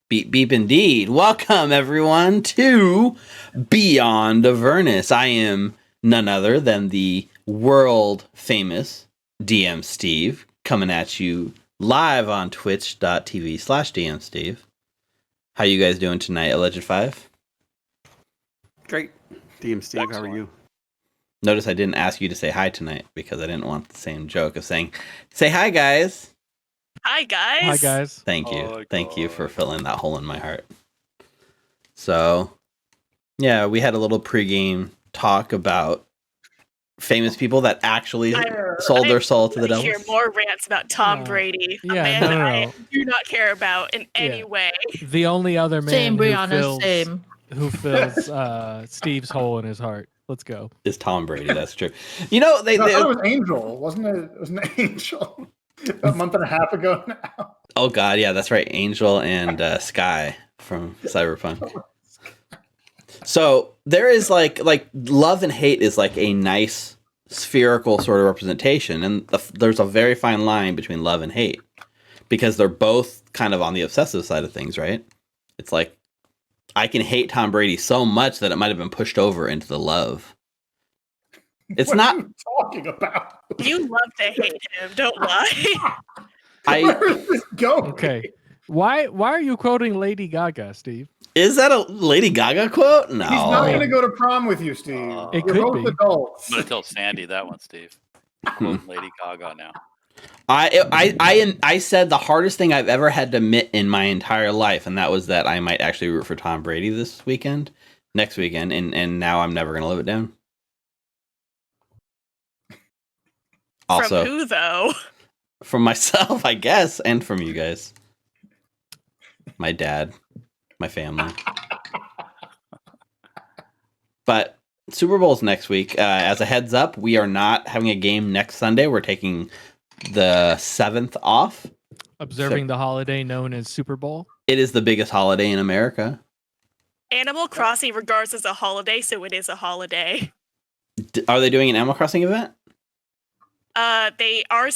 Beep, beep, indeed. Welcome, everyone, to Beyond Avernus. I am none other than the world-famous DM Steve, coming at you live on twitch.tv/DM Steve. How you guys doing tonight, Alleged 5? Great. DM Steve, Excellent. How are you? Notice I didn't ask you to say hi tonight because I didn't want the same joke of saying, say hi, guys. Hi, guys. Hi, guys. Thank you. Oh, Thank you for God. filling that hole in my heart. So, yeah, we had a little pregame talk about famous people that actually sold their soul to the I devil. hear more rants about Tom Brady, a man that I do not care about in any way. The only other man Same, Brianna, who fills Steve's hole in his heart. Let's go. Is Tom Brady. That's true. You know, I thought it was Angel, wasn't it? It was an Angel a month and a half ago now. Oh, God, yeah, that's right. Angel and Sky from Cyberpunk. So there is like love and hate is like a nice spherical sort of representation, and there's a very fine line between love and hate because they're both kind of on the obsessive side of things, right? It's like I can hate Tom Brady so much that it might have been pushed over into the love. It's what not are you talking about. You love to hate him, don't lie. Where is this going? Okay. Why are you quoting Lady Gaga, Steve? Is that a Lady Gaga quote? No. He's not going to go to prom with you, Steve. It You're could both be. adults. Hmm. I'm gonna tell Sandy that one, Steve. Quote Lady Gaga now. I said the hardest thing I've ever had to admit in my entire life, and that was that I might actually root for Tom Brady next weekend, and now I'm never going to live it down. Also, From who, though? From myself, I guess, and from you guys. My dad, my family. But Super Bowl's next week. As a heads up, we are not having a game next Sunday. We're taking the 7th off. Observing the holiday known as Super Bowl. It is the biggest holiday in America. Animal Crossing regards as a holiday, so it is a holiday. Are they doing an Animal Crossing event? They are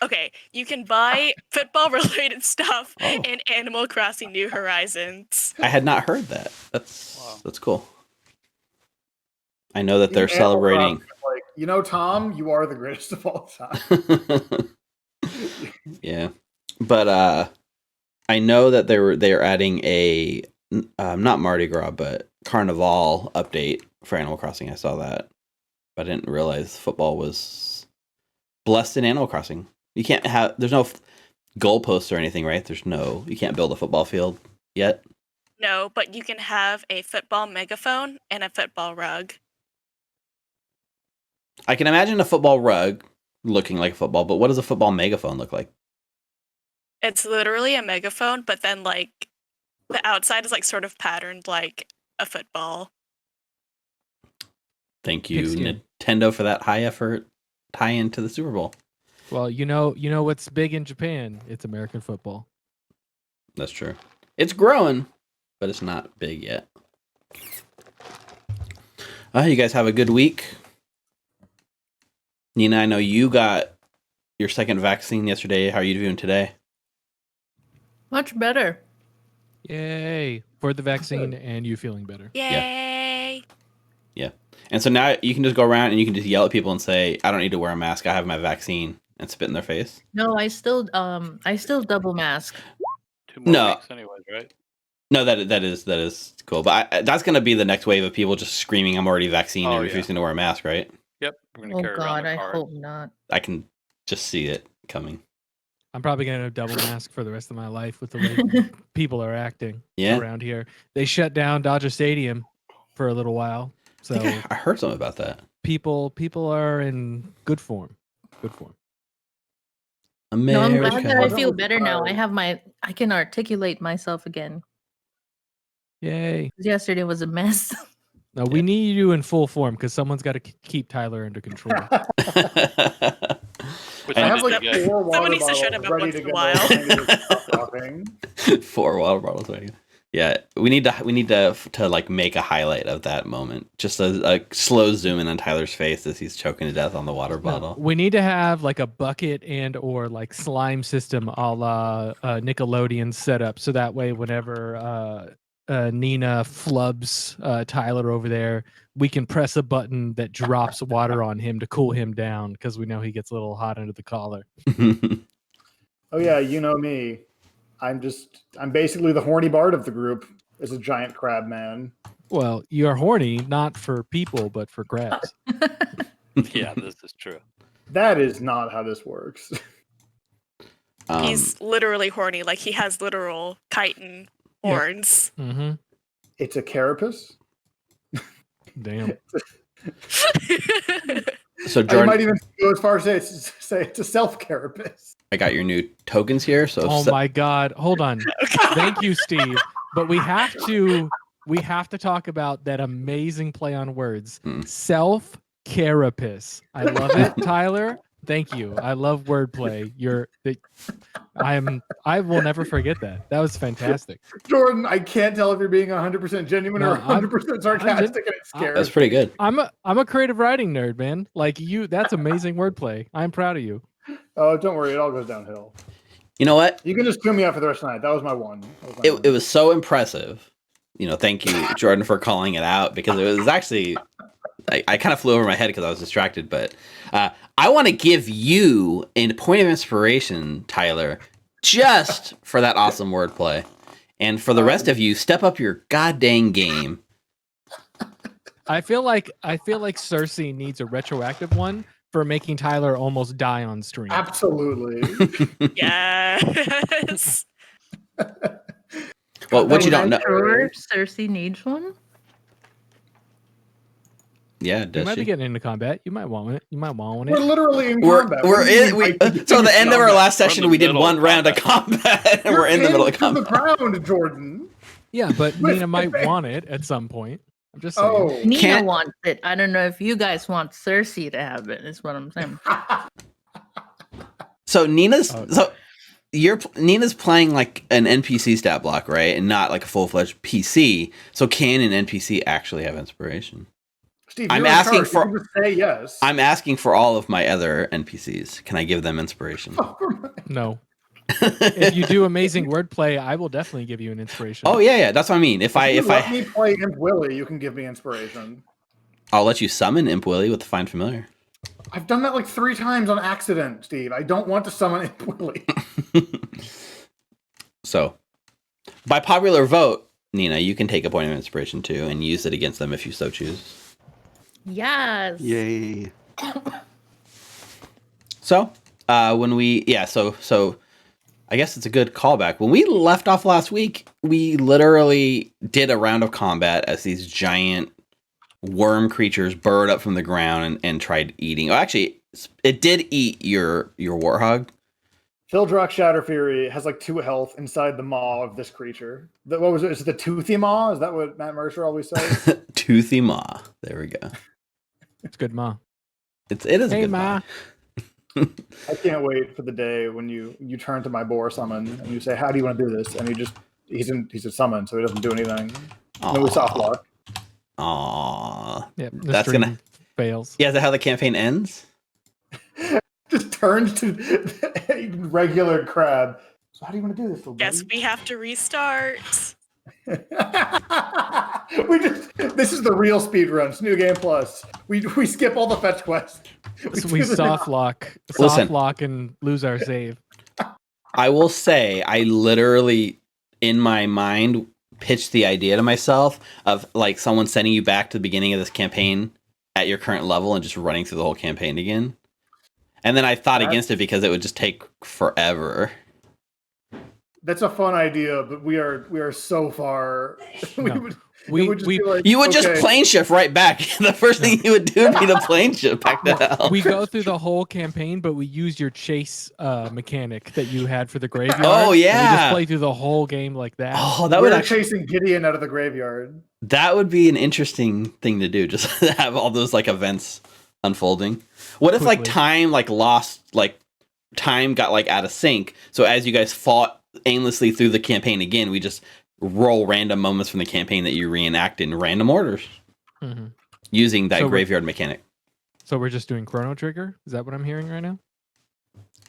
Okay, you can buy football-related stuff in Animal Crossing New Horizons. I had not heard that. That's cool. I know that they're celebrating. Like, Tom, you are the greatest of all time. Yeah, but I know that they're adding a not Mardi Gras, but Carnival update for Animal Crossing. I saw that, but I didn't realize football was blessed in Animal Crossing. You can't have. There's no goalposts or anything, right? You can't build a football field yet. No, but you can have a football megaphone and a football rug. I can imagine a football rug looking like a football, but what does a football megaphone look like? It's literally a megaphone, but then like the outside is like sort of patterned like a football. Thank you, Nintendo, for that high effort tie into the Super Bowl. Well, you know what's big in Japan? It's American football. That's true. It's growing, but it's not big yet. You guys have a good week. Nina, I know you got your second vaccine yesterday. How are you doing today? Much better. Yay. For the vaccine and you feeling better. Yay. Yeah. And so now you can just go around and you can just yell at people and say, I don't need to wear a mask. I have my vaccine, and spit in their face. No, I still double mask. 2 more weeks anyways, right? No, that is cool. But that's going to be the next wave of people just screaming, I'm already vaccinated and refusing to wear a mask, right? Yep. We're Oh God, I hope not. I can just see it coming. I'm probably going to double mask for the rest of my life with the way people are acting around here. They shut down Dodger Stadium for a little while. So I think I heard something about that. People are in good form. Good form. No, I'm glad that I feel better now. I can articulate myself again. Yay. Yesterday was a mess. No, we need you in full form because someone's got to keep Tyler under control. I have like 4 water Someone needs to bottles shut him up ready once to in a go. while. 4 water bottles ready. Yeah, we need to like make a highlight of that moment. Just a slow zoom in on Tyler's face as he's choking to death on the water bottle. We need to have like a bucket and or like slime system a la Nickelodeon setup, so that way whenever Nina flubs Tyler over there, we can press a button that drops water on him to cool him down because we know he gets a little hot under the collar. Oh yeah, you know me. I'm basically the horny bard of the group as a giant crab man. Well, you're horny not for people but for crabs. Yeah, this is true. That is not how this works. He's literally horny, like he has literal chitin horns. Yeah. Mm-hmm. It's a carapace. Damn. So I Jordan, might even go as far as say it's a self carapace. I got your new tokens here. So oh my God! Hold on. Thank you, Steve. But we have to talk about that amazing play on words. Self carapace. I love it, Tyler. Thank you. I love wordplay. I will never forget that. That was fantastic. Jordan, I can't tell if you're being 100% genuine or 100% sarcastic, and it's scary. That's pretty good. I'm a creative writing nerd, man. Like you, that's amazing wordplay. I'm proud of you. Oh, don't worry, it all goes downhill. You know what? You can just tune me out for the rest of the night. That was my one. It was so impressive. Thank you, Jordan, for calling it out, because it was actually I kind of flew over my head because I was distracted. But I want to give you a point of inspiration, Tyler, just for that awesome wordplay. And for the rest of you, step up your goddamn game. I feel like Cersei needs a retroactive one for making Tyler almost die on stream. Absolutely. Yes. Well, what you don't know. Sure Cersei needs one. Yeah, You does might she? be getting into combat. You might want it. We're literally in We're combat. so the end of our last session, we did middle one of round of combat, and we're in the middle of combat. combat. The ground, Jordan. Yeah, but Nina might want it at some point. I'm just saying. Oh, Nina wants it. I don't know if you guys want Cersei to have it. Is what I'm saying. So Nina's Nina's playing like an NPC stat block, right? And not like a full-fledged PC. So can an NPC actually have inspiration? Steve, I'm you're in asking charge. for- You can just say yes. I'm asking for all of my other NPCs. Can I give them inspiration? No. If you do amazing wordplay, I will definitely give you an inspiration. Oh yeah, that's what I mean. If let me play Imp Willie, you can give me inspiration. I'll let you summon Imp Willie with the Find Familiar. I've done that like 3 times on accident, Steve. I don't want to summon Imp Willie. So, by popular vote, Nina, you can take a point of inspiration too and use it against them if you so choose. Yes. Yay. So, so I guess it's a good callback. When we left off last week, we literally did a round of combat as these giant worm creatures burrowed up from the ground and tried eating. Oh, actually, it did eat your warhog. Phildrock Shatter Fury has like 2 health inside the maw of this creature. What was it? Is it the Toothy Maw? Is that what Matt Mercer always says? Toothy Maw. There we go. It's good, Ma. It is a Hey, good Ma. I can't wait for the day when you turn to my boar summon and you say, "How do you want to do this?" And he's a summon, so he doesn't do anything. No soft lock. Aww. Yep. That's gonna fails. Yeah, is that how the campaign ends? Just turns to a regular crab. So how do you want to do this, little buddy? Yes, we have to restart. This is the real speed run. It's New Game Plus. We skip all the fetch quests. We soft lock and lose our save. I will say, I literally, in my mind, pitched the idea to myself of like someone sending you back to the beginning of this campaign at your current level and just running through the whole campaign again. And then I thought against it because it would just take forever. That's a fun idea, but we are so far. No. You would just plane shift right back. The first thing you would do would be to plane shift back to hell. We go through the whole campaign, but we use your chase mechanic that you had for the graveyard. Oh yeah, we just play through the whole game like that. Oh, that would actually chasing Gideon out of the graveyard. That would be an interesting thing to do. Just have all those like events unfolding. What if like time time got like out of sync? So as you guys fought aimlessly through the campaign again, we just roll random moments from the campaign that you reenact in random orders Mhm. using that So graveyard mechanic. So we're just doing Chrono Trigger? Is that what I'm hearing right now?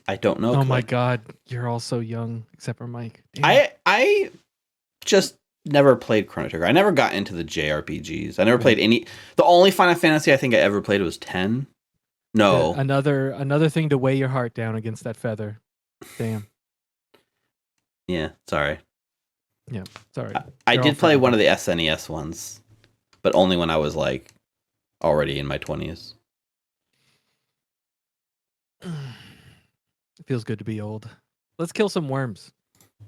I don't know. Oh my Clint. god, you're all so young, except for Mike. Damn. I just never played Chrono Trigger. I never got into the JRPGs. I never played any. The only Final Fantasy I think I ever played was 10. No. Another thing to weigh your heart down against that feather. Damn. Yeah, sorry. Yeah, sorry. I They're did all play one of forgivable. the SNES ones, but only when I was like already in my 20s. It feels good to be old. Let's kill some worms.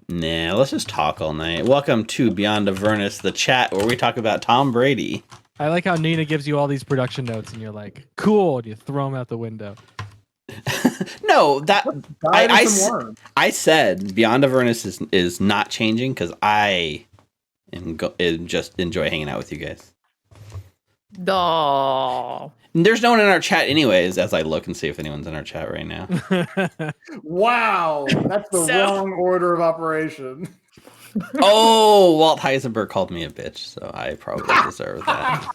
Nah, let's just talk all night. Welcome to Beyond Avernus, the chat where we talk about Tom Brady. I like how Nina gives you all these production notes and you're like, cool, and you throw them out the window. No, that Died in some worms. I said Beyond Avernus is not changing because I just enjoy hanging out with you guys. Oh. There's no one in our chat anyways, as I look and see if anyone's in our chat right now. Wow, that's the So- wrong order of operation. Oh, Walt Heisenberg called me a bitch, so I probably deserve that.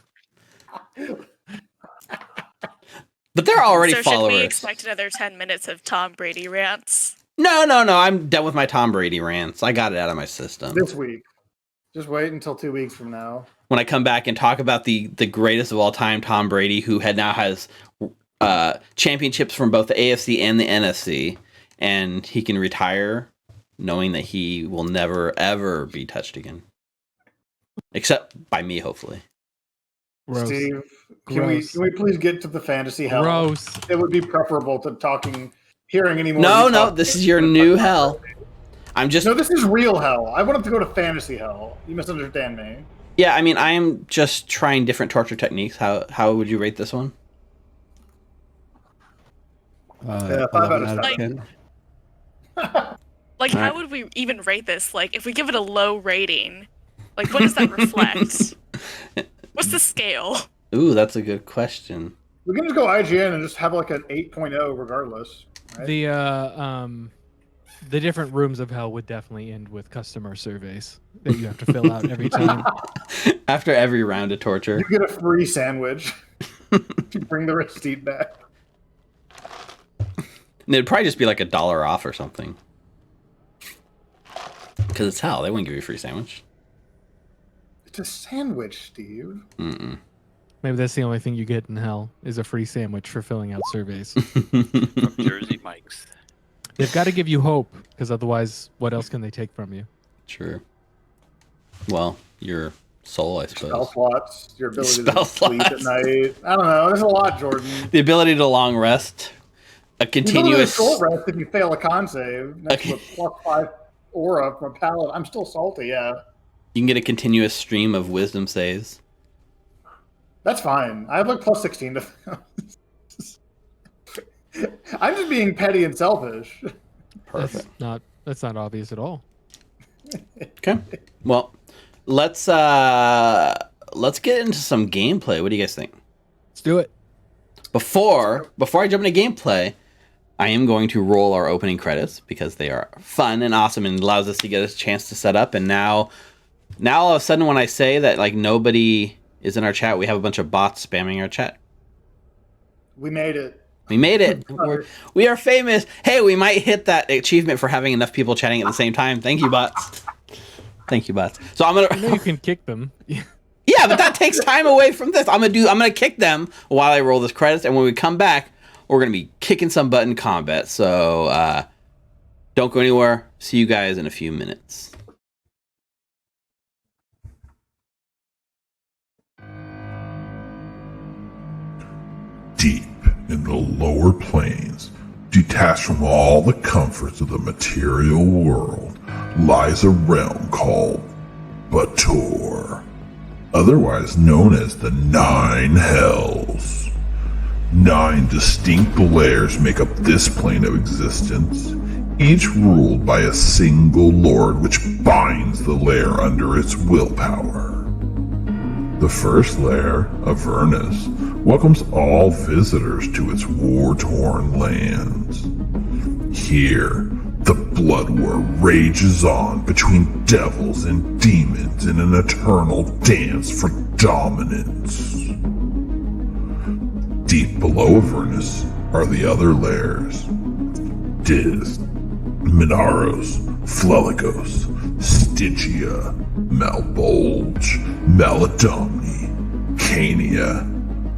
But they're already so followers. should we expect another 10 minutes of Tom Brady rants? No. I'm done with my Tom Brady rants. I got it out of my system. This week. Just wait until 2 weeks from now. When I come back and talk about the greatest of all time, Tom Brady, who now has championships from both the AFC and the NFC, and he can retire knowing that he will never, ever be touched again. Except by me, hopefully. Gross. Steve, Gross. can we please get to the fantasy hell? Gross. It would be preferable to hearing any more. No, this is your new hell. I'm just... No, this is real hell. I wanted to go to fantasy hell. You misunderstand me. Yeah, I mean, I am just trying different torture techniques. How would you rate this one? 5 out of 10. Like, how would we even rate this? Like, if we give it a low rating, like, what does that reflect? What's the scale? Ooh, that's a good question. We can just go IGN and just have like an 8.0 regardless. Right? The different rooms of hell would definitely end with customer surveys that you have to fill out every time. After every round of torture. You get a free sandwich. You bring the receipt back. And it'd probably just be like $1 off or something. Because it's hell. They wouldn't give you a free sandwich. It's a sandwich, Steve. Mm-mm. Maybe that's the only thing you get in hell is a free sandwich for filling out surveys. From Jersey Mike's. They've got to give you hope, because otherwise, what else can they take from you? True. Well, your soul, I Spell suppose. slots, your ability Spell to sleep at slots. night. I don't know. There's a lot, Jordan. The ability to long rest. A You continuous... short rest if you fail a con save next Okay. to a +5 aura from a paladin. I'm still salty, yeah. You can get a continuous stream of wisdom saves. That's fine. I have like +16 to. I'm just being petty and selfish. Perfect. That's not obvious at all. Okay. Well, let's get into some gameplay. What do you guys think? Let's do it. Before I jump into gameplay, I am going to roll our opening credits because they are fun and awesome and allows us to get a chance to set up. And now all of a sudden, when I say that like nobody is in our chat, we have a bunch of bots spamming our chat. We made it. We made it. We are famous. Hey, we might hit that achievement for having enough people chatting at the same time. Thank you, bots. Thank you, bots. So I'm I know gonna. you can kick them. Yeah, but that takes time away from this. I'm gonna kick them while I roll this credits, and when we come back, we're gonna be kicking some butt in combat. So don't go anywhere. See you guys in a few minutes. Deep in the lower planes, detached from all the comforts of the material world, lies a realm called Bator, otherwise known as the Nine Hells. 9 distinct layers make up this plane of existence, each ruled by a single lord which binds the lair under its willpower. The first lair, Avernus, welcomes all visitors to its war-torn lands. Here, the blood war rages on between devils and demons in an eternal dance for dominance. Deep below Avernus are the other lairs. Diz, Minaros, Fleligos, Stygia, Malbolge, Maladomni, Cania,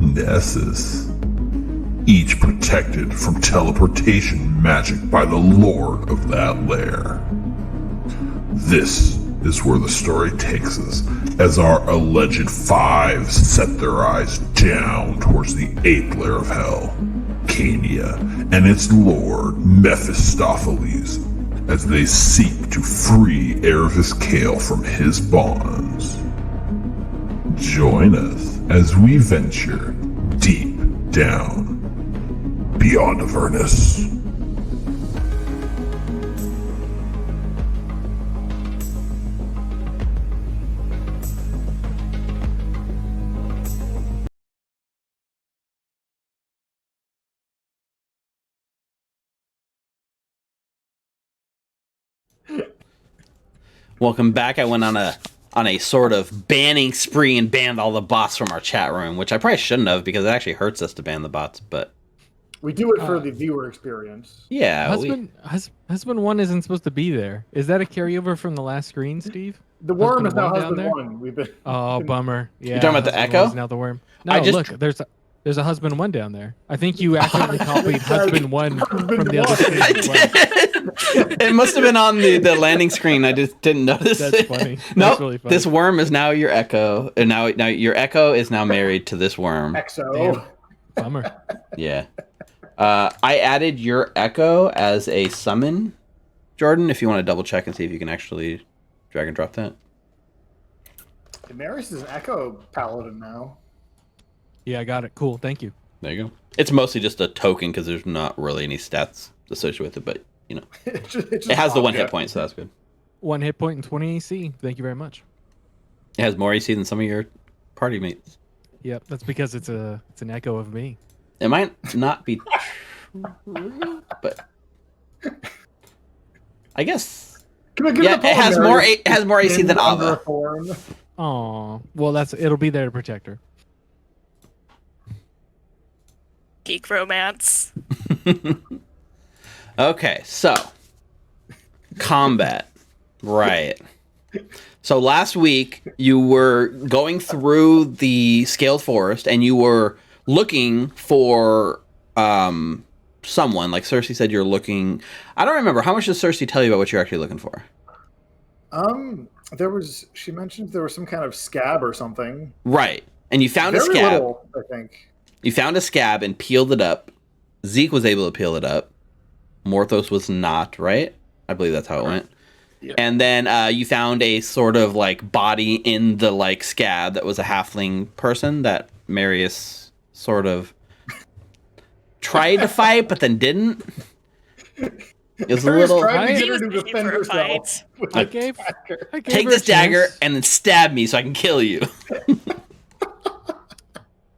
Nessus, each protected from teleportation magic by the lord of that lair. This is where the story takes us, as our alleged five set their eyes down towards the eighth lair of hell, Cania, and its lord, Mephistopheles, as they seek to free Ervis Kale from his bonds. Join us as we venture deep down beyond Avernus. Welcome back. I went on a sort of banning spree and banned all the bots from our chat room, which I probably shouldn't have because it actually hurts us to ban the bots, but We do it for the viewer experience. yeah. Husband one isn't supposed to be there. Is that a carryover from the last screen, Steve? The worm is now down husband there? one. We've been. Oh, bummer. Yeah. You're talking about the Husband Echo? one's now the worm. No, I just- look, there's a husband one down there. I think you accidentally copied husband one from the other screen. I as well. did. It must have been on the landing screen. I just didn't notice. That's funny. No, That's really funny. this worm is now your Echo, and now your Echo is now married to this worm. Exo. Damn. Bummer. Yeah. I added your Echo as a summon, Jordan. If you want to double check and see if you can actually drag and drop that. Daenerys is an Echo Paladin now. Yeah, I got it. Cool. Thank you. There you go. It's mostly just a token because there's not really any stats associated with it, but you know, It it has the one hit point, so that's good. 1 hit point and 20 AC. Thank you very much. It has more AC than some of your party mates. Yep, that's because it's an echo of me. It might not be true, but I guess Can I give yeah, the it has poem, more. Mary? It has more AC than Under a Ava. thorn. Oh, well, it'll be there to protect her. Geek romance. Okay, so combat, right? So last week you were going through the scaled forest and you were looking for someone. Like Cersei said, you're looking. I don't remember how much does Cersei tell you about what you're actually looking for. She mentioned there was some kind of scab or something. Right, and you found a Very scab. little, I think. You found a scab and peeled it up. Zeke was able to peel it up. Morthos was not, right? I believe that's how it went. Yeah. And then you found a sort of like body in the like scab that was a halfling person that Marius sort of tried to fight, but then didn't. It was a Marius little. tried to He get her was to ready defend for a herself. fight. with I a gave dagger. Take her this a dagger chance. and then stab me so I can kill you.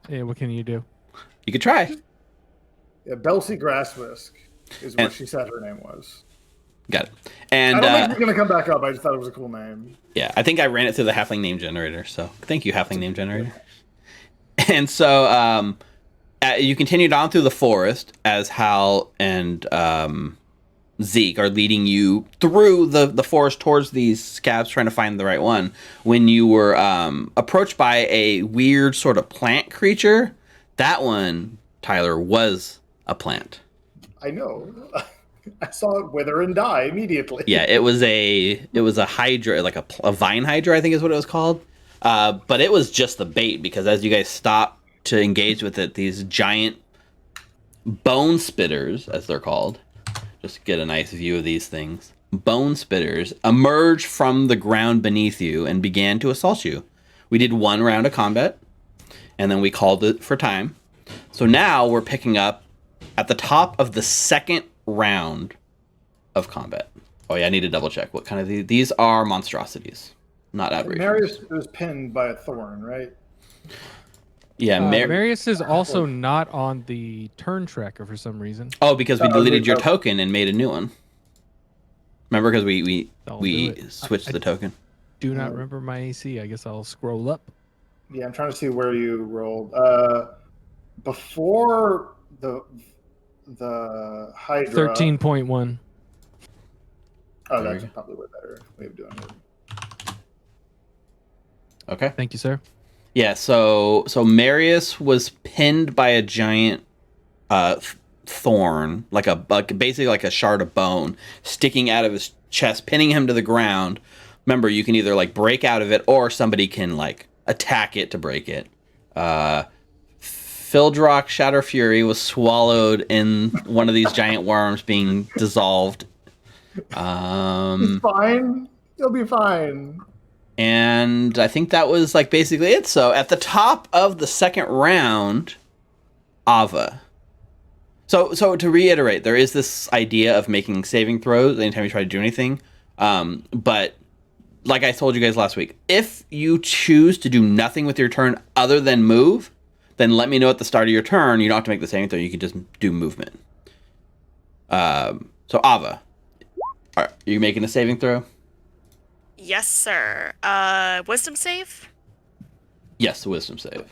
Yeah, what can you do? You could try. Yeah, Belcy Grasswisk is what And- she said her name was. Got it. I And don't think it's going to come back up. I just thought it was a cool name. yeah, I think I ran it through the halfling name generator. So thank you, halfling name generator. And so you continued on through the forest as Hal and Zeke are leading you through the forest towards these scabs, trying to find the right one. When you were approached by a weird sort of plant creature, that one, Tyler, was a plant. I know. I saw it wither and die immediately. Yeah, it was a hydra, like a vine hydra, I think is what it was called. But it was just the bait because as you guys stopped to engage with it, these giant bone spitters, as they're called, just to get a nice view of these things, bone spitters emerged from the ground beneath you and began to assault you. We did one round of combat, and then we called it for time. So now we're picking up at the top of the second round of combat. Oh yeah, I need to double check what kind of these are monstrosities, not aberrations. Marius was pinned by a thorn, right? Yeah, Marius is also not on the turn tracker for some reason. oh, because we deleted your token and made a new one. Remember, because we I'll do it. switched I the token. do not remember my AC. I guess I'll scroll up. Yeah, I'm trying to see where you rolled. Before the Hydra. 13.1. Oh, There that's we go. probably way better way of doing it. Okay. Thank you, sir. Yeah. So Marius was pinned by a giant thorn, basically like a shard of bone sticking out of his chest, pinning him to the ground. Remember, you can either like break out of it, or somebody can like attack it to break it. Fildrock Shatter Fury was swallowed in one of these giant worms, being dissolved. He's fine. He'll be fine. And I think that was like basically it. So at the top of the second round, Ava. So to reiterate, there is this idea of making saving throws anytime you try to do anything. But like I told you guys last week, if you choose to do nothing with your turn other than move, then let me know at the start of your turn. You don't have to make the saving throw. You can just do movement. So Ava, are you making a saving throw? Yes, sir. Wisdom save? Yes, the wisdom save.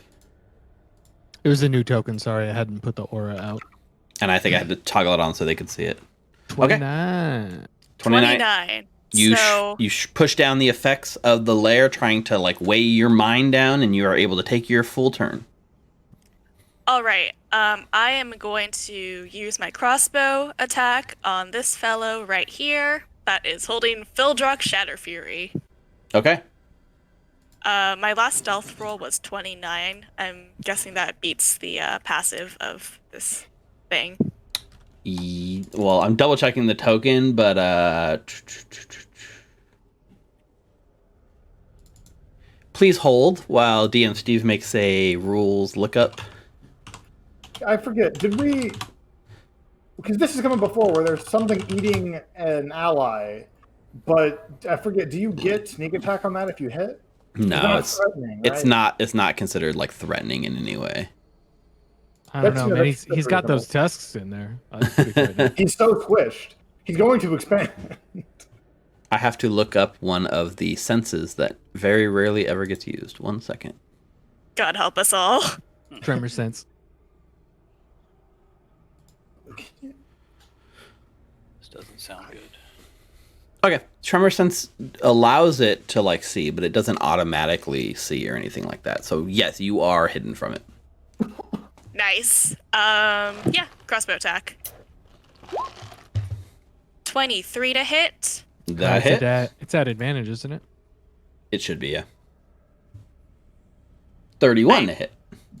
It was a new token. Sorry, I hadn't put the aura out. And I think I had to toggle it on so they could see it. 29. 29. You push down the effects of the lair, trying to like weigh your mind down, and you are able to take your full turn. All right. I am going to use my crossbow attack on this fellow right here. That is holding Fildrock Shatter Fury. Okay. My last stealth roll was 29. I'm guessing that beats the passive of this thing. Well, I'm double checking the token, but please hold while DM Steve makes a rules lookup. I forget. Did we? Because this is coming before where there's something eating an ally, but I forget. Do you get sneak attack on that if you hit? No, it's not considered like threatening in any way. I don't know, man. He's got those tusks in there. He's so squished. He's going to expand. I have to look up one of the senses that very rarely ever gets used. 1 second. God help us all. Tremor sense. This doesn't sound good. Okay, tremor sense allows it to like see, but it doesn't automatically see or anything like that. So yes, you are hidden from it. Nice. Yeah, crossbow attack. 23 to hit. That hit? It's at advantage, isn't it? It should be, yeah. 31 to hit.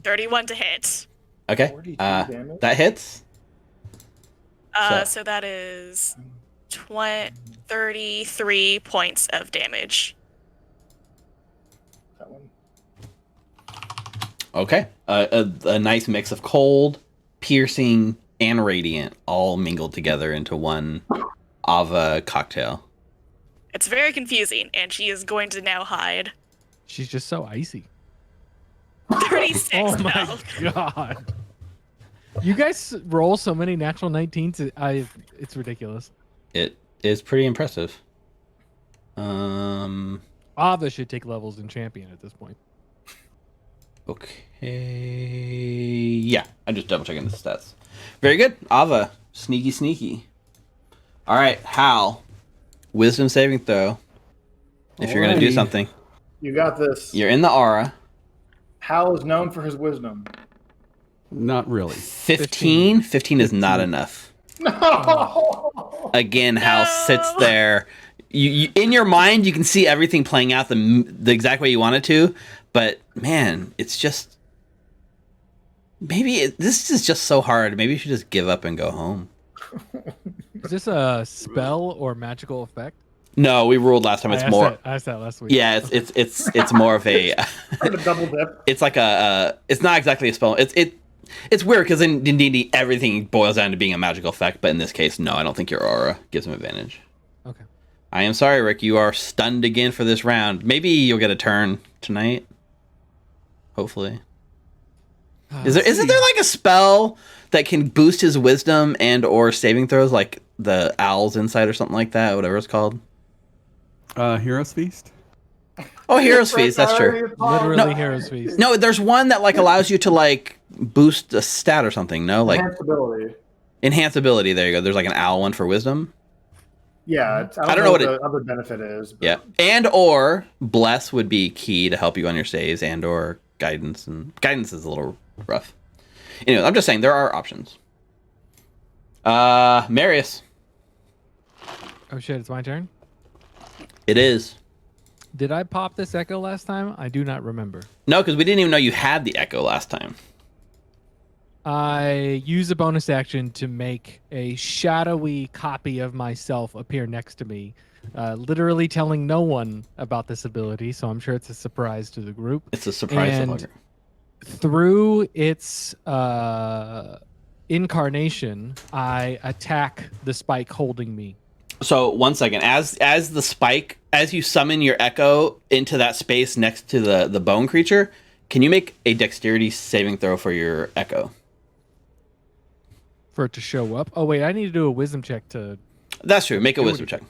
31 to hit. Okay. That hits. So that is 33 points of damage. That one. Okay. A nice mix of cold, piercing, and radiant all mingled together into one Ava cocktail. It's very confusing, and she is going to now hide. She's just so icy. 36 Oh my now. god. You guys roll so many natural 19s. It's ridiculous. It is pretty impressive. Ava should take levels in champion at this point. Okay. Yeah, I'm just double checking the stats. Very good. Ava. Sneaky. All right, Hal. Wisdom saving throw. If you're going to do something. You got this. You're in the aura. Hal is known for his wisdom. Not really. 15? 15 is not enough. No! Again, Hal sits there. You in your mind, you can see everything playing out the exact way you want it to, but man, it's just this is just so hard. Maybe you should just give up and go home. Is this a spell or magical effect? No, we ruled last time. It's more. I asked that last week. Yeah, it's more of a. A double dip. It's like it's not exactly a spell. It's weird because in D&D everything boils down to being a magical effect, but in this case, no, I don't think your aura gives him advantage. Okay. I am sorry, Rick. You are stunned again for this round. Maybe you'll get a turn tonight. Hopefully. Isn't there like a spell that can boost his wisdom and or saving throws like the owl's insight or something like that, whatever it's called. Heroes Feast. Oh, Heroes Feast. That's true. Literally Heroes Feast. No, there's one that like allows you to like boost a stat or something. No, like Enhanced ability. enhance ability. There you go. There's like an owl one for wisdom. Yeah, I don't know what the other benefit is. But... Yeah, and or bless would be key to help you on your saves, and or guidance, and guidance is a little rough. Anyway, I'm just saying there are options. Marius. Oh shit! It's my turn. It is. Did I pop this echo last time? I do not remember. No, because we didn't even know you had the echo last time. I use a bonus action to make a shadowy copy of myself appear next to me, literally telling no one about this ability, so I'm sure it's a surprise to the group. It's a surprise. And through its incarnation, I attack the spike holding me. So 1 second, as the spike, as you summon your echo into that space next to the bone creature, can you make a dexterity saving throw for your echo? For it to show up. Oh wait, I need to do a wisdom check to. That's true. Make a wisdom check.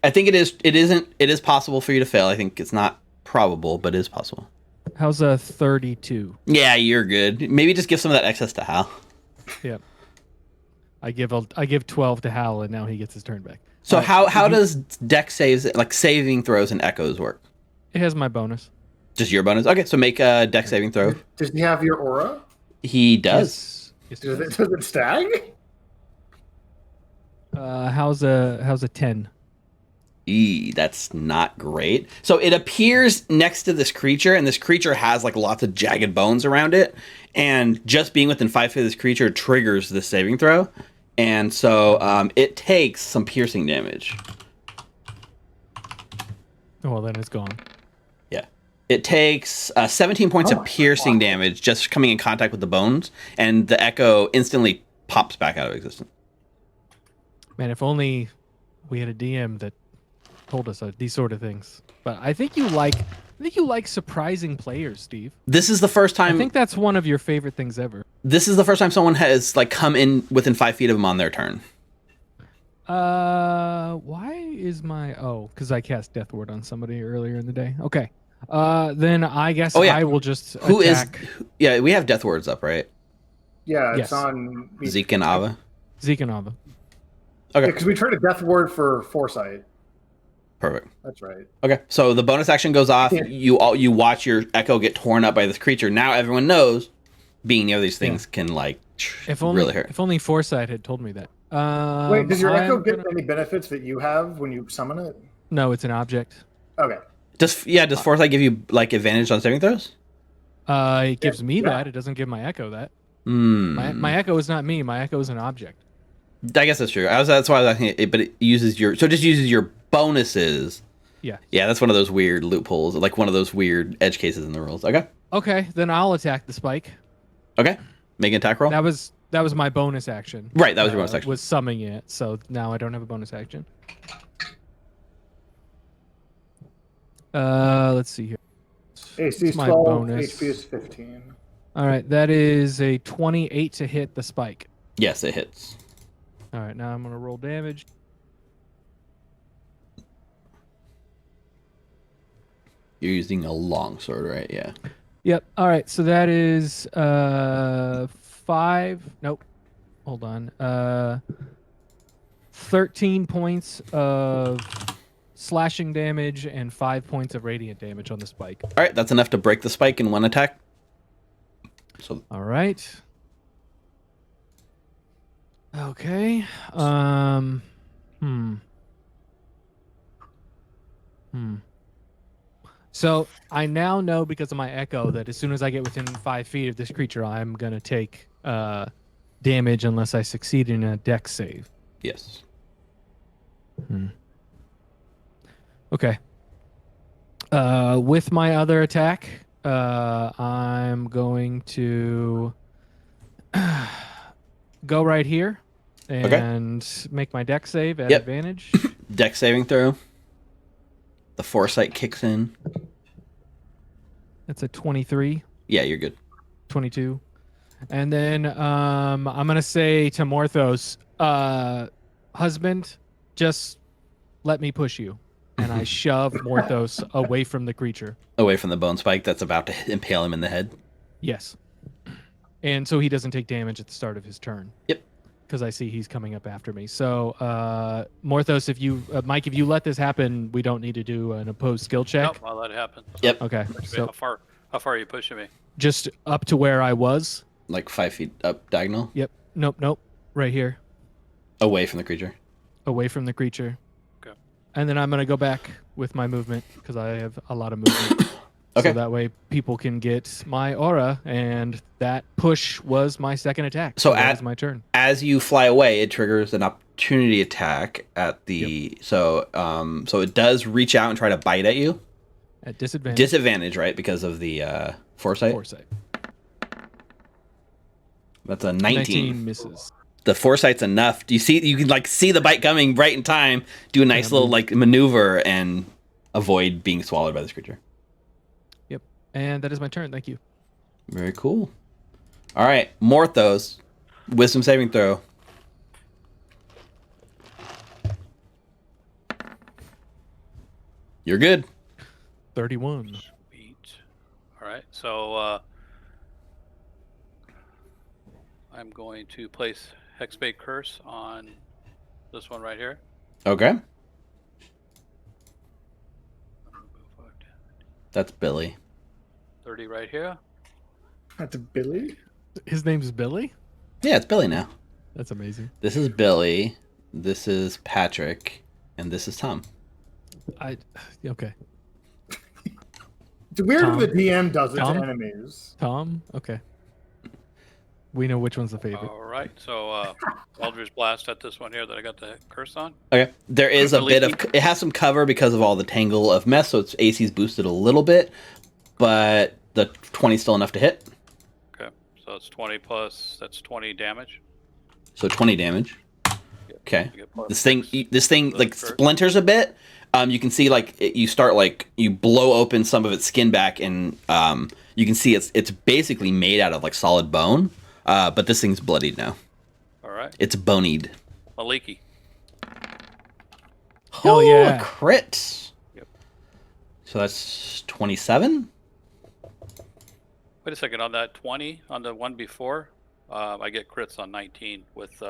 I think it is. It isn't. It is possible for you to fail. I think it's not probable, but it is possible. How's a 32? Yeah, you're good. Maybe just give some of that excess to Hal. Yep. I give 12 to Hal, and now he gets his turn back. So how does dex saves, like saving throws and echoes, work? It has my bonus. Just your bonus. Okay, so make a dex saving throw. Does he have your aura? He does. Yes, Does it stag? How's a 10? That's not great. So it appears next to this creature, and this creature has like lots of jagged bones around it, and just being within 5 feet of this creature triggers the saving throw, and so it takes some piercing damage. Oh, well, then it's gone. Yeah, it takes 17 points of piercing damage just coming in contact with the bones, and the echo instantly pops back out of existence. Man, if only we had a DM that told us these sort of things. But I think you like surprising players, Steve. This is the first time. I think that's one of your favorite things ever. This is the first time someone has like come in within 5 feet of him on their turn. Why is my because I cast Death Ward on somebody earlier in the day. Okay. Then I guess I will just attack. Yeah, we have Death Words up, right? Yeah, it's Yes. on Zeke and Ava. Zeke and Ava. Okay. Because we tried a death word for foresight. Perfect. That's right. Okay, so the bonus action goes off. Yeah. You watch your echo get torn up by this creature. Now everyone knows being near these things can like really hurt. If only Foresight had told me that. Wait, does your echo get any benefits that you have when you summon it? No, it's an object. Okay. Does Foresight give you like advantage on saving throws? It gives me that. It doesn't give my echo that. My echo is not me. My echo is an object. I guess that's true. That's why I was asking it, but it uses your it just uses your bonuses. Yeah. Yeah, that's one of those weird loopholes, like one of those weird edge cases in the rules. Okay. Okay, then I'll attack the spike. Okay. Make an attack roll. That was my bonus action. Right, that was your bonus action. Was summoning it, so now I don't have a bonus action. Let's see here. AC is my 12, bonus. HP is 15. All right, that is a 28 to hit the spike. Yes, it hits. All right, now I'm gonna roll damage. You're using a long sword, right? Yeah. Yep. All right, so that is 5. Nope. Hold on. 13 points of slashing damage and 5 points of radiant damage on the spike. All right, that's enough to break the spike in one attack. So all right. Okay. So I now know because of my echo that as soon as I get within 5 feet of this creature, I'm gonna take damage unless I succeed in a dex save. yes. Okay. With my other attack, I'm going to go right here and make my dex save at advantage. Dex saving throw. The foresight kicks in. That's a 23. Yeah, you're good. 22. And then I'm going to say to Morthos, husband, just let me push you. And I shove Morthos away from the creature. Away from the bone spike that's about to impale him in the head. Yes. And so he doesn't take damage at the start of his turn. Yep. Because I see he's coming up after me. So, Morthos, if you, Mike, if you let this happen, we don't need to do an opposed skill check. Nope, I'll let it happen. Yep. Okay. So How far are you pushing me? just up to where I was. Like 5 feet up diagonal. Yep. Nope. Right here. Away from the creature. Away from the creature. Okay. And then I'm going to go back with my movement because I have a lot of movement. Okay. So that way people can get my aura, and that push was my second attack. So that was my turn. As you fly away, it triggers an opportunity attack at the so it does reach out and try to bite at you. At disadvantage. Disadvantage, right? Because of the foresight. That's a 19. 19 misses. The foresight's enough. Do you see? You can like see the bite coming right in time. Do a nice little like maneuver and avoid being swallowed by this creature. Yep. And that is my turn. Thank you. Very cool. All right, Morthos, wisdom saving throw. You're good. 31. Sweet. All right, so I'm going to place Hexbait Curse on this one right here. Okay. That's Billy. 30 right here. That's Billy? His name's Billy? Yeah, it's Billy now. That's amazing. This is Billy. This is Patrick. And this is Tom. Okay. It's weird Tom. when the DM does it Tom? to enemies. Tom? Okay. We know which one's the favorite. All right, so Eldritch Blast at this one here that I got the curse on. Okay. There is a bit of... It has some cover because of all the tangle of mess, so its AC's boosted a little bit. But the 20's still enough to hit. Okay, so it's 20 plus, that's 20 damage. So 20 damage. Okay. This thing like curse. splinters a bit. You can see like you start like you blow open some of its skin back, and you can see it's basically made out of like solid bone. But this thing's bloodied now. All right. It's bonied. Maliki. Hell yeah. Crit. Yep. So that's 27. Wait a second, on that 20, on the one before, I get crits on 19 with...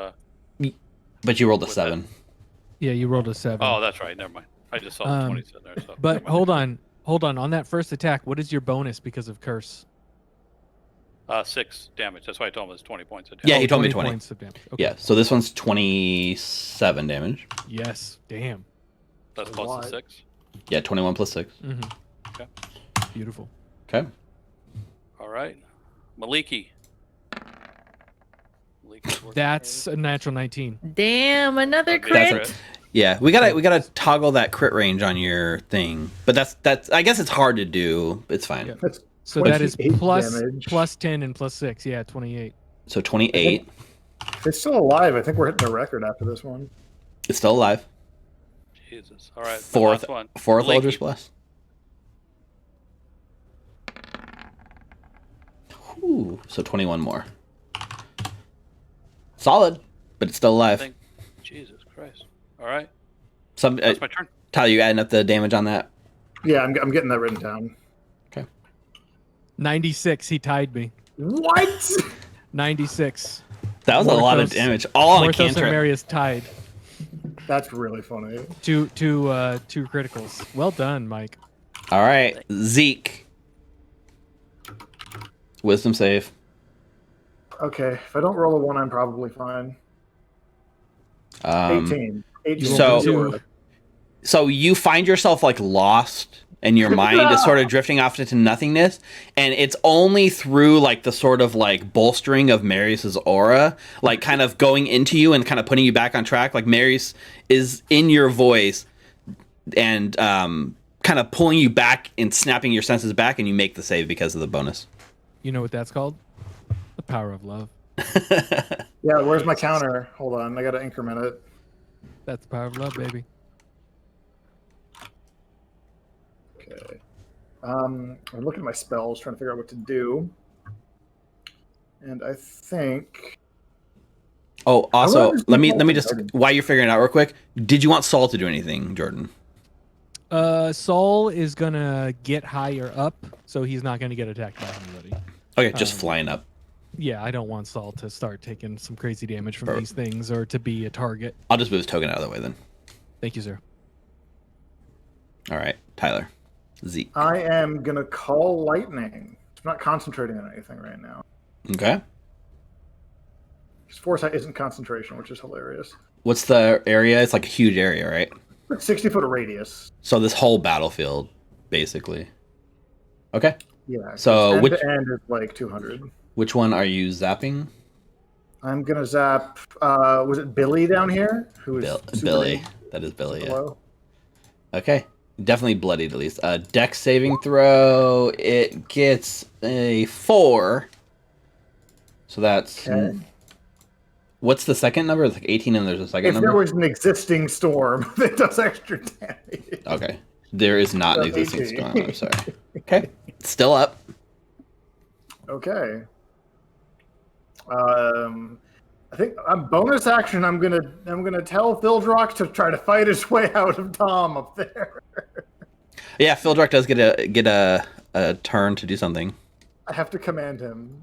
But you rolled a With 7. Yeah, you rolled a 7. Oh, that's right, never mind. I just saw the 20s in there. So But never mind. hold on. On that first attack, what is your bonus because of curse? 6 damage. That's why I told him it's 20 points of Yeah, damage. he told me 20. Points of damage. Okay. Yeah, so this one's 27 damage. Yes. Damn. That's A plus lot. the 6. Yeah, 21 plus 6. Mm-hmm. Okay. Beautiful. Okay. All right. Maliki. That's a natural 19. Damn, another That'd be a crit. crit. Yeah, we gotta toggle that crit range on your thing. But that's I guess it's hard to do. It's fine. Yeah. That's So that is 28 plus damage. plus 10 and plus 6. Yeah, 28. So 28. It's still alive. I think we're hitting a record after this one. It's still alive. Jesus. All right. the Fourth last one. fourth Maliki. Eldritch Blast. Ooh, so 21 more. Solid, but it's still alive. Jesus Christ. All right. Some That's my turn. Tyler, you adding up the damage on that? Yeah, I'm getting that written down. 96. He tied me. What? 96. That was a lot of Morthos- damage. All on a Morthos and cantrip. Marius tied. That's really funny. Two criticals. Well done, Mike. All right, Zeke. Wisdom save. Okay, if I don't roll a 1, I'm probably fine. 18. 18. So- So you find yourself like lost, and your mind is sort of drifting off into nothingness, and it's only through like the sort of like bolstering of Marius's aura, like kind of going into you and kind of putting you back on track. Like Marius is in your voice and kind of pulling you back and snapping your senses back, and you make the save because of the bonus. You know what that's called? The power of love. Yeah, where's my counter? Hold on, I gotta increment it. That's the power of love, baby. Okay. I'm looking at my spells, trying to figure out what to do. And I think Oh, also, just let do me Saul just, to Jordan. while you're figuring it out real quick, did you want Saul to do anything, Jordan? Saul is gonna get higher up, so he's not gonna get attacked by anybody. Okay, just flying up. Yeah, I don't want Saul to start taking some crazy damage from Perfect. these things or to be a target. I'll just move his token out of the way then. Thank you, sir. All right, Tyler. Zeke. I am gonna call lightning. I'm not concentrating on anything right now. Okay. His foresight isn't concentration, which is hilarious. What's the area? It's like a huge area, right? 60-foot radius. So this whole battlefield, basically. Okay. Yeah. So end which to end is like 200. which one are you zapping? I'm gonna zap. Was it Billy down here? Who is Billy. That is Billy. Yeah. low? Okay. Definitely bloodied at least. Dex saving throw. It gets a 4. So that's. Okay. What's the second number? It's like 18 and there's a second If number? there was an existing storm that does extra damage. Okay. There is not an So existing 18. storm. I'm sorry. Okay. Still up. Okay. I think bonus action. I'm gonna tell Phildrock to try to fight his way out of Tom up there. Yeah, Phildrock does get a turn to do something. I have to command him.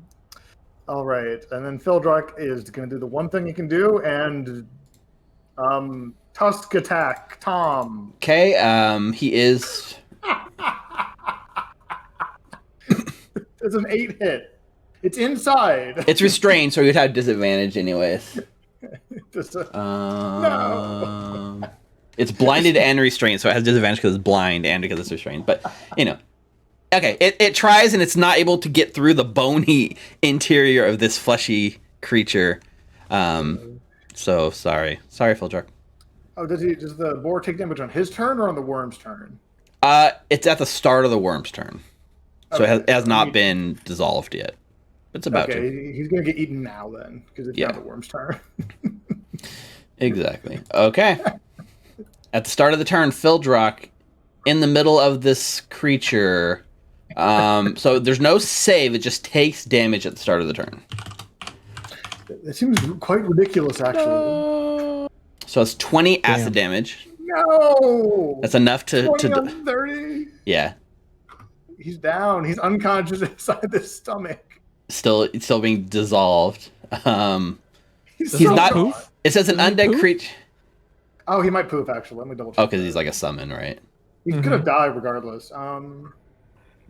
All right, and then Phildrock is gonna do the one thing he can do, and tusk attack Tom. Okay. He is. It's an 8 hit. It's inside. It's restrained, so you'd have disadvantage anyways. Just a, It's blinded and restrained, so it has disadvantage because it's blind and because it's restrained. But okay, it tries and it's not able to get through the bony interior of this fleshy creature. So sorry, Phildrock. Oh, does the boar take damage on his turn or on the worm's turn? It's at the start of the worm's turn, so Okay, it has not been dissolved yet. It's about to. He's gonna get eaten now then, because it's now the worm's turn. Exactly. Okay. At the start of the turn, Phildrock, in the middle of this creature. So there's no save; it just takes damage at the start of the turn. It seems quite ridiculous, actually. So it's 20 acid damage. No. That's enough to 20 on 30. Yeah. He's down. He's unconscious inside the stomach. Still being dissolved. He's so not. Poof? It says an undead creature. Oh, he might poof. Actually, let me double check. Oh, because he's like a summon, right? He's gonna die regardless.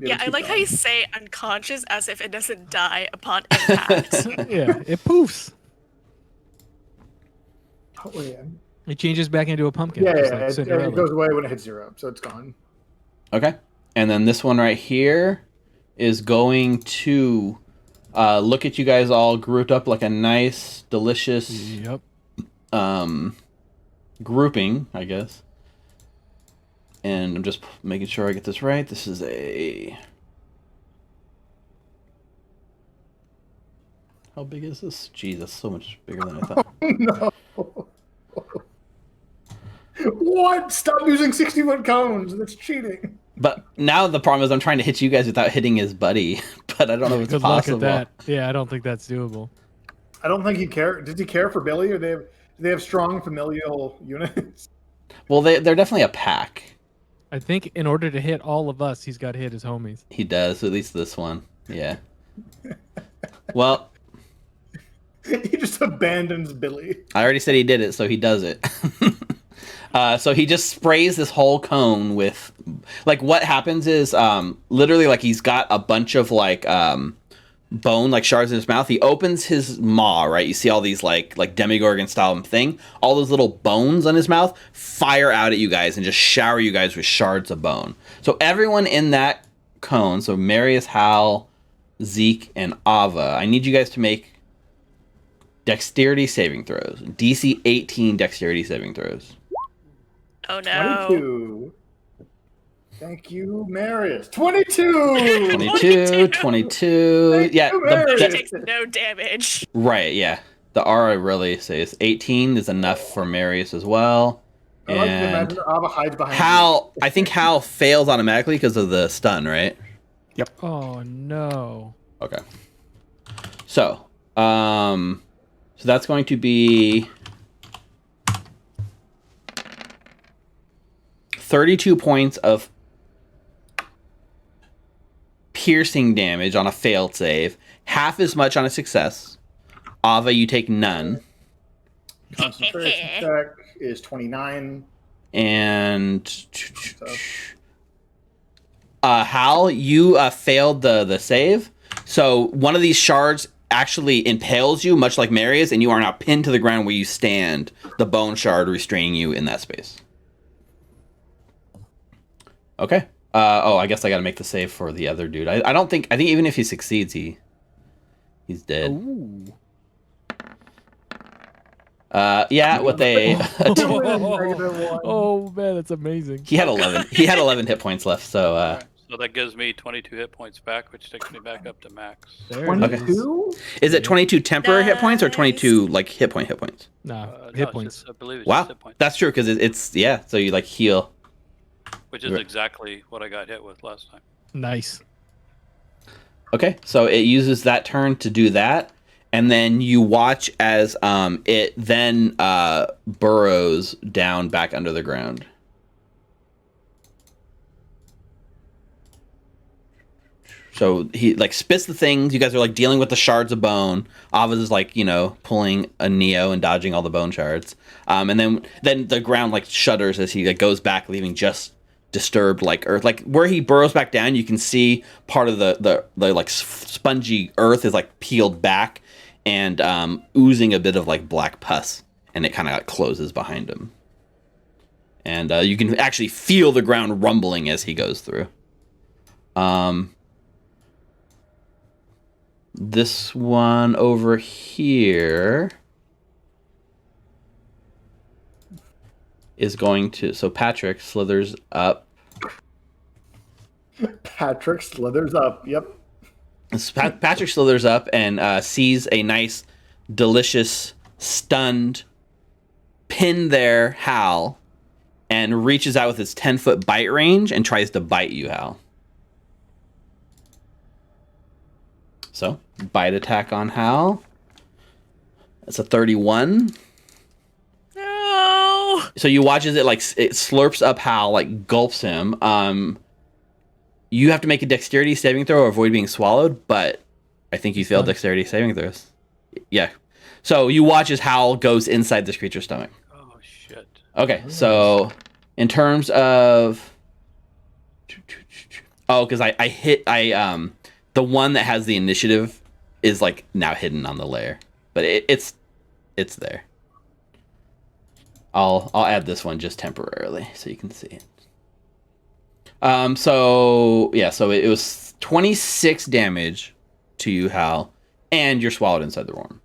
Yeah, I like how you say unconscious as if it doesn't die upon impact. Yeah, it poofs. Oh, yeah. It changes back into a pumpkin. Yeah, just like it Cinderella. goes away when it hits 0, so it's gone. Okay. And then this one right here is going to look at you guys all grouped up like a nice, delicious grouping, I guess. And I'm just making sure I get this right. This is a... How big is this? Jeez, that's so much bigger than I thought. No. What? Stop using 60-foot cones. That's cheating. But now the problem is I'm trying to hit you guys without hitting his buddy. But I don't know if it's Good possible. luck at that. Yeah, I don't think that's doable. I don't think he care. Does he care for Billy, or do they have strong familial units? Well, they're definitely a pack. I think in order to hit all of us, he's got to hit his homies. He does, at least this one. Yeah. Well, He just abandons Billy. I already said he did it, so he does it. So he just sprays this whole cone with, like, what happens is, literally, like, he's got a bunch of, like, bone, like, shards in his mouth. He opens his maw, right? You see all these, like Demogorgon style thing. All those little bones on his mouth fire out at you guys and just shower you guys with shards of bone. So everyone in that cone, so Marius, Hal, Zeke, and Ava, I need you guys to make dexterity saving throws. DC 18 dexterity saving throws. Oh no. 22. Thank you, Marius. 22. 22. Thank Yeah, you, He Marius. takes no damage. right, yeah. The RA really says 18 is enough for Marius as well. I like to And imagine Ava hides behind Hal, I think Hal fails automatically because of the stun, right? Oh no. Okay. So, So that's going to be 32 points of piercing damage on a failed save. Half as much on a success. Ava, you take none. Concentration check is 29. And Hal, you failed the save. So one of these shards actually impales you, much like Marius, and you are now pinned to the ground where you stand. The bone shard restraining you in that space. Okay. I guess I got to make the save for the other dude. I think even if he succeeds, he's dead. Ooh. With a Oh man, that's amazing. he had 11. He had 11 hit points left. So Alright, so that gives me 22 hit points back, which takes me back up to max. There it 22? is it 22 temporary hit points or 22 like hit points? No, No, hit it's points. just- I believe it's Wow, just hit points, that's true because it's so you like heal. which is exactly what I got hit with last time. Nice. Okay, so it uses that turn to do that, and then you watch as it then burrows down back under the ground. So he like spits the things. You guys are like dealing with the shards of bone. Ava's is like pulling a Neo and dodging all the bone shards. And then the ground like shudders as he like goes back, leaving just disturbed like earth. Like where he burrows back down, you can see part of the like spongy earth is like peeled back and oozing a bit of like black pus, and it kind of closes behind him. And you can actually feel the ground rumbling as he goes through. This one over here is going to... So Patrick slithers up. Patrick slithers up, yep. Patrick slithers up and sees a nice, delicious, stunned, pinned there Hal, and reaches out with his 10-foot bite range and tries to bite you, Hal. So, bite attack on Hal. That's a 31. No. So you watch as it slurps up Hal, like gulps him. You have to make a dexterity saving throw or avoid being swallowed, but I think you failed dexterity saving throws. Yeah. So you watch as Hal goes inside this creature's stomach. Oh shit. Okay, so in terms of because the one that has the initiative is like now hidden on the layer, but it's there. I'll add this one just temporarily so you can see it. So it was 26 damage to you, Hal, and you're swallowed inside the worm.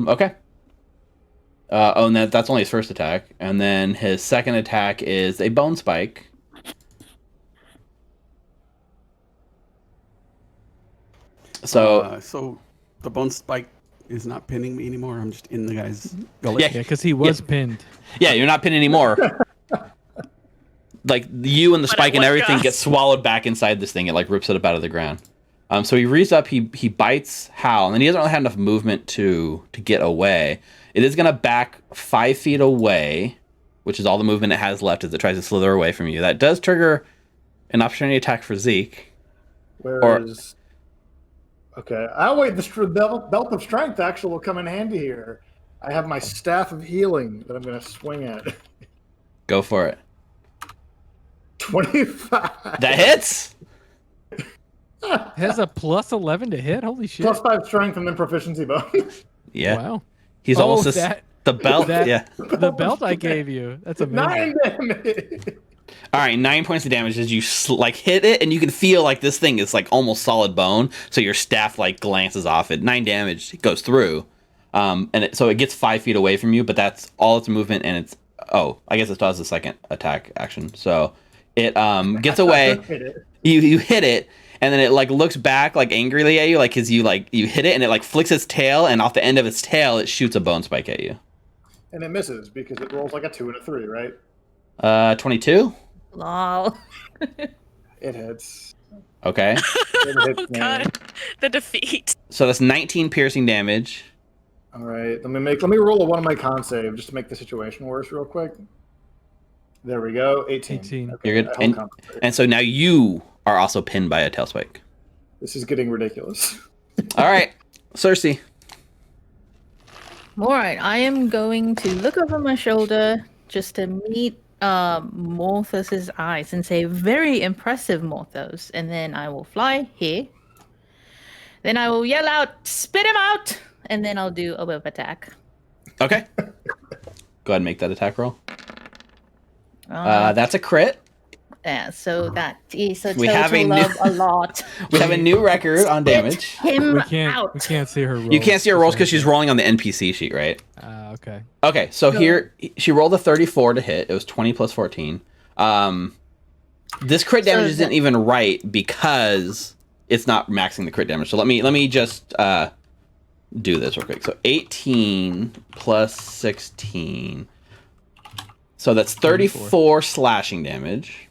Okay. And that's only his first attack, and then his second attack is a bone spike. So the bone spike is not pinning me anymore. I'm just in the guy's gullet. Yeah. Yeah, because he was pinned. Yeah, you're not pinned anymore. Like you and the spike and everything gets swallowed back inside this thing. It like rips it up out of the ground. So he reaches up, he bites Hal, and then he doesn't really have enough movement to get away. It is gonna back 5 feet away, which is all the movement it has left as it tries to slither away from you. That does trigger an opportunity attack for Zeke. Okay, I'll wait. The belt of strength actually will come in handy here. I have my staff of healing that I'm going to swing at. Go for it. 25. That hits. Has a plus 11 to hit. Holy shit! Plus 5 strength and then proficiency bonus. Yeah. Wow. He's almost the belt. Yeah. The belt I gave you. That's amazing. 9 damage. All right, 9 points of damage as you hit it, and you can feel like this thing is like almost solid bone. So your staff like glances off it. 9 damage. It goes through, so it gets 5 feet away from you. But that's all its movement, and it's I guess it does the second attack action. So it gets away. You hit it, and then it like looks back like angrily at you, like because you hit it, and it like flicks its tail, and off the end of its tail, it shoots a bone spike at you. And it misses because it rolls like a 2 and a 3, right? 22. Lol. It hits. Okay. Oh god, the defeat. So that's 19 piercing damage. All right, let me roll a one on my con save just to make the situation worse, real quick. There we go, 18. 18. Okay, You're good. I held con save. And so now you are also pinned by a tail spike. This is getting ridiculous. All right, Cersei. All right, I am going to look over my shoulder just to meet Morthos's eyes and say, "Very impressive, Morthos." And then I will fly here. Then I will yell out, "Spit him out!" And then I'll do a whip attack. Okay. Go ahead and make that attack roll. That's a crit. Yeah, so that is a We have total of a lot. We have a new record on damage. Him We can't out. see her rolls. You can't see her rolls because she's rolling on the NPC sheet, right? Okay. Okay, so here she rolled a 34 to hit. It was 20 plus 14. This crit damage isn't even right because it's not maxing the crit damage. So let me just do this real quick. So 18 plus 16. So that's 34 slashing damage.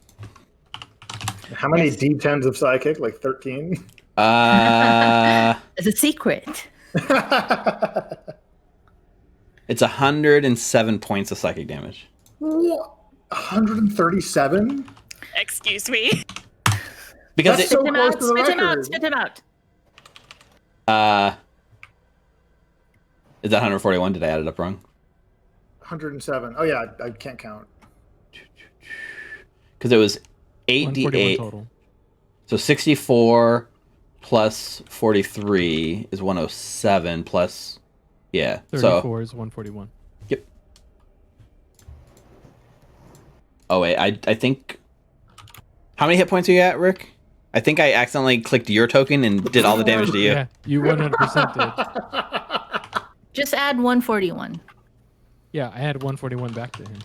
How many D10s of psychic? Like 13? It's a secret. It's 107 points of psychic damage. What? 137? Excuse me. Because That's it, so Spit him close out, to the spit him out, record. spit him out. is that 141? Did I add it up wrong? 107. Oh yeah, I can't count. Because it was 141 8d8. total. So 64 plus 43 is 107 plus, yeah. 34 is 141. Yep. Oh wait, I think. How many hit points are you at, Rick? I think I accidentally clicked your token and did all the damage to you. Yeah, you 100% did. Just add 141. Yeah, I had 141 back to him.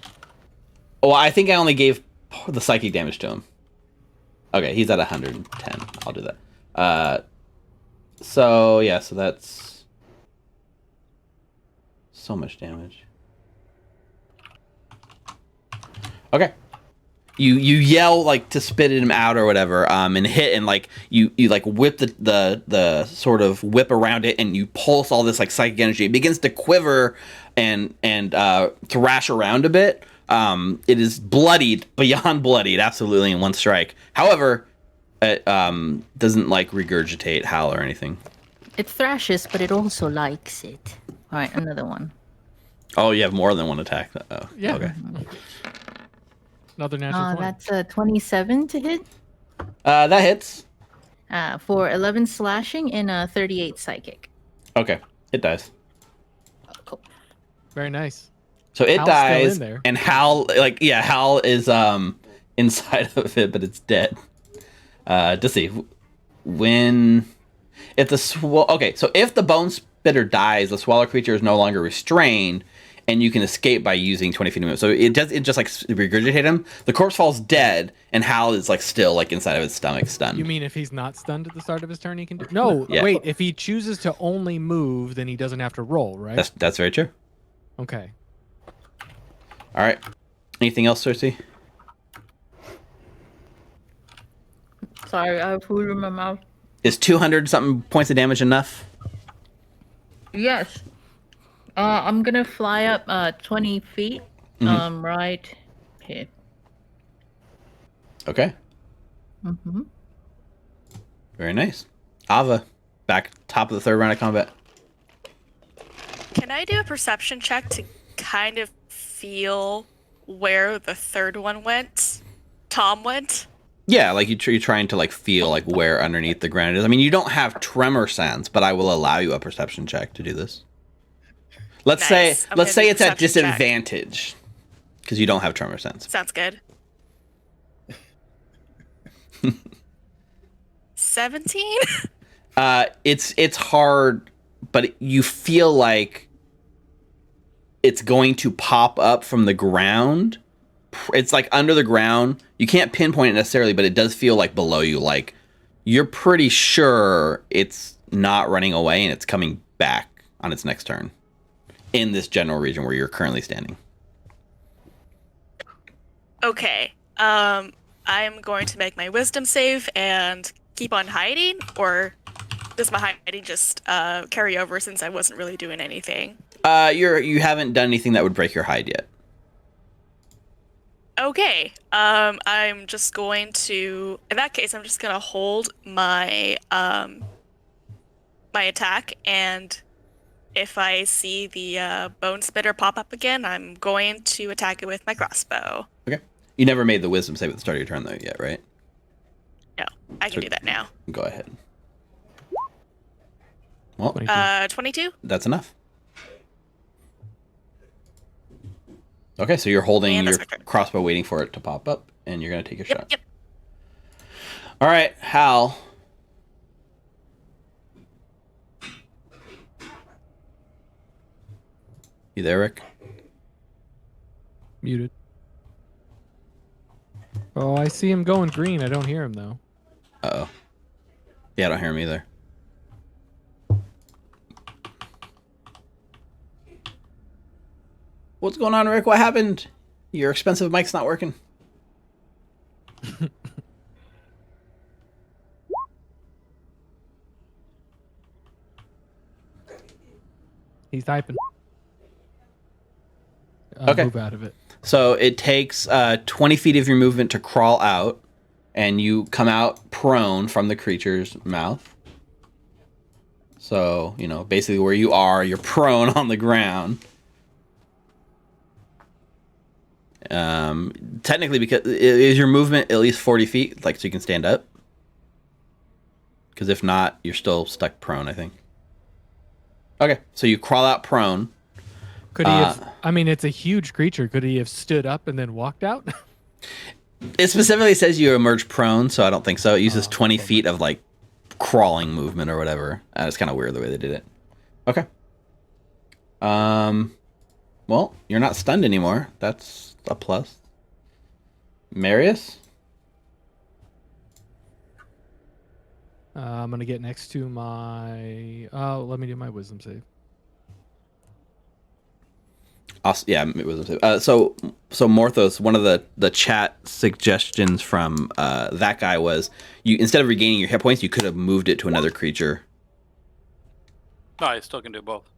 Oh, I think I only gave the psychic damage to him. Okay, he's at 110. I'll do that. So yeah, so that's so much damage. Okay. You yell like to spit him out or whatever, and hit, and like you like whip the sort of whip around it, and you pulse all this like psychic energy. It begins to quiver and thrash around a bit. It is bloodied beyond bloodied, absolutely in one strike. However, it doesn't like regurgitate, howl, or anything. It thrashes, but it also likes it. All right, another one. Oh, you have more than one attack. Oh, Yeah. Okay. Another natural 20. That's a 27 to hit That hits. for 11 slashing and a 38 psychic. Okay, it dies. Cool. Very nice. So it Hal's still dies, in there. and Hal, Hal is inside of it, but it's dead. To see when if the okay, so if the bone spitter dies, the swallow creature is no longer restrained, and you can escape by using 20 feet of movement. So it just like regurgitate him. The corpse falls dead, and Hal is like still like inside of his stomach, stunned. You mean if he's not stunned at the start of his turn, he can do? No, Yeah. wait. If he chooses to only move, then he doesn't have to roll, right? That's very true. Okay. All right. Anything else, Cersei? Sorry, I have food in my mouth. Is 200 something points of damage enough? Yes. I'm gonna fly up 20 feet. Right here. Okay. Mm-hmm. Very nice. Ava, back top of the third round of combat. Can I do a perception check to kind of feel where the third one went? Tom went? Yeah, like you're trying to like feel like where underneath the ground it is. I mean, you don't have tremor sense, but I will allow you a perception check to do this. Let's Nice. say I'm let's gonna say do it's at perception check. disadvantage because you don't have tremor sense. Sounds good. 17? It's hard, but you feel like it's going to pop up from the ground. It's like under the ground. You can't pinpoint it necessarily, but it does feel like below you. Like you're pretty sure it's not running away and it's coming back on its next turn in this general region where you're currently standing. Okay. I am going to make my wisdom save and keep on hiding, or does my hiding just carry over since I wasn't really doing anything? You haven't done anything that would break your hide yet. Okay. I'm just going to. In that case, I'm just gonna hold my my attack, and if I see the bone spitter pop up again, I'm going to attack it with my crossbow. Okay. You never made the wisdom save at the start of your turn though yet, right? No, I can do that now. Go ahead. Well, 22. That's enough. Okay, so you're holding And your that's my turn. crossbow, waiting for it to pop up, and you're gonna take your shot. Yep. All right, Hal. You there, Rick? Muted. Oh, I see him going green. I don't hear him though. Uh-oh. Yeah, I don't hear him either. What's going on, Rick? What happened? Your expensive mic's not working. He's typing. Okay. Move out of it. So it takes 20 feet of your movement to crawl out, and you come out prone from the creature's mouth. So, you know, basically where you are, you're prone on the ground. Technically, because is your movement at least 40 feet, like so you can stand up? Because if not, you're still stuck prone, I think. Okay, so you crawl out prone. Could he have? I mean, it's a huge creature. Could he have stood up and then walked out? It specifically says you emerge prone, so I don't think so. It uses 20 feet of like crawling movement or whatever. It's kind of weird the way they did it. Okay. Well, you're not stunned anymore. That's a plus. Marius? I'm gonna get next to my. Oh, let me do my wisdom save. Yeah, it was. So Morthos, one of the chat suggestions from that guy was you instead of regaining your hit points, you could have moved it to another creature. No, I still can do both.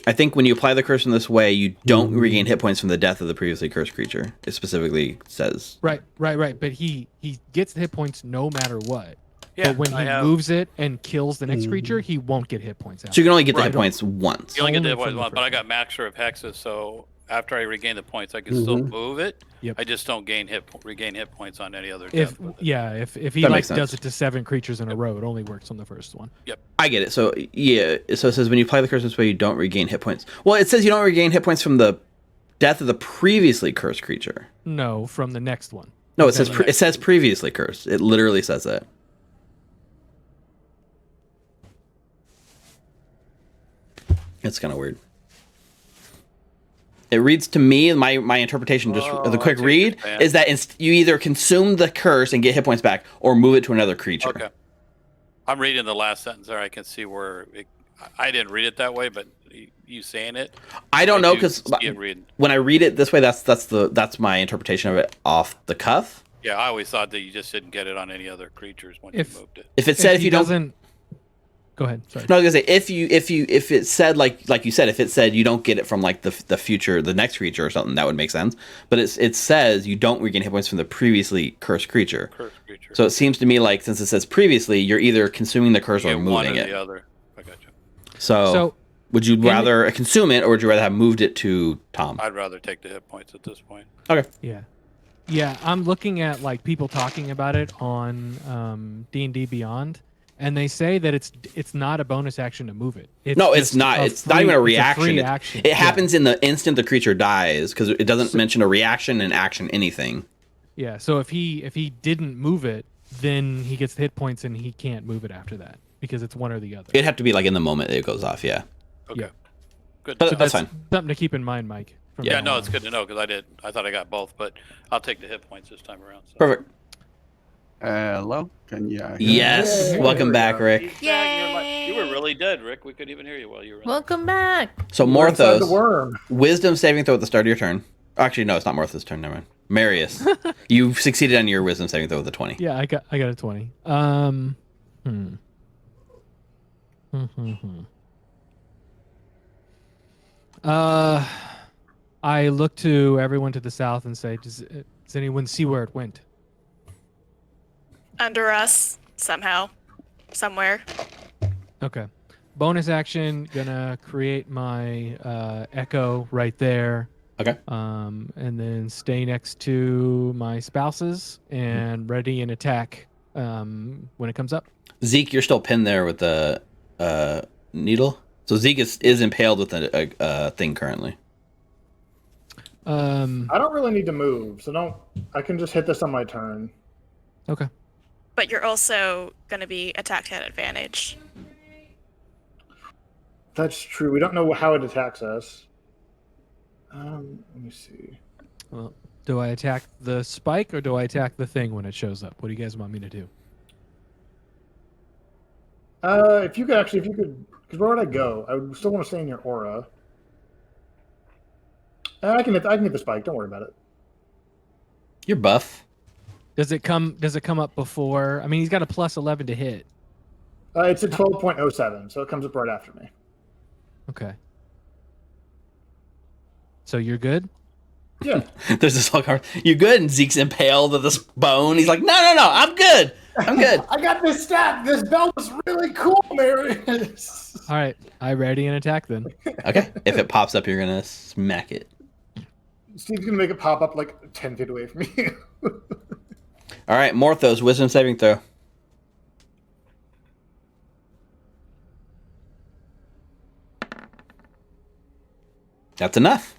I think when you apply the curse in this way, you don't regain hit points from the death of the previously cursed creature. It specifically says. Right. But he gets hit points no matter what. Yeah, But when he moves it and kills the next creature, he won't get hit points out. So you can only get the hit points once. You only get the hit Only points from the once, but I first got maxer of hexes, so after I regain the points, I can still move it. Yep. I just don't regain hit points on any other If death with it. if he That like makes sense. does it to 7 creatures in a row, it only works on the first one. I get it. So yeah, so it says when you apply the curse this way, you don't regain hit points. Well, it says you don't regain hit points from the death of the previously cursed creature. No, from the next one. No, it says it says previously cursed. It literally says that. It's kind of weird. It reads to me, my interpretation, just the quick read, is that you either consume the curse and get hit points back, or move it to another creature. Okay. I'm reading the last sentence there. I can see where I didn't read it that way, but you saying it. I don't know because see it reading. when I read it this way, that's my interpretation of it off the cuff. Yeah, I always thought that you just didn't get it on any other creatures when you moved it. If it said if he you don't, doesn't. Go ahead. Sorry. no, I was gonna say if it said like you said, if it said you don't get it from like the future, the next creature or something, that would make sense. But it says you don't regain hit points from the previously cursed creature. So it seems to me like since it says previously, you're either consuming the curse or One moving or it. the other. I got you. So would you rather consume it, or would you rather have moved it to Tom? I'd rather take the hit points at this point. Okay. Yeah, I'm looking at like people talking about it on D&D Beyond, and they say that it's not a bonus action to move it. No, it's not. It's not even a reaction. Free action. It happens in the instant the creature dies because it doesn't mention a reaction, an action, anything. Yeah, so if he didn't move it, then he gets the hit points and he can't move it after that because it's one or the other. It'd have to be like in the moment that it goes off. Yeah. Okay. Yeah. Good. But So that's fine. Something to keep in mind, Mike. from Yeah. Yeah, now no, on. it's good to know because I thought I got both, but I'll take the hit points this time around. So. Perfect. Hello? Can you hear me? Yes. Yay. Welcome back, Rick. Yay! You were really dead, Rick. We couldn't even hear you while you were. Welcome back. So We're inside the Morthos, worm. wisdom saving throw at the start of your turn. Actually, no, it's not Morthos' turn. Never mind. Marius, you succeeded on your wisdom saving throw with a 20. Yeah, I got a 20. I look to everyone to the south and say, does anyone see where it went? Under us, somehow. Somewhere. Okay. Bonus action, gonna create my echo right there. Okay. And then stay next to my spouses and ready an attack when it comes up. Zeke, you're still pinned there with the needle. So Zeke is impaled with a thing currently. I don't really need to move, so I can just hit this on my turn. Okay. But you're also going to be attacked at advantage. That's true. We don't know how it attacks us. Let me see. Well, do I attack the spike or do I attack the thing when it shows up? What do you guys want me to do? If you could, because where would I go? I would still want to stay in your aura. I can hit the spike. Don't worry about it. You're buff. Does it come up before? I mean, he's got a plus 11 to hit. It's a 12.07, so it comes up right after me. Okay. So you're good? Yeah. There's this whole card. You good? And Zeke's impaled with this bone. He's like, no, I'm good. I'm good. I got this stat. This belt is really cool, Marius. All right. I ready an attack then. Okay. If it pops up, you're gonna smack it. Steve's gonna make it pop up like 10 feet away from you. All right, Morthos, wisdom saving throw. That's enough.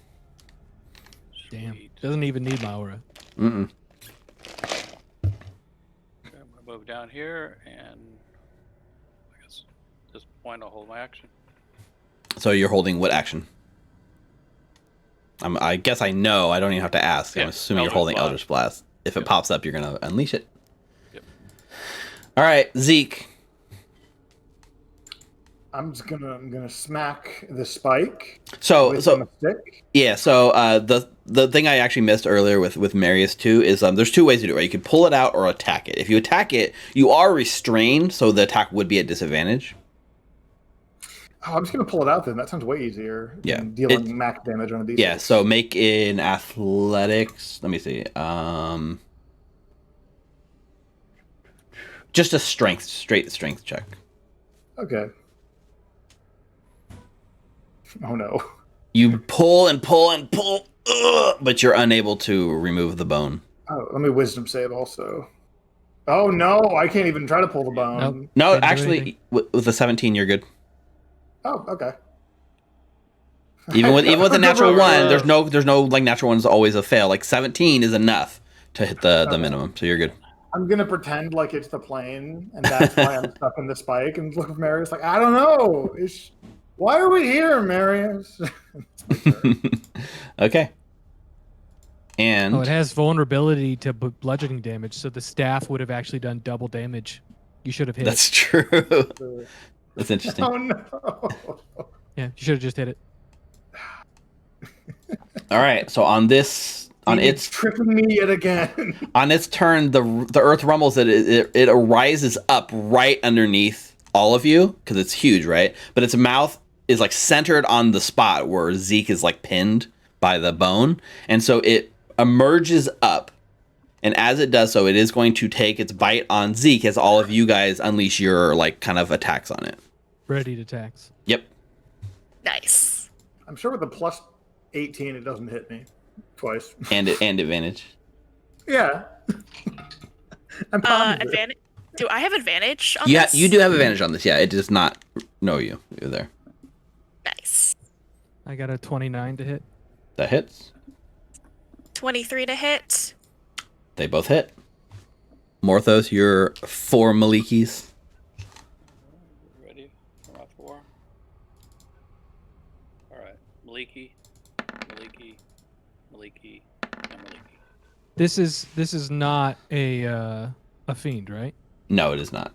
Damn. Sweet. Doesn't even need my aura. Mm-mm. Okay, I'm gonna move down here, and I guess at this point I'll hold my action. So you're holding what action? I guess I know. I don't even have to ask. I'm Yeah, assuming you're Eldritch holding Blast. Eldritch Blast. If it Yep. pops up, you're gonna unleash it. Yep. All right, Zeke. I'm gonna smack the spike. So with so my stick. yeah. So the thing I actually missed earlier with Marius too is there's two ways to do it. Right? You could pull it out or attack it. If you attack it, you are restrained, so the attack would be at disadvantage. Oh, I'm just gonna pull it out then. That sounds way easier. Yeah. Than dealing max damage on a D6. Yeah, so make in athletics. Let me see. Just a straight strength check. Okay. Oh no. You pull and pull and pull, but you're unable to remove the bone. Oh, let me wisdom save also. Oh no, I can't even try to pull the bone. Nope. No, Can't do actually, anything. with the 17, you're good. Oh, okay. Even with the natural one, there's no like natural one's always a fail. Like 17 is enough to hit the minimum, so you're good. I'm gonna pretend like it's the plane, and that's why I'm stuck in the spike. And look at Marius like, I don't know. Why are we here, Marius? Okay. And Oh, it has vulnerability to bludgeoning damage, so the staff would have actually done double damage. You should have hit that's it. true. That's interesting. Oh no. Yeah, you should have just hit it. All right, so on He's its tripping me yet again. on its turn, the earth rumbles. It arises up right underneath all of you because it's huge, right? But its mouth is like centered on the spot where Zeke is like pinned by the bone, and so it emerges up. And as it does so, it is going to take its bite on Zeke as all of you guys unleash your like kind of attacks on it. Ready to tax. Yep. Nice. I'm sure with the plus 18, it doesn't hit me twice. And advantage. Yeah. I'm positive. Advantage. Do I have advantage on Yeah, this? you do have advantage on this. Yeah, it does not know you. You're there. Nice. I got a 29 to hit. That hits. 23 to hit. They both hit. Morthos, you're 4 Malikis. Ready for my 4? All right, Maliki, and Maliki. This is not a fiend, right? No, it is not.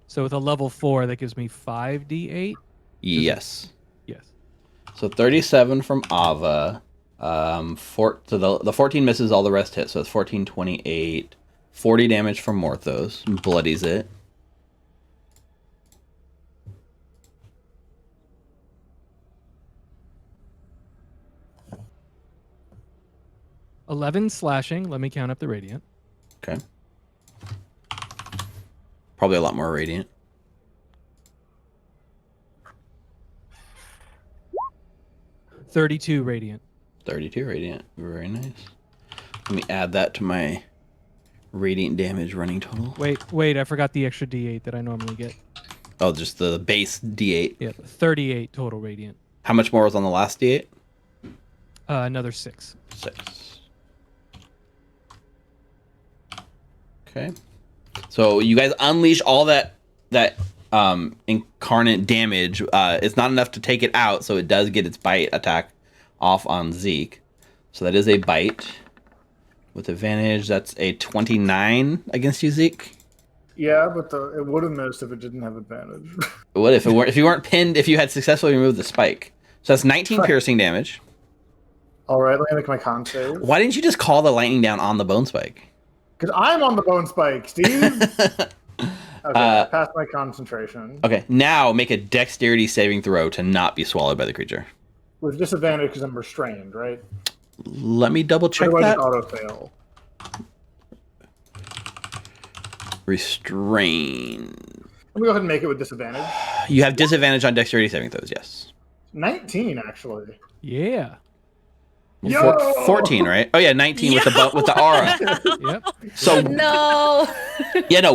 So with a level 4, that gives me 5d8. Yes. Yes. So 37 from Ava. So the 14 misses, all the rest hit. So it's 14, 28, 40 damage from Morthos. Bloodies it. 11 slashing. Let me count up the radiant. Okay. Probably a lot more radiant. 32 radiant. 32 radiant. Very nice. Let me add that to my radiant damage running total. Wait, I forgot the extra D8 that I normally get. Oh, just the base D8. Yeah, 38 total radiant. How much more was on the last D8? Another 6. 6. Okay. So you guys unleash all that incarnate damage. It's not enough to take it out, so it does get its bite attack off on Zeke. So that is a bite with advantage. That's a 29 against you, Zeke. Yeah, but it would have missed if it didn't have advantage. What if you weren't pinned? If you had successfully removed the spike, so that's 19 piercing damage. All right, let me make my con save. Why didn't you just call the lightning down on the bone spike? Because I'm on the bone spike, Steve. Okay, pass my concentration. Okay, now make a dexterity saving throw to not be swallowed by the creature. With disadvantage because I'm restrained, right? Let me double check Or do I that. just auto fail? Restrain. Let me go ahead and make it with disadvantage. You have disadvantage on dexterity saving throws, yes. 19, actually. Yeah. Yo! 14, right? Oh yeah, 19 with the aura. Yep. So No.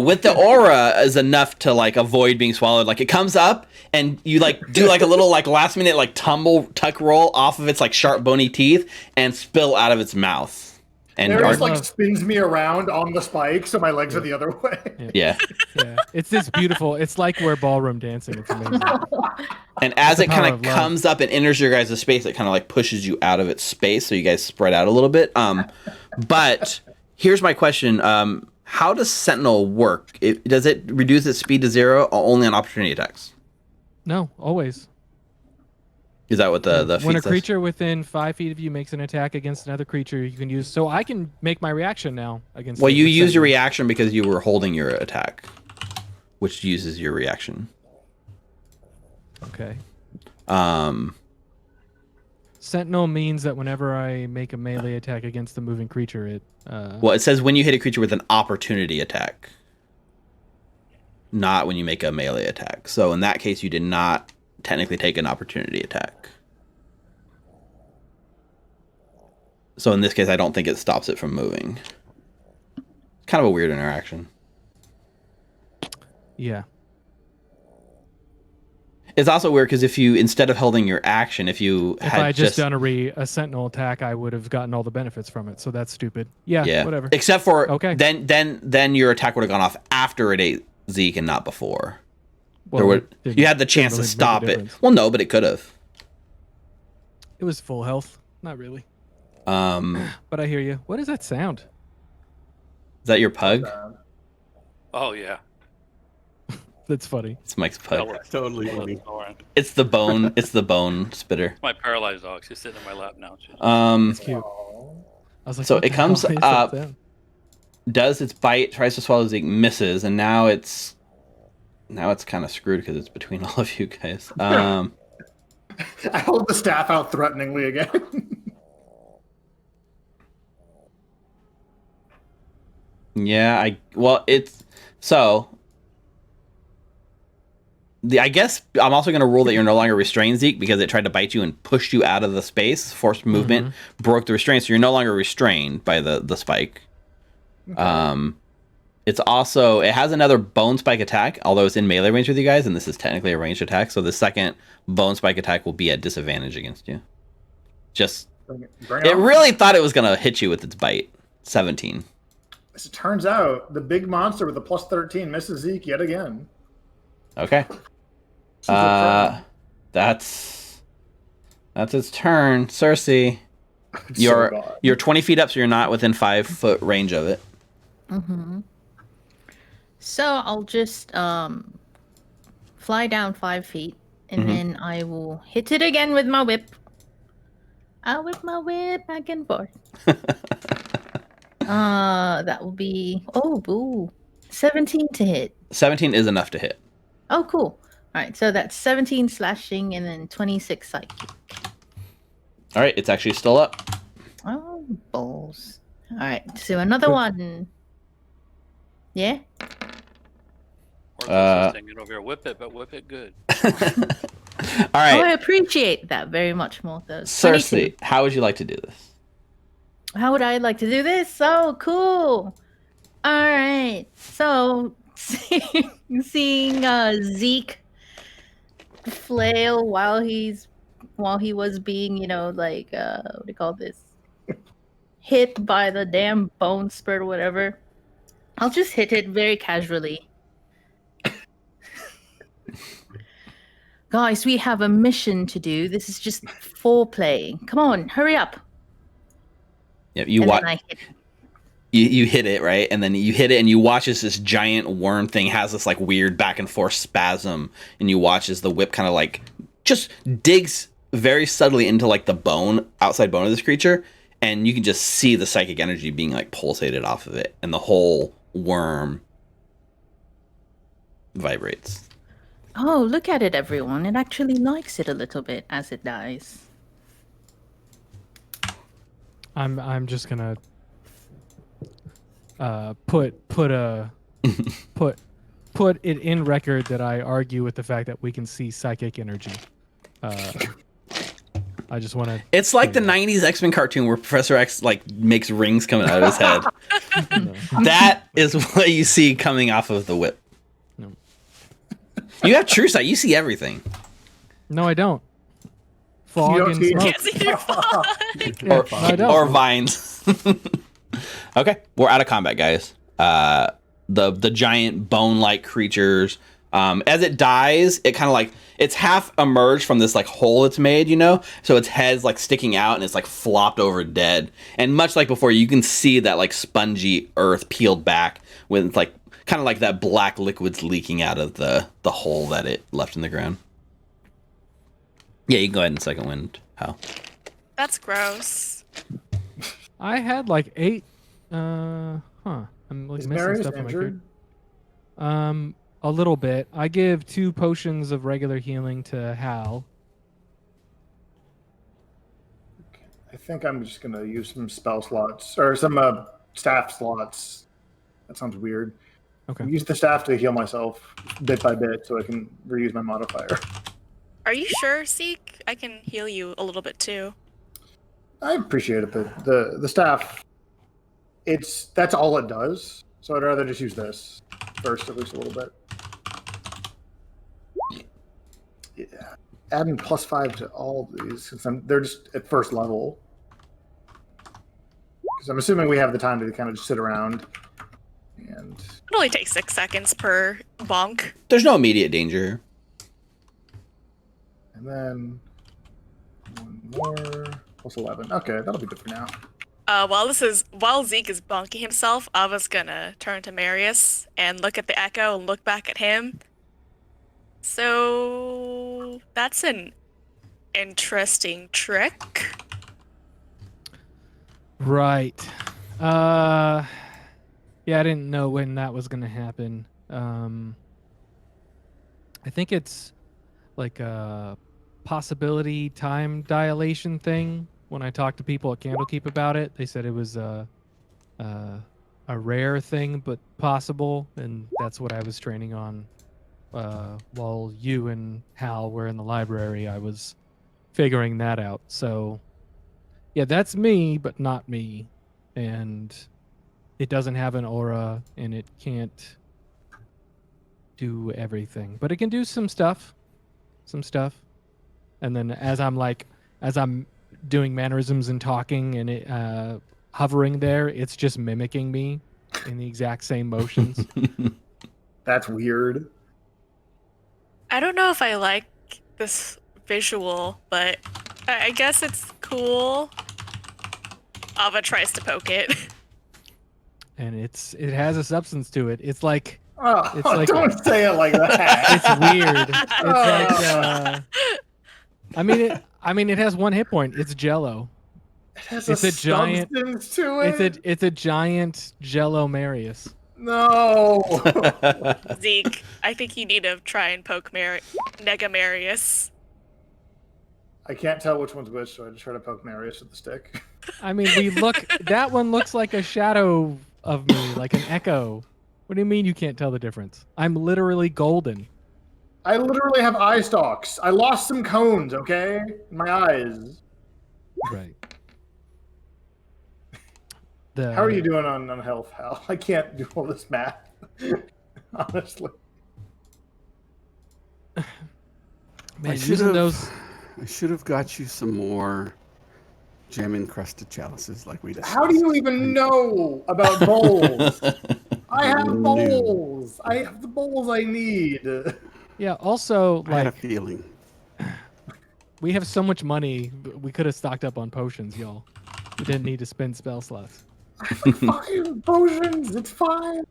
with the aura is enough to like avoid being swallowed. Like it comes up and you like do like a little like last minute like tuck roll off of its like sharp bony teeth and spill out of its mouth. And Darius like spins me around on the spike, so my legs are the other way. yeah. Yeah. It's this beautiful. It's like we're ballroom dancing. It's amazing. And as it power kind of of love. comes up and enters your guys' space, it kind of like pushes you out of its space, so you guys spread out a little bit. But here's my question: how does Sentinel work? Does it reduce its speed to 0 or only on opportunity attacks? No, always. Is that what the When feat a says? creature within 5 feet of you makes an attack against another creature, you can use. So I can make my reaction now against. Well, it you with use your Sentinel. reaction because you were holding your attack, which uses your reaction. Okay. Um, Sentinel means that whenever I make a melee attack against the moving creature, it. well, it says when you hit a creature with an opportunity attack, not when you make a melee attack. So in that case, you did not technically take an opportunity attack. So in this case, I don't think it stops it from moving. Kind of a weird interaction. Yeah. It's also weird because if you, instead of holding your action, if you If had I had just done a sentinel attack, I would have gotten all the benefits from it. So that's stupid. Yeah. Whatever. Except for Okay. then your attack would have gone off after it ate Zeke and not before. Well, You had the chance to really make a stop it. difference. Well, no, but it could have. It was full health. Not really. Is But I hear you. What is that sound? that your pug? Oh yeah. That's funny. It's Mike's That pug. was Totally that was funny. snoring. It's the bone. It's the bone spitter. My paralyzed dog. She's sitting in my lap now. It's cute. I was like, So what it the hell comes is that up, sound? does its bite, tries to swallow Zeke, misses, and now it's kind of screwed because it's between all of you guys. I hold the staff out threateningly again. Yeah, I guess I'm also going to rule that you're no longer restrained, Zeke, because it tried to bite you and pushed you out of the space. Forced movement broke the restraint, so you're no longer restrained by the spike. Okay. It has another bone spike attack, although it's in melee range with you guys, and this is technically a ranged attack. So the second bone spike attack will be at disadvantage against you. Bring It on. really thought it was going to hit you with its bite. 17. As it turns out, the big monster with a plus 13 misses Zeke yet again. Okay. This is a That's its turn. Cersei, turn. you're 20 feet up, so you're not within 5-foot range of it. Mm-hmm. So I'll just fly down 5 feet, and then I will hit it again with my whip. I'll whip my whip back and forth. That will be 17 to hit. 17 is enough to hit. Oh, cool. All right, so that's 17 slashing and then 26 psychic. All right, it's actually still up. Oh boy. rolls. All right, so another one. Yeah. Or just singing over here, whip it, but whip it good. All Oh, right, I appreciate that very much, Morthos. Cersei, 22. how would you like to do this? How would I like to do this? Oh, cool. All right. So seeing Zeke flail while he was being, like what do you call this? Hit by the damn bone spurt or whatever. I'll just hit it very casually. Guys, we have a mission to do. This is just foreplay. Come on, hurry up. Yeah, you And watch. then I hit it. You hit it, right? And then you hit it and you watch as this giant worm thing has this like weird back and forth spasm, and you watch as the whip kind of like just digs very subtly into like the outside bone of this creature, and you can just see the psychic energy being like pulsated off of it, and the whole worm vibrates. Oh, look at it, everyone. It actually likes it a little bit as it dies. I'm just gonna put it in record that I argue with the fact that we can see psychic energy. I just want to. It's like the '90s X-Men cartoon where Professor X like makes rings coming out of his head. That is what you see coming off of the whip. No. You have true sight. You see everything. No, I don't. Fog don't and see it. smoke. Can't see your fog. Yeah, no, I don't. Or vines. Okay, we're out of combat, guys. The giant bone-like creatures. As it dies, it kind of like it's half emerged from this like hole it's made, so its head's like sticking out and it's like flopped over dead. And much like before, you can see that like spongy earth peeled back with like kind of like that black liquid's leaking out of the hole that it left in the ground. Yeah, you can go ahead and second wind, Hal. That's gross. I had like 8. I'm like Is missing Marius stuff on my injured? character. A little bit. I give 2 potions of regular healing to Hal. I think I'm just gonna use some spell slots or some staff slots. That sounds weird. Okay. Use the staff to heal myself bit by bit, so I can reuse my modifier. Are you sure, Zeke? I can heal you a little bit too. I appreciate it, but the staff, that's all it does. So I'd rather just use this first, at least a little bit. Yeah, adding +5 to all of these since they're just at first level. Because I'm assuming we have the time to kind of just sit around and. It only takes 6 seconds per bonk. There's no immediate danger. And then one more +11. Okay, that'll be good for now. While Zeke is bonking himself, Ava's gonna turn to Marius and look at the echo and look back at him. So that's an interesting trick. Right. Yeah, I didn't know when that was gonna happen. I think it's like a possibility time dilation thing. When I talked to people at Candlekeep about it, they said it was a rare thing, but possible, and that's what I was training on. While you and Hal were in the library, I was figuring that out. So, yeah, that's me, but not me, and it doesn't have an aura, and it can't do everything, but it can do some stuff. And then as I'm doing mannerisms and talking and it hovering there, it's just mimicking me in the exact same motions. That's weird. I don't know if I like this visual, but I guess it's cool. Ava tries to poke it. And it has a substance to it. It's like Oh, It's like- don't say it like that. it's weird. It's like I mean it has 1 hit point. It's Jello. It has it's a giant- substance to it. It's a giant Jello Marius. No. Zeke, I think you need to try and poke Nega Marius. I can't tell which one's which, so I just try to poke Marius with the stick. I mean, we look. That one looks like a shadow of me, like an echo. What do you mean you can't tell the difference? I'm literally golden. I literally have eye stalks. I lost some cones, okay? In my eyes. Right. How are you doing on health, Hal? I can't do all this math. Honestly. Man, I using those. should have got you some more gem encrusted chalices like we discussed. How do you even know about bowls? I have knew. bowls. I have the bowls I need. Yeah. Also, I had a like, feeling. we have so much money. We could have stocked up on potions, y'all. We didn't need to spend spell slots. I have like 5 potions. It's fine.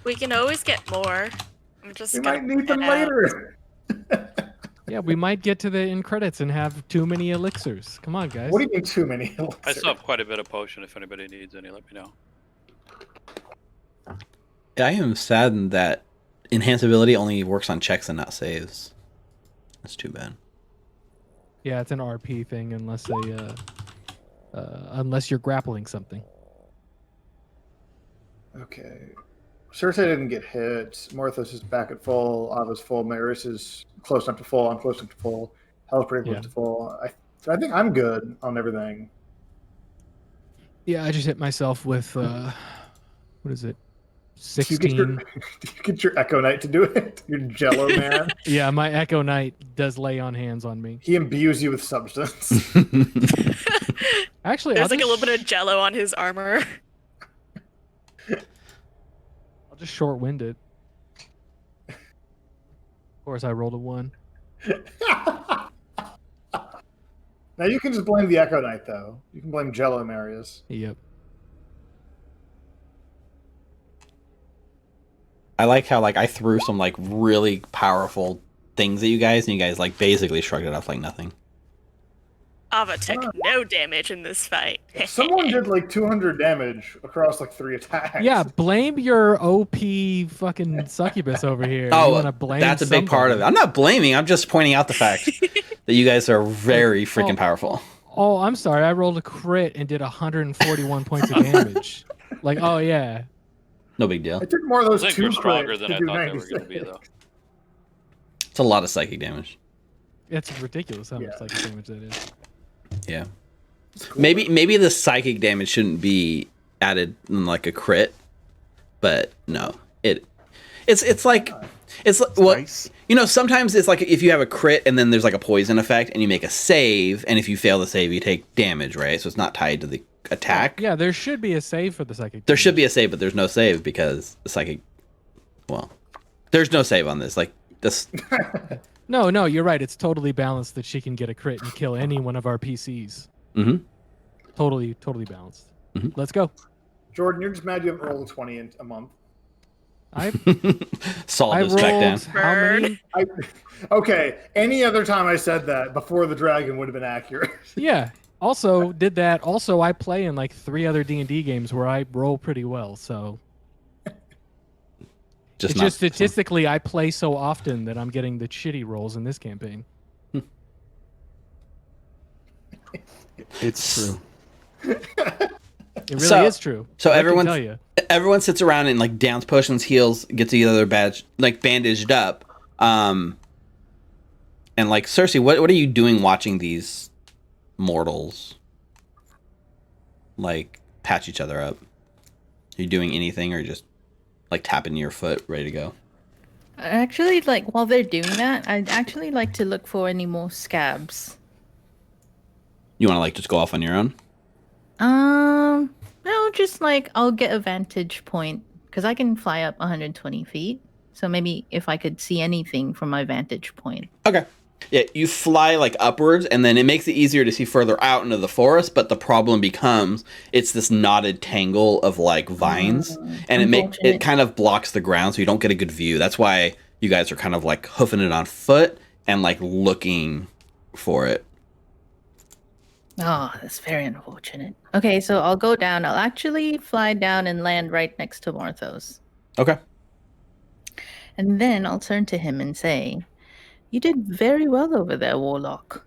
We can always get more. I'm just We gonna might need them point out. later. Yeah, we might get to the end credits and have too many elixirs. Come on, guys. What do you mean too many? I still have quite a bit of potion. If anybody needs any, let me know. I am saddened that enhance ability only works on checks and not saves. That's too bad. Yeah, it's an RP thing unless you're grappling something. Okay. Cersei didn't get hit. Morthos is back at full. Ava's full. Maris is close enough to full. I'm close enough to full. Hell's pretty close Yeah. to full. I think I'm good on everything. Yeah, I just hit myself with what is it? Do you get 16. do you get your Echo Knight to do it? Your Jello man. Yeah, my Echo Knight does lay on hands on me. He imbues you with substance. Actually, There's like a little bit of jello on his armor. I'll just short wind it. Of course, I rolled a 1. Now you can just blame the Echo Knight, though. You can blame Jello Marius. Yep. I like how like I threw some like really powerful things at you guys, and you guys like basically shrugged it off like nothing. Ava took no damage in this fight. Someone did like 200 damage across like 3 attacks. Yeah, blame your OP fucking succubus over here. You Oh, wanna blame that's a big part of it. somebody. I'm not blaming. I'm just pointing out the fact that you guys are very freaking powerful. Oh, I'm sorry. I rolled a crit and did 141 points of damage. Like, oh yeah. No big deal. I took more of those I think 2 they're stronger crits than to I do thought they were going to be, 96. though. It's a lot of psychic damage. It's ridiculous how much Yeah. psychic damage that is. Yeah. Maybe the psychic damage shouldn't be added in like a crit, but no, it's like well, Nice. you know, sometimes it's like if you have a crit and then there's like a poison effect and you make a save, and if you fail the save you take damage, right? So it's not tied to the attack. Yeah, there should be a save for the psychic. There should be a save, but there's no save because the psychic. Well, there's no save on this. Like this. No, you're right. It's totally balanced that she can get a crit and kill any one of our PCs. Mm-hmm. Totally balanced. Let's go. Jordan, you're just mad you haven't rolled a 20 in a month. I Solid I this back down. rolled how many? Okay, any other time I said that before the dragon would have been accurate. Yeah. Also did that. Also, I play in like 3 other D&D games where I roll pretty well. So it's just statistically, I play so often that I'm getting the shitty rolls in this campaign. It's true. It really is true. So I can everyone, tell you. everyone sits around and like downs potions, heals, gets the other badge like bandaged up. And like Cersei, what are you doing watching these mortals like patch each other up? Are you doing anything or just like tapping your foot ready to go? Actually, like while they're doing that, I'd actually like to look for any more scabs. You want to like just go off on your own? No, just like I'll get a vantage point because I can fly up 120 feet. So maybe if I could see anything from my vantage point. Okay. Yeah, you fly like upwards, and then it makes it easier to see further out into the forest. But the problem becomes it's this knotted tangle of like vines, and it unfortunate. kind of blocks the ground, so you don't get a good view. That's why you guys are kind of like hoofing it on foot and like looking for it. Oh, that's very unfortunate. Okay, so I'll go down. I'll actually fly down and land right next to Morthos. Okay. And then I'll turn to him and say, "You did very well over there, Warlock."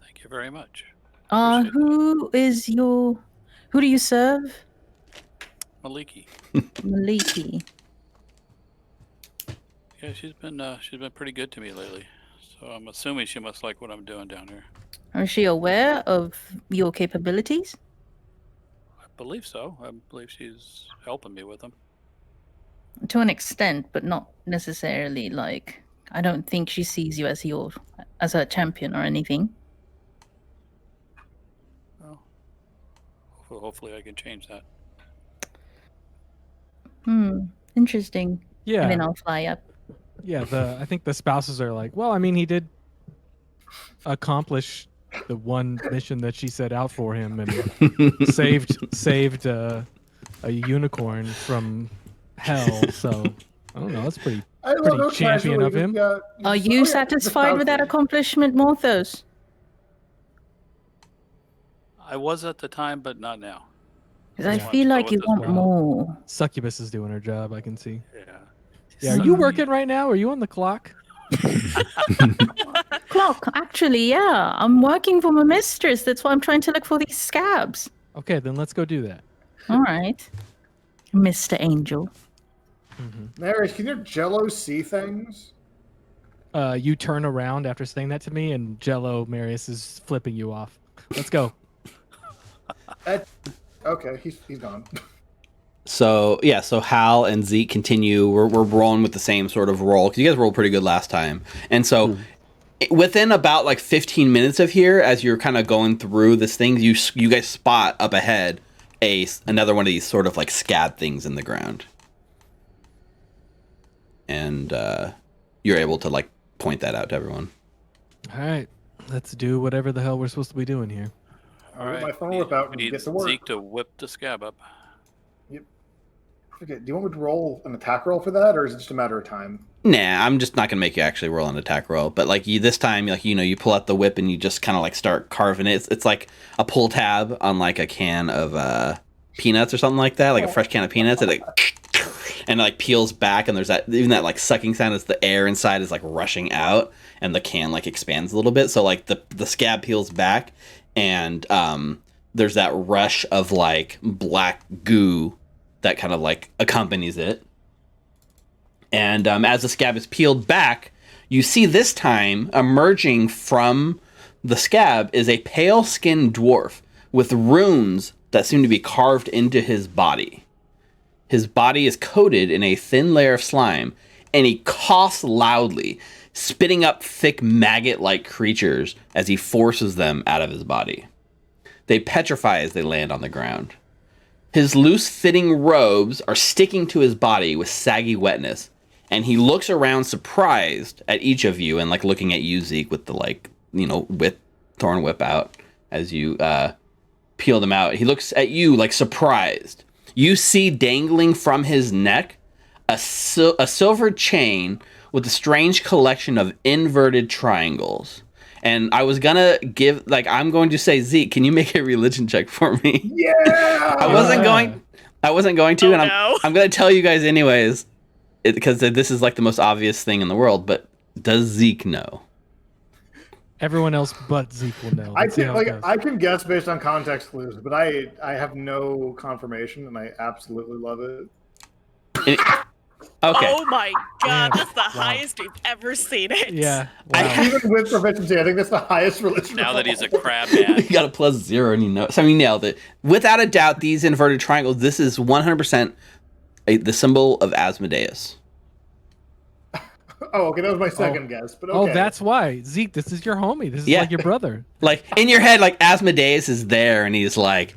Thank you very much. Appreciate that. Who do you serve? Maliki. Maliki. Yeah, she's been pretty good to me lately. So I'm assuming she must like what I'm doing down here. Is she aware of your capabilities? I believe so. I believe she's helping me with them. To an extent, but not necessarily like I don't think she sees you as a champion or anything. Well, hopefully I can change that. Interesting. Yeah. And then I'll fly up. Yeah, I think the spouses are like, well, I mean, he did accomplish the one mission that she set out for him and saved a unicorn from hell. So I don't know, that's pretty champion of him. Are you satisfied with that accomplishment, Morthos? I was at the time, but not now. Because I feel like you want more. Succubus is doing her job, I can see. Yeah. Yeah, are you working right now? Are you on the clock? Clock, actually, yeah. I'm working for my mistress. That's why I'm trying to look for these scabs. Okay, then let's go do that. All right. Mr. Angel. Marius, can your Jello see things? You turn around after saying that to me, and Jello Marius is flipping you off. Let's go. Okay, he's gone. So yeah, so Hal and Zeke continue. We're rolling with the same sort of roll because you guys rolled pretty good last time, and so within about like 15 minutes of here, as you're kind of going through this thing, you guys spot up ahead another one of these sort of like scab things in the ground, and you're able to like point that out to everyone. All right, let's do whatever the hell we're supposed to be doing here. All right. My phone whip out and We get need to work. Zeke to whip the scab up. Okay, do you want me to roll an attack roll for that, or is it just a matter of time? Nah, I'm just not gonna make you actually roll an attack roll. But like this time, like you pull out the whip and you just kind of like start carving it. It's like a pull tab on like a can of peanuts or something like that, like a fresh can of peanuts, and it like peels back, and there's that like sucking sound as the air inside is like rushing out, and the can like expands a little bit. So like the scab peels back, and there's that rush of like black goo that kind of like accompanies it. And as the scab is peeled back, you see this time emerging from the scab is a pale-skinned dwarf with runes that seem to be carved into his body. His body is coated in a thin layer of slime, and he coughs loudly, spitting up thick maggot-like creatures as he forces them out of his body. They petrify as they land on the ground. His loose-fitting robes are sticking to his body with saggy wetness, and he looks around surprised at each of you, and like looking at you, Zeke, with the like, thorn whip out as you peel them out. He looks at you like surprised. You see dangling from his neck a silver chain with a strange collection of inverted triangles. And I was gonna I'm going to say, Zeke, can you make a religion check for me? Yeah. I wasn't going to, I'm gonna tell you guys anyways, because this is like the most obvious thing in the world. But does Zeke know? Everyone else but Zeke will know. I can guess based on context clues, but I have no confirmation, and I absolutely love it. Okay. Oh my god, that's the highest we've ever seen it. Yeah. Wow. Even with proficiency, I think that's the highest religion. Now that he's a crab man. You got a +0 and you know. So you nailed it. Without a doubt, these inverted triangles, this is 100% the symbol of Asmodeus. Oh, okay, that was my second guess. But okay. Oh, that's why. Zeke, this is your homie. This is like your brother. Like, in your head, like, Asmodeus is there, and he's like...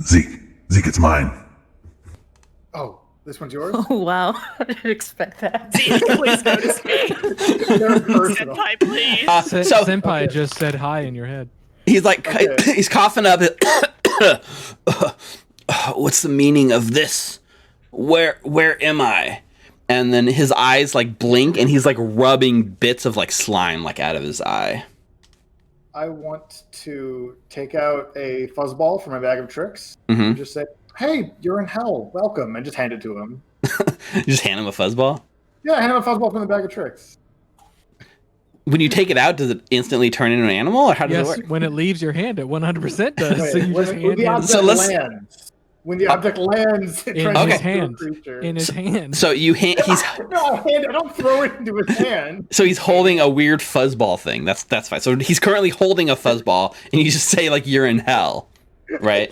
Zeke, it's mine. Oh, this one's yours? Oh, wow. I didn't expect that. Zeke, please notice me. Senpai, please. Senpai just said hi in your head. He's like, he's coughing up. What's the meaning of this? Where am I? And then his eyes like blink, and he's like rubbing bits of like slime like out of his eye. I want to take out a fuzzball from my bag of tricks and just say, "Hey, you're in hell. Welcome," and just hand it to him. You just hand him a fuzzball? Yeah, hand him a fuzzball from the bag of tricks. When you take it out, does it instantly turn into an animal, or how does it Yes, work? when it leaves your hand, it 100% does. Wait, So you when, just when the hand object So let's- lands, when the object lands, it in transforms his into a hand. creature. In his hand. So you he's No, I don't throw it into his hand. so he's holding a weird fuzzball thing. That's fine. So he's currently holding a fuzzball, and you just say like you're in hell, right?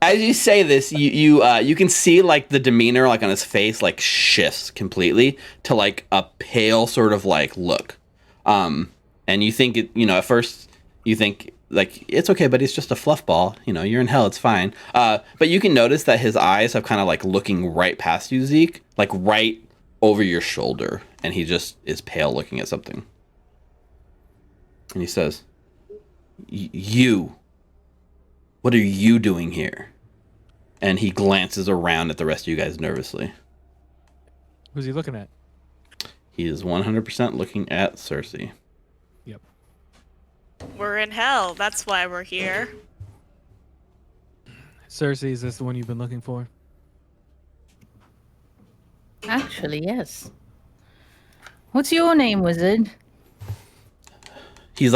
As you say this, you can see like the demeanor like on his face like shifts completely to like a pale sort of like look, and you think it, at first you think like it's okay, but it's just a fluff ball. You're in hell, it's fine. But you can notice that his eyes have kind of like looking right past you, Zeke, like right over your shoulder, and he just is pale looking at something, and he says, "You, what are you doing here?" And he glances around at the rest of you guys nervously. Who's he looking at? He is 100% looking at Cersei. Yep. We're in hell. That's why we're here. Cersei, is this the one you've been looking for? Actually, yes. What's your name, wizard? He's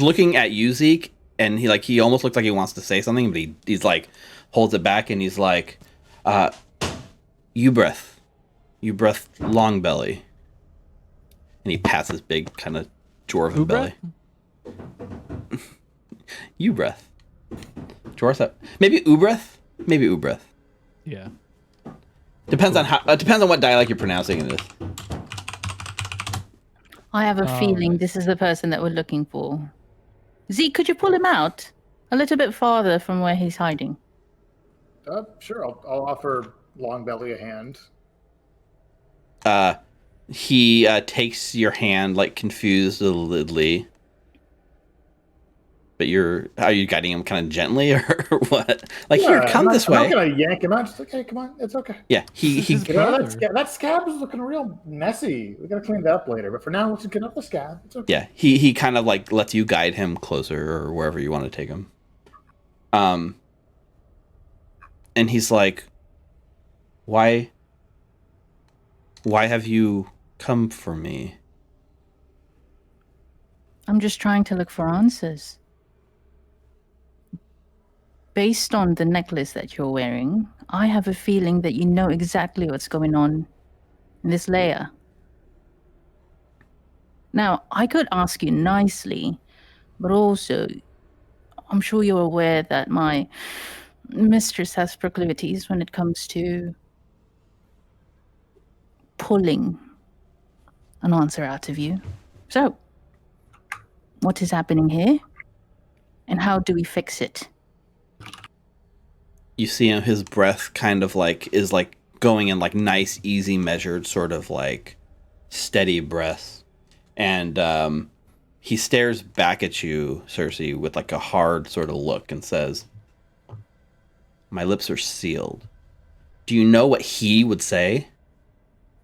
looking at you, Zeke, and he almost looks like he wants to say something, but he's like holds it back, and he's like, you breath long belly. And he pats his big kind of dwarven Who belly. You breath. Dwarf. Maybe Ubreth? Maybe Ubreth. Yeah. Depends on what dialect you're pronouncing it is. I have a feeling right. this is the person that we're looking for. Zeke, could you pull him out a little bit farther from where he's hiding? Sure, I'll offer Longbelly a hand. He takes your hand like confusedly. But are you guiding him kind of gently or what? Like, here, come this way. I'm not gonna yank him out. Just like, hey, come on, it's okay. Yeah, he That scab is looking real messy. We gotta clean that up later. But for now, let's just get up the scab. It's okay. yeah, he kind of like lets you guide him closer or wherever you want to take him. And he's like, why have you come for me? I'm just trying to look for answers. Based on the necklace that you're wearing, I have a feeling that you know exactly what's going on in this layer. Now, I could ask you nicely, but also, I'm sure you're aware that my mistress has proclivities when it comes to pulling an answer out of you. So, what is happening here? And how do we fix it? You see him, his breath kind of like is like going in like nice, easy, measured sort of like steady breaths. And he stares back at you, Cersei, with like a hard sort of look and says, my lips are sealed. Do you know what he would say?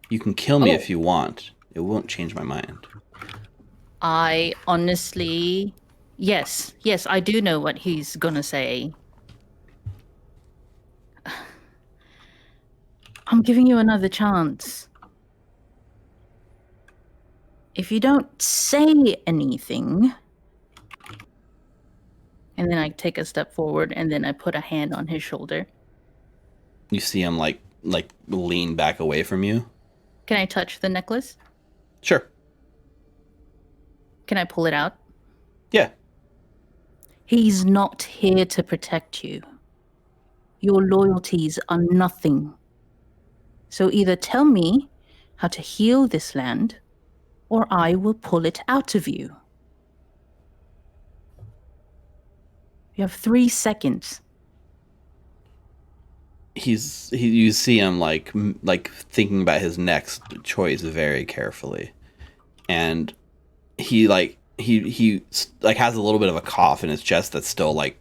You can kill me if you want. It won't change my mind. I honestly, yes, I do know what he's gonna say. I'm giving you another chance. If you don't say anything, and then I take a step forward, and then I put a hand on his shoulder. You see him like lean back away from you. Can I touch the necklace? Sure. Can I pull it out? Yeah. He's not here to protect you. Your loyalties are nothing. So either tell me how to heal this land, or I will pull it out of you. You have 3 seconds. You see him like thinking about his next choice very carefully, and he has a little bit of a cough in his chest that's still like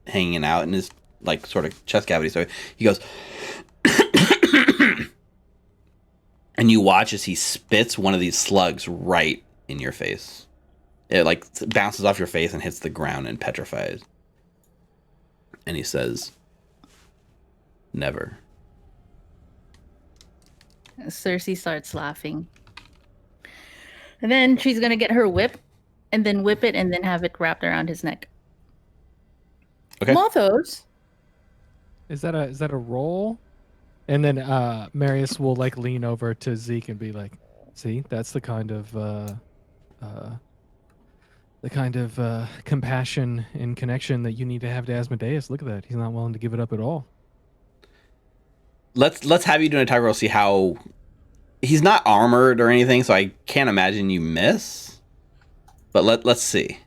hanging out in his like sort of chest cavity. So he goes, and you watch as he spits one of these slugs right in your face. It like bounces off your face and hits the ground and petrifies. And he says, never. Cersei starts laughing. And then she's gonna get her whip, and then whip it, and then have it wrapped around his neck. Okay. Morthos. Is that a roll? And then Marius will like lean over to Zeke and be like, "See, that's the kind of compassion and connection that you need to have to Asmodeus. Look at that; he's not willing to give it up at all." Let's have you do an attack roll. See how he's not armored or anything, so I can't imagine you miss. But let's see,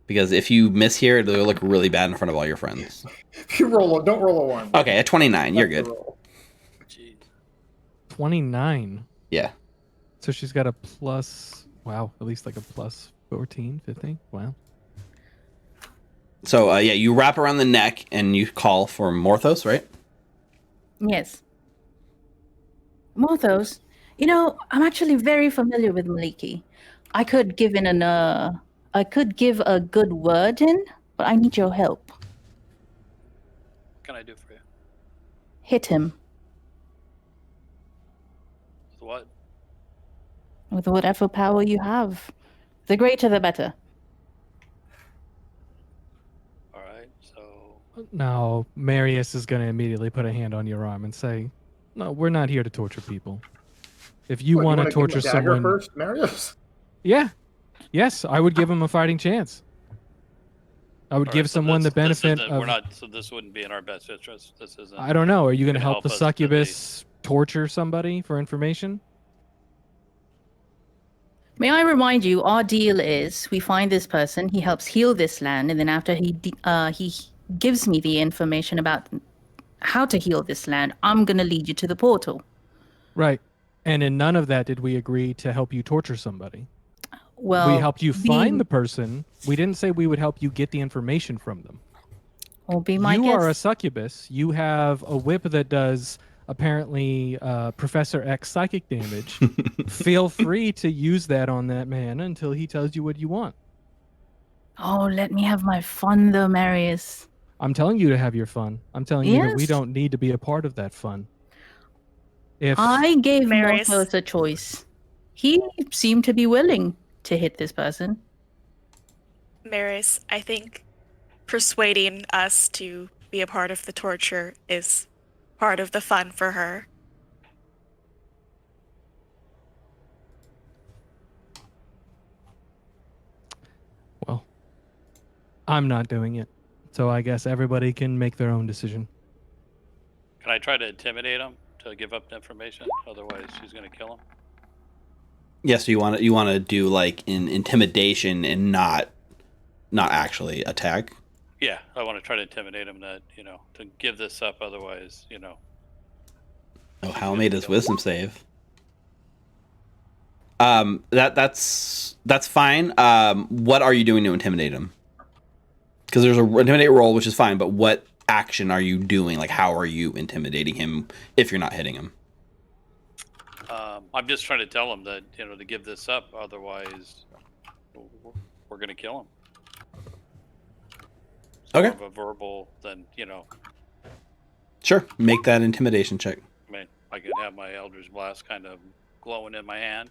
because if you miss here, it'll look really bad in front of all your friends. If you don't roll a 1. Okay, at 29, you're good. Jeez. 29. Yeah. So she's got a plus. Wow, at least like a plus 14, 15. Wow. So yeah, you wrap around the neck and you call for Morthos, right? Yes. Morthos. You know, I'm actually very familiar with Maliki. I could give a good word in, but I need your help. What can I do for you? Hit him With what? with whatever power you have. The greater, the better. All right. So Now Marius is going to immediately put a hand on your arm and say, "No, we're not here to torture people. If you want to torture someone first, Marius? Yeah. Yes, I would give him a fighting chance. I would all give right, so someone the this benefit isn't- of. We're not. So this wouldn't be in our best interest. This isn't. I don't know. Are you going to gonna help the help us to succubus torture somebody for information? May I remind you, our deal is we find this person, he helps heal this land, and then after he gives me the information about how to heal this land, I'm going to lead you to the portal. Right. And in none of that did we agree to help you torture somebody. Well, We helped you find the person. We didn't say we would help you get the information from them. Will be my You guess. are a succubus. You have a whip that does apparently Professor X psychic damage. Feel free to use that on that man until he tells you what you want. Oh, let me have my fun though, Marius. I'm telling you to have your fun. I'm telling you that we Yes. don't need to be a part of that fun. If I gave Marius. Morthos a choice. He seemed to be willing to hit this person. Maris, I think persuading us to be a part of the torture is part of the fun for her. well, I'm not doing it. So I guess everybody can make their own decision. Can I try to intimidate him to give up the information? Otherwise, she's going to kill him. Yeah, so you want to do like an intimidation and not actually attack. Yeah, I want to try to intimidate him that to give this up. Otherwise, Oh, Hal made his wisdom save. That's fine. What are you doing to intimidate him? Because there's a intimidate roll, which is fine, but what action are you doing? Like, how are you intimidating him if you're not hitting him? I'm just trying to tell him that to give this up. Otherwise, we're going to kill him. It's Okay. more of a verbal than Sure. Make that intimidation check. I mean, I could have my Elder's Blast kind of glowing in my hand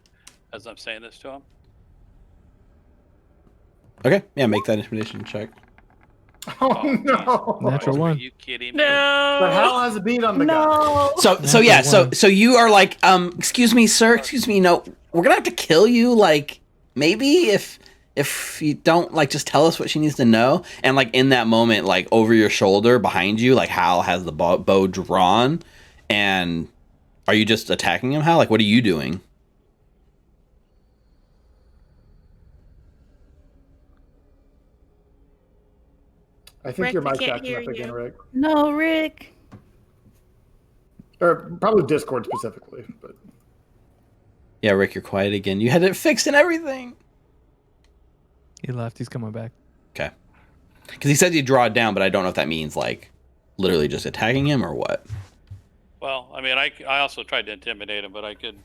as I'm saying this to him. Okay. Yeah, make that intimidation check. Oh, no. Natural Are one. you kidding me? But Hal has a beat on the guy. No. So yeah, Natural one. so you are like, excuse me, sir, excuse me, no, we're gonna have to kill you, like, maybe if you don't, like, just tell us what she needs to know. And like in that moment, like over your shoulder behind you, like Hal has the bow drawn. And are you just attacking him, Hal? Like, what are you doing? I think Rick, your we mic's can't acting hear up again, you. Rick. No, Rick. Or probably Discord specifically, but Yeah, Rick, you're quiet again. You had it fixed and everything. He left. He's coming back. Okay. Because he said you draw it down, but I don't know if that means, like, literally just attacking him or what. Well, I mean, I also tried to intimidate him, but I could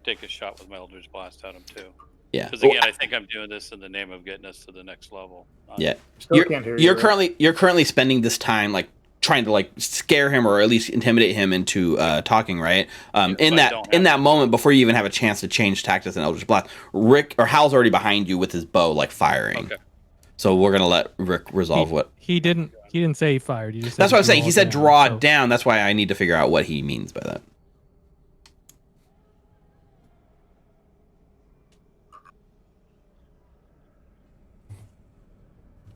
take a shot with my Elder's Blast at him too. Yeah. Because again, I think I'm doing this in the name of getting us to the next level. Yeah. still can't hear you. You're Rick. currently spending this time, like, trying to like scare him or at least intimidate him into talking, right? In don't that have moment, before you even have a chance to change tactics and Eldritch Blast, Rick or Hal's already behind you with his bow, like firing. Okay. So we're gonna let Rick resolve what. He didn't say he fired. He just That's said what I'm saying. He said draw so- down. That's why I need to figure out what he means by that.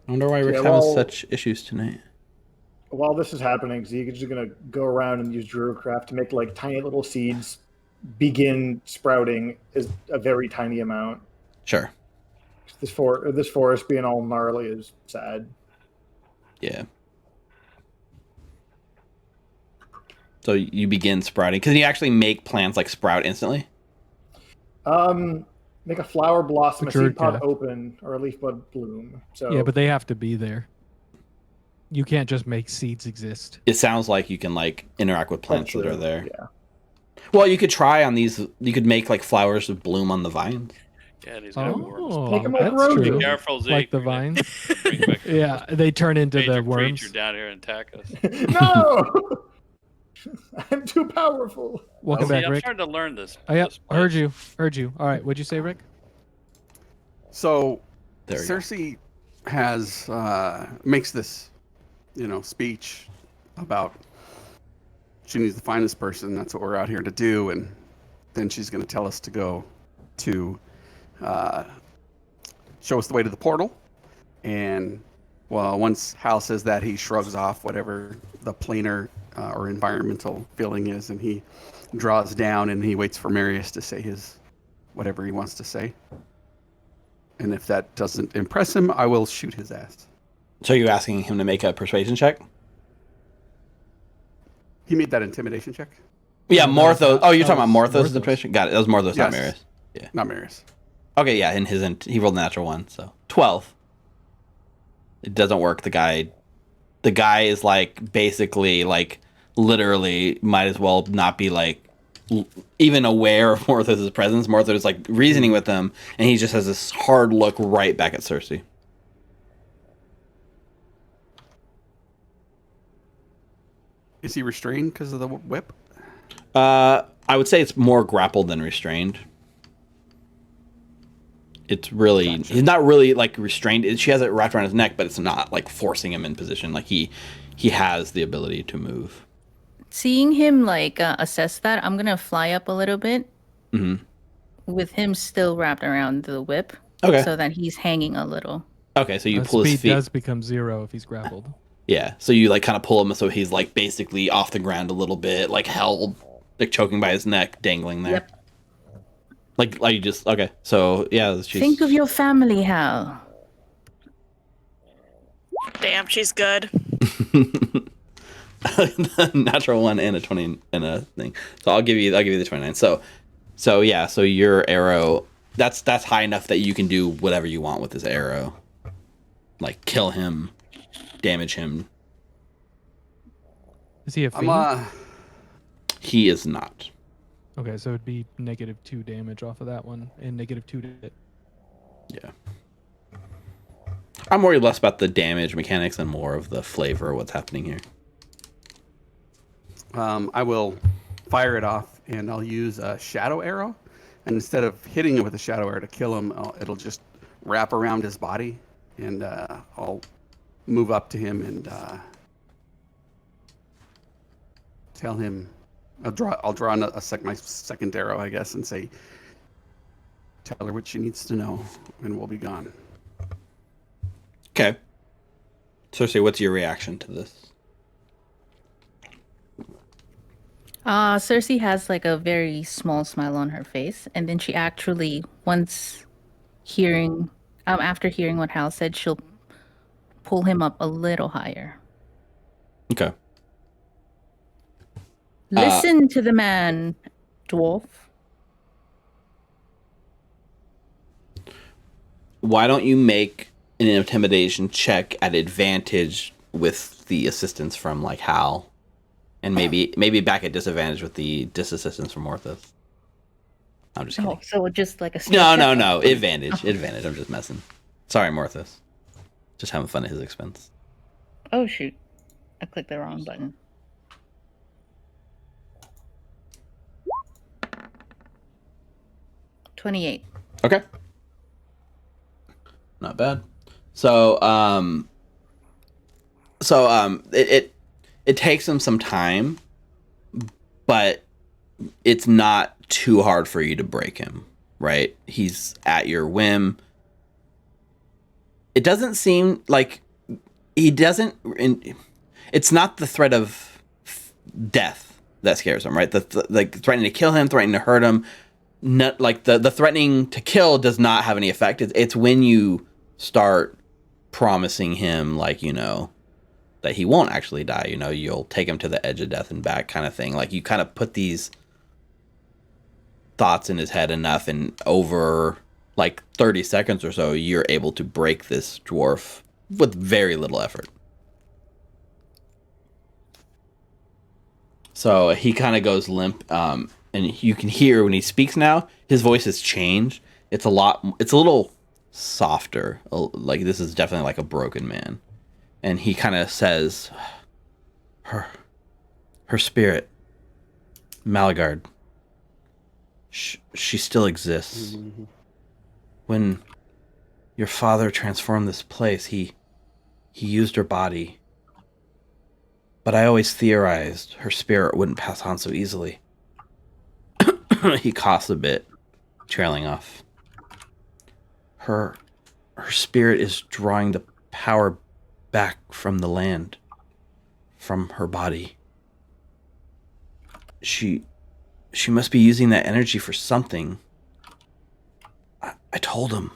I wonder why Rick's having such issues tonight. While this is happening, Zeke is just going to go around and use Druidcraft to make like tiny little seeds begin sprouting is a very tiny amount. Sure. This forest being all gnarly is sad. Yeah. So you begin sprouting. Can you actually make plants like sprout instantly? Make a flower blossom, a Druid seed pod craft. open, or a leaf bud bloom. So Yeah, but they have to be there. You can't just make seeds exist. It sounds like you can like interact with plants that true. are there. Yeah. Well, you could try on these. You could make like flowers that bloom on the vines. Yeah, these got worms. Oh, Make 'em like that's roses. true. Be careful, Zeke. Like the We're gonna vines. bring back a Yeah, they turn into major the worms. creature down here and attack us. No, I'm too powerful. Welcome See, back, I'm Rick. starting to learn this. Oh, yep, this heard place. you. All right, what'd you say, Rick? So There you go. Cersei has makes this, speech about she needs to find this person. That's what we're out here to do, and then she's going to tell us to go to show us the way to the portal. And well, once Hal says that, he shrugs off whatever the planar or environmental feeling is, and he draws down and he waits for Marius to say his whatever he wants to say. And if that doesn't impress him, I will shoot his ass. So you're asking him to make a persuasion check? He made that intimidation check. Yeah, No, that was Morthos. not- Oh, you're that talking about was Morthos' Morthos. intimidation? Got it. That was Morthos, not Yes. Marius. Not Marius. Okay, yeah, he rolled a natural one, so 12. It doesn't work. The guy is like basically like literally might as well not be like even aware of Morthos' presence. Morthos is like reasoning with him, and he just has this hard look right back at Cersei. Is he restrained because of the whip? I would say it's more grappled than restrained. It's really he's not really like restrained. She has it wrapped around his neck, but it's not like forcing him in position. Like he has the ability to move. Seeing him like assess that, I'm gonna fly up a little bit Mm-hmm. with him still wrapped around the whip, Okay. so that he's hanging a little. Okay, so you pull speed his feet. does become 0 if he's grappled. Yeah, so you like kind of pull him so he's like basically off the ground a little bit, like held, like choking by his neck, dangling there. Yep. Like you just okay. So yeah, she's, Think of your family, Hal. Damn, she's good. natural one and a 20 and a thing. So I'll give you the 29. So yeah, so your arrow that's high enough that you can do whatever you want with this arrow. Like kill him, damage him. Is he a fiend? He is not. Okay, so it'd be -2 damage off of that one, and -2 to hit. Yeah. I'm worried less about the damage mechanics and more of the flavor of what's happening here. I will fire it off, and I'll use a shadow arrow. And instead of hitting it with a shadow arrow to kill him, it'll just wrap around his body, and I'll move up to him and tell him. I'll draw my second arrow, I guess, and say, "Tell her what she needs to know, and we'll be gone." Okay. Cersei, what's your reaction to this? Cersei has like a very small smile on her face, and then she actually, after hearing what Hal said, she'll pull him up a little higher. Okay. Listen to the man, dwarf. Why don't you make an intimidation check at advantage with the assistance from like Hal, and maybe back at disadvantage with the disassistance from Morthos. I'm just kidding. Oh, so just like a No. Advantage. I'm just messing. Sorry, Morthos. Just having fun at his expense. Oh shoot. I clicked the wrong button. $28. Okay. Not bad. So, it takes him some time, but it's not too hard for you to break him, right? He's at your whim. It doesn't seem like he doesn't. It's not the threat of death that scares him, right? Like threatening to kill him, threatening to hurt him. Not like the threatening to kill does not have any effect. It's when you start promising him, like, you know, that he won't actually die. You know, you'll take him to the edge of death and back, kind of thing. Like, you kind of put these thoughts in his head enough, and over like 30 seconds or so, you're able to break this dwarf with very little effort. So he kind of goes limp, and you can hear when he speaks now, his voice has changed. It's a little softer. Like, this is definitely like a broken man. And he kind of says, her spirit, Malagard, she still exists. Mm-hmm. When your father transformed this place, he used her body. But I always theorized her spirit wouldn't pass on so easily. He coughs a bit, trailing off. Her spirit is drawing the power back from the land, from her body. She must be using that energy for something. I told him.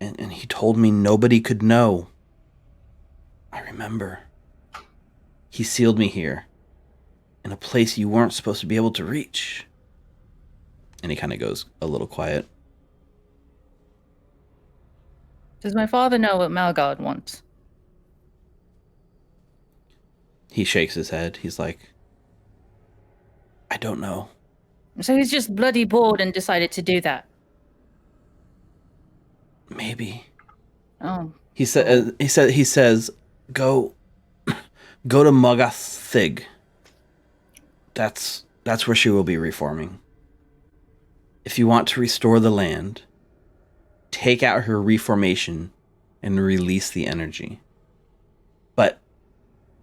And he told me nobody could know. I remember. He sealed me here, in a place you weren't supposed to be able to reach. And he kind of goes a little quiet. Does my father know what Malgard wants? He shakes his head. He's like, I don't know. So he's just bloody bored and decided to do that. Maybe. Oh. He says, go to Mogathig. That's where she will be reforming. If you want to restore the land, take out her reformation and release the energy. But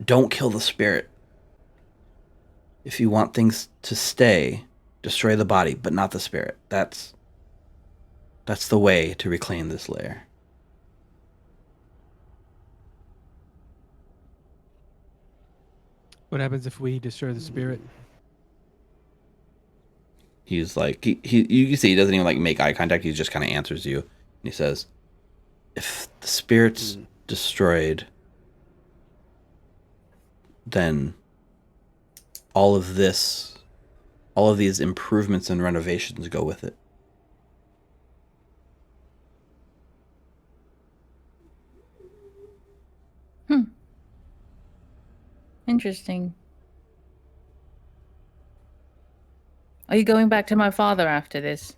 don't kill the spirit. If you want things to stay, destroy the body, but not the spirit. That's the way to reclaim this lair. What happens if we destroy the spirit? He's like, you can see he doesn't even like make eye contact. He just kind of answers you. And he says, if the spirit's destroyed, then all of these improvements and renovations go with it. Interesting. Are you going back to my father after this?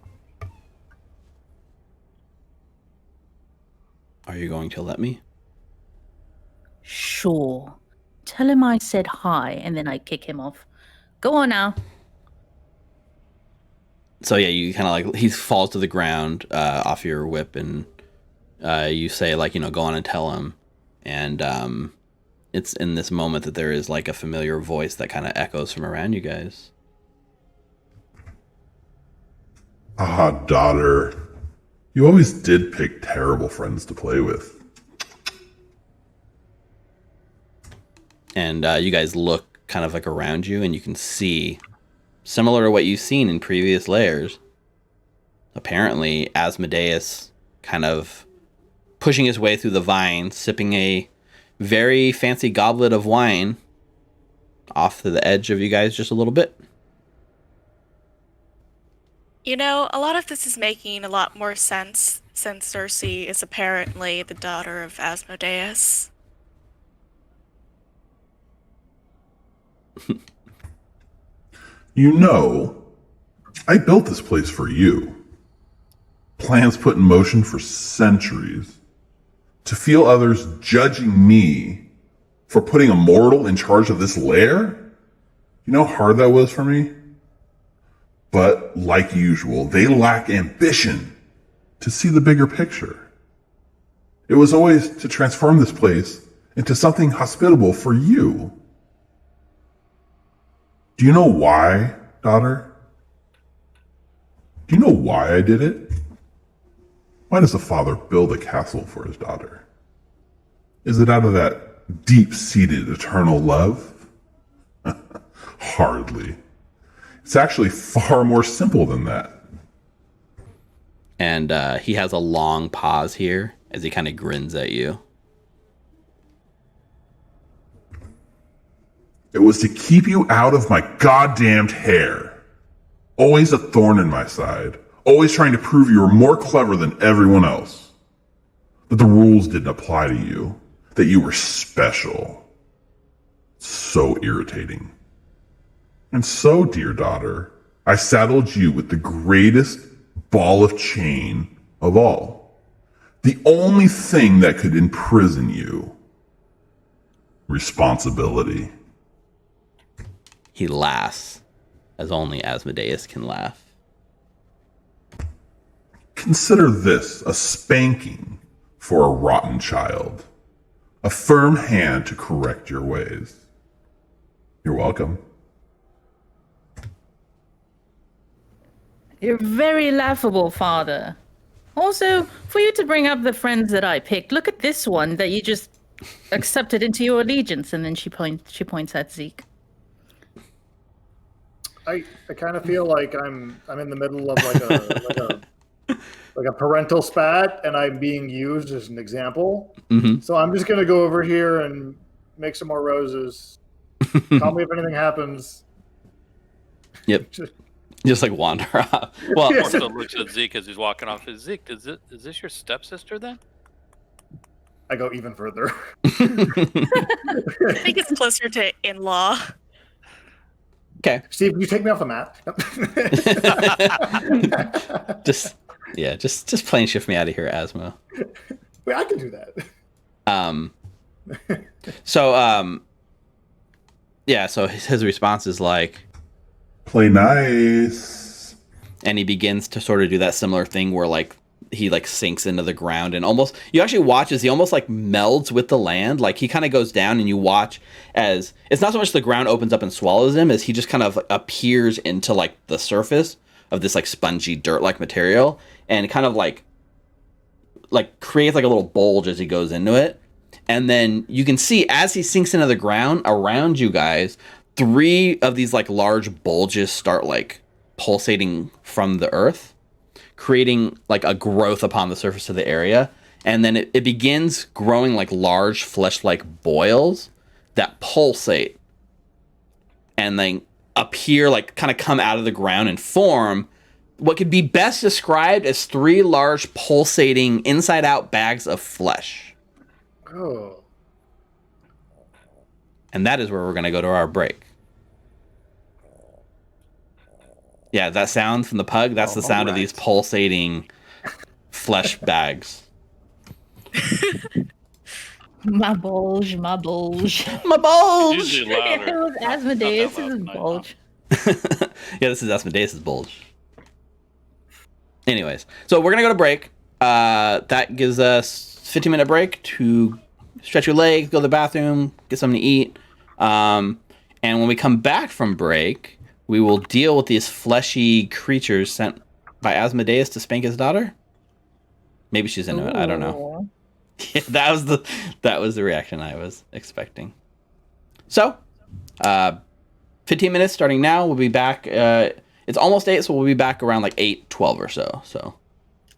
Are you going to let me? Sure. Tell him I said hi, and then I kick him off. Go on now. So yeah, you kind of like, he falls to the ground off your whip, and you say, like, you know, go on and tell him. And it's in this moment that there is like a familiar voice that kind of echoes from around you guys. Ah, daughter. You always did pick terrible friends to play with. And you guys look kind of like around you, and you can see, similar to what you've seen in previous layers, apparently Asmodeus kind of pushing his way through the vine, sipping a very fancy goblet of wine off to the edge of you guys just a little bit. You know, a lot of this is making a lot more sense since Cersei is apparently the daughter of Asmodeus. You know, I built this place for you. Plans put in motion for centuries. To feel others judging me For putting a mortal in charge of this lair? You know how hard that was for me? But, like usual, they lack ambition to see the bigger picture. It was always to transform this place into something hospitable for you. Do you know why, daughter? Do you know why I did it? Why does a father build a castle for his daughter? Is it out of that deep-seated eternal love? Hardly. It's actually far more simple than that. And he has a long pause here as he kind of grins at you. It was to keep you out of my goddamned hair. Always a thorn in my side. Always trying to prove you were more clever than everyone else. That the rules didn't apply to you. That you were special. So irritating. And so, dear daughter, I saddled you with the greatest ball of chain of all. The only thing that could imprison you. Responsibility. He laughs, as only Asmodeus can laugh. Consider this a spanking for a rotten child. A firm hand to correct your ways. You're welcome. You're very laughable, father. Also, for you to bring up the friends that I picked, look at this one that you just accepted into your allegiance, and then she points at Zeke. I kind of feel like I'm in the middle of like a parental spat, and I'm being used as an example. Mm-hmm. So I'm just gonna go over here and make some more roses. Call me if anything happens. Yep. Just like wander off. Well, Yeah. Also looks at Zeke as he's walking off. Is Zeke, is this your stepsister then? I go even further. I think it's closer to in-law. okay. Steve, can you take me off the map? just plane shift me out of here, Asmo. Wait, I can do that. So his response is like, Play nice. and he begins to sort of do that similar thing where like he like sinks into the ground and almost you actually watch as he almost like melds with the land. Like he kind of goes down and you watch as it's not so much the ground opens up and swallows him as he just kind of appears into like the surface of this like spongy dirt like material and kind of like creates like a little bulge as he goes into it. And then you can see as he sinks into the ground around you guys, 3 of these like large bulges start like pulsating from the earth, creating like a growth upon the surface of the area. And then it begins growing like large flesh-like boils that pulsate and then appear like kind of come out of the ground and form what could be best described as 3 large pulsating inside-out bags of flesh. Oh. And that is where we're going to go to our break. Yeah, that sound from the pug, that's the sound of these pulsating flesh bags. My bulge, my bulge. My bulge! Usually louder. It was Asmodeus' Not that loud, bulge. Yeah, this is Asmodeus' bulge. Anyways, so we're going to go to break. That gives us 15-minute break to stretch your legs, go to the bathroom, get something to eat. And when we come back from break, we will deal with these fleshy creatures sent by Asmodeus to spank his daughter. Maybe she's into it. I don't know. Yeah, that was the reaction I was expecting. So, 15 minutes starting now. We'll be back. It's almost 8, so we'll be back around like 8:12 or so. So,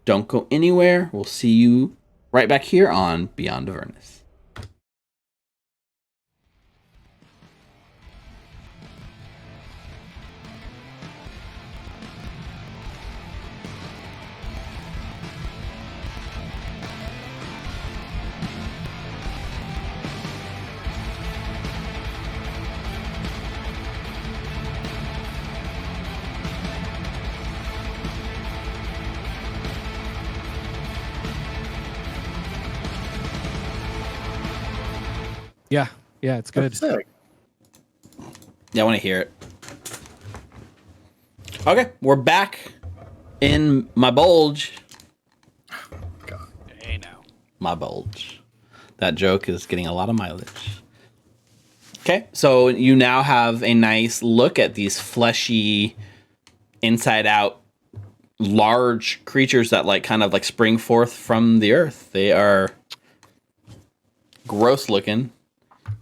don't go anywhere. We'll see you right back here on Beyond Avernus. Yeah. Yeah, it's good. That's sick. Yeah, I want to hear it. Okay, we're back in my bulge. Hey now. My bulge. That joke is getting a lot of mileage. Okay, so you now have a nice look at these fleshy, inside out, large creatures that like kind of like spring forth from the earth. They are gross looking.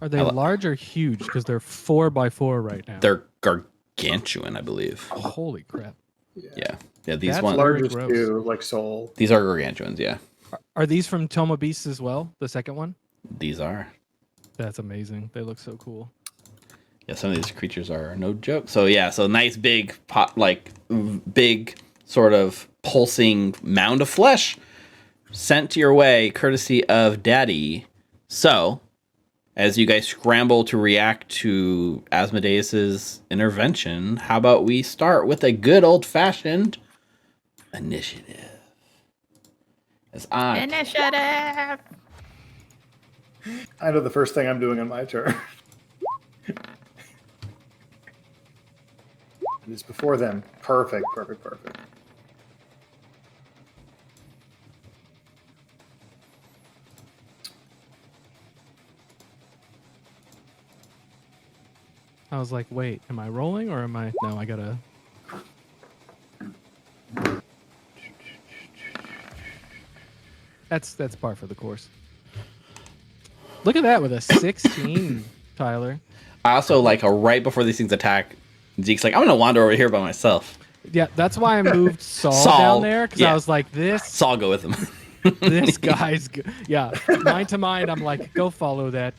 Are they large or huge? Because they're 4x4 right now. They're gargantuan, I believe. Holy crap. Yeah. Yeah, these That's ones. Largest gross. too, like Soul. These are gargantuans, yeah. Are these from Toma Beasts as well? The second one? These are. That's amazing. They look so cool. Yeah, some of these creatures are no joke. So yeah, so nice big pot, like big sort of pulsing mound of flesh sent to your way courtesy of Daddy. So as you guys scramble to react to Asmodeus's intervention, how about we start with a good old-fashioned initiative? Initiative. I know the first thing I'm doing on my turn. It's before them. Perfect. I was like, wait, am I rolling or am I? No, I gotta. That's par for the course. Look at that with a 16, Tyler. I also like right before these things attack, Zeke's like, I'm gonna wander over here by myself. Yeah, that's why I moved Saul, Saul, down there because yeah. I was like, this Saul, go with him. this guy's yeah. Mind to mind, I'm like, go follow that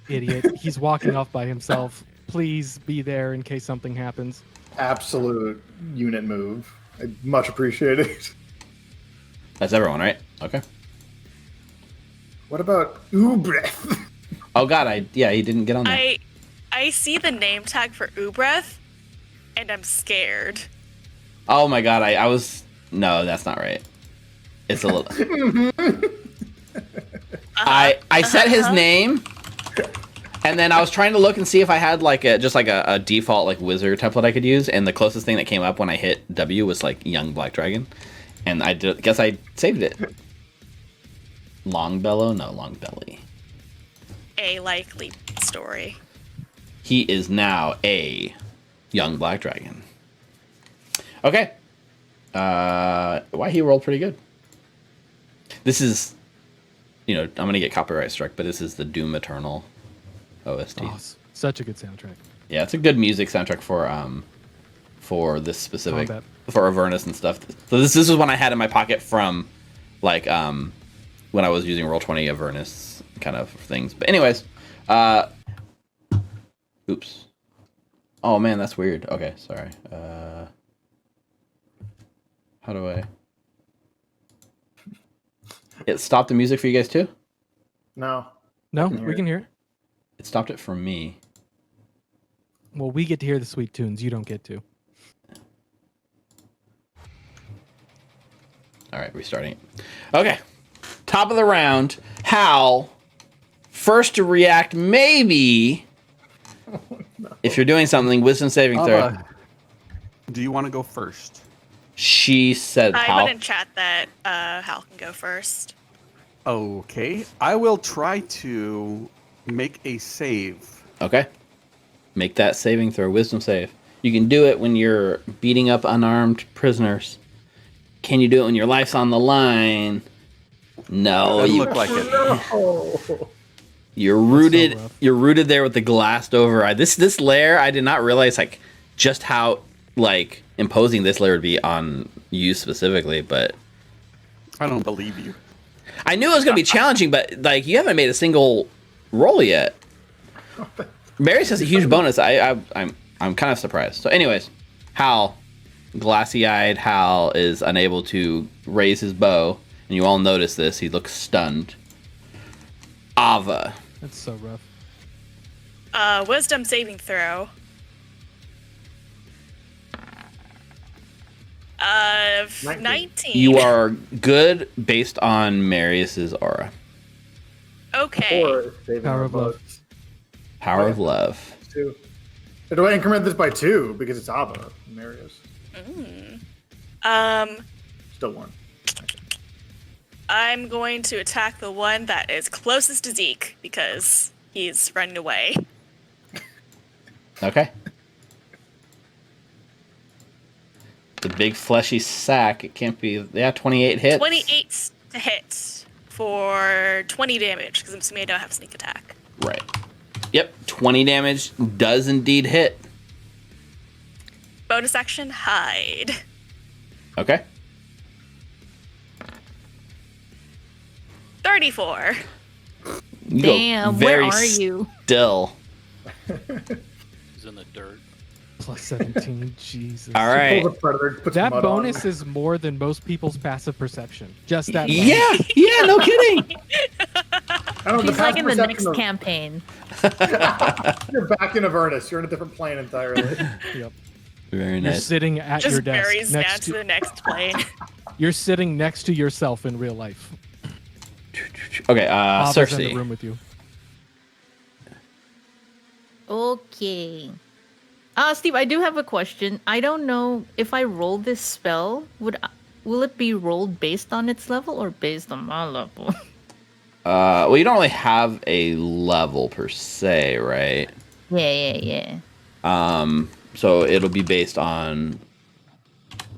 idiot. He's walking off by himself. Please be there in case something happens. Absolute unit move. I much appreciate it. That's everyone, right? Okay. What about Ubreth? Oh god, he didn't get on there. I see the name tag for Ubreth, and I'm scared. Oh my god, I was no, that's not right. It's a little. I said his name, and then I was trying to look and see if I had like a default like wizard template I could use, and the closest thing that came up when I hit W was like young black dragon, and guess I saved it. Longbellow? No, Longbelly. A likely story. He is now a young black dragon. Okay. Why he rolled pretty good. This is, I'm gonna get copyright struck, but this is the Doom Eternal OST. Oh, such a good soundtrack. Yeah, it's a good music soundtrack for this specific for Avernus and stuff. So this is one I had in my pocket from like when I was using Roll20 Avernus kind of things. But anyways, oops. Oh man, that's weird. Okay, sorry. How do I? It stopped the music for you guys too? No. No, we can hear it. It stopped it for me. Well, we get to hear the sweet tunes. You don't get to. All right, restarting it. Okay. Top of the round. Hal, first to react, maybe. If you're doing something, wisdom saving throw. Do you want to go first? She said I Hal. put in chat that Hal can go first. Okay. I will try to make a save. Okay. Make that saving throw, wisdom save. You can do it when you're beating up unarmed prisoners. Can you do it when your life's on the line? No. Doesn't look like it. You're rooted. You're rooted there with the glassed over eye. This layer, I did not realize like just how like imposing this layer would be on you specifically. But I don't believe you. I knew it was going to be challenging, but like you haven't made a single roll yet. Marius has a huge bonus. I'm kind of surprised. So, anyways, Hal, glassy-eyed Hal is unable to raise his bow, and you all notice this. He looks stunned. Ava. That's so rough. Wisdom saving throw. 19. You are good based on Marius's aura. Okay. Or saving Power our of love. boats. Power of love. 2. Or do I increment this by 2 because it's Ava and Marius? Still 1. I'm going to attack the one that is closest to Zeke because he's running away. Okay. The big fleshy sack. It can't be. Yeah, 28 hits. 28 to hit for 20 damage because I'm assuming I don't have sneak attack. Right. Yep. 20 damage does indeed hit. Bonus action, hide. Okay. 34. You go Damn, where very are you? Still. He's in the dirt. Plus 17. Jesus. All right. Pulls a predator, puts That mud bonus on. is more than most people's passive perception. Just that. bonus. Yeah. Yeah. No kidding. I don't know, He's like in the perception next of- campaign. You're back in Avernus. You're in a different plane entirely. Yep. Very You're nice. sitting at your Just desk. buries down Next to the next plane. You're sitting next to yourself in real life. Okay. Ava's in the Cersei. room with you. Okay. Steve, I do have a question. I don't know if I roll this spell, will it be rolled based on its level or based on my level? Well, you don't really have a level per se, right? Yeah. So it'll be based on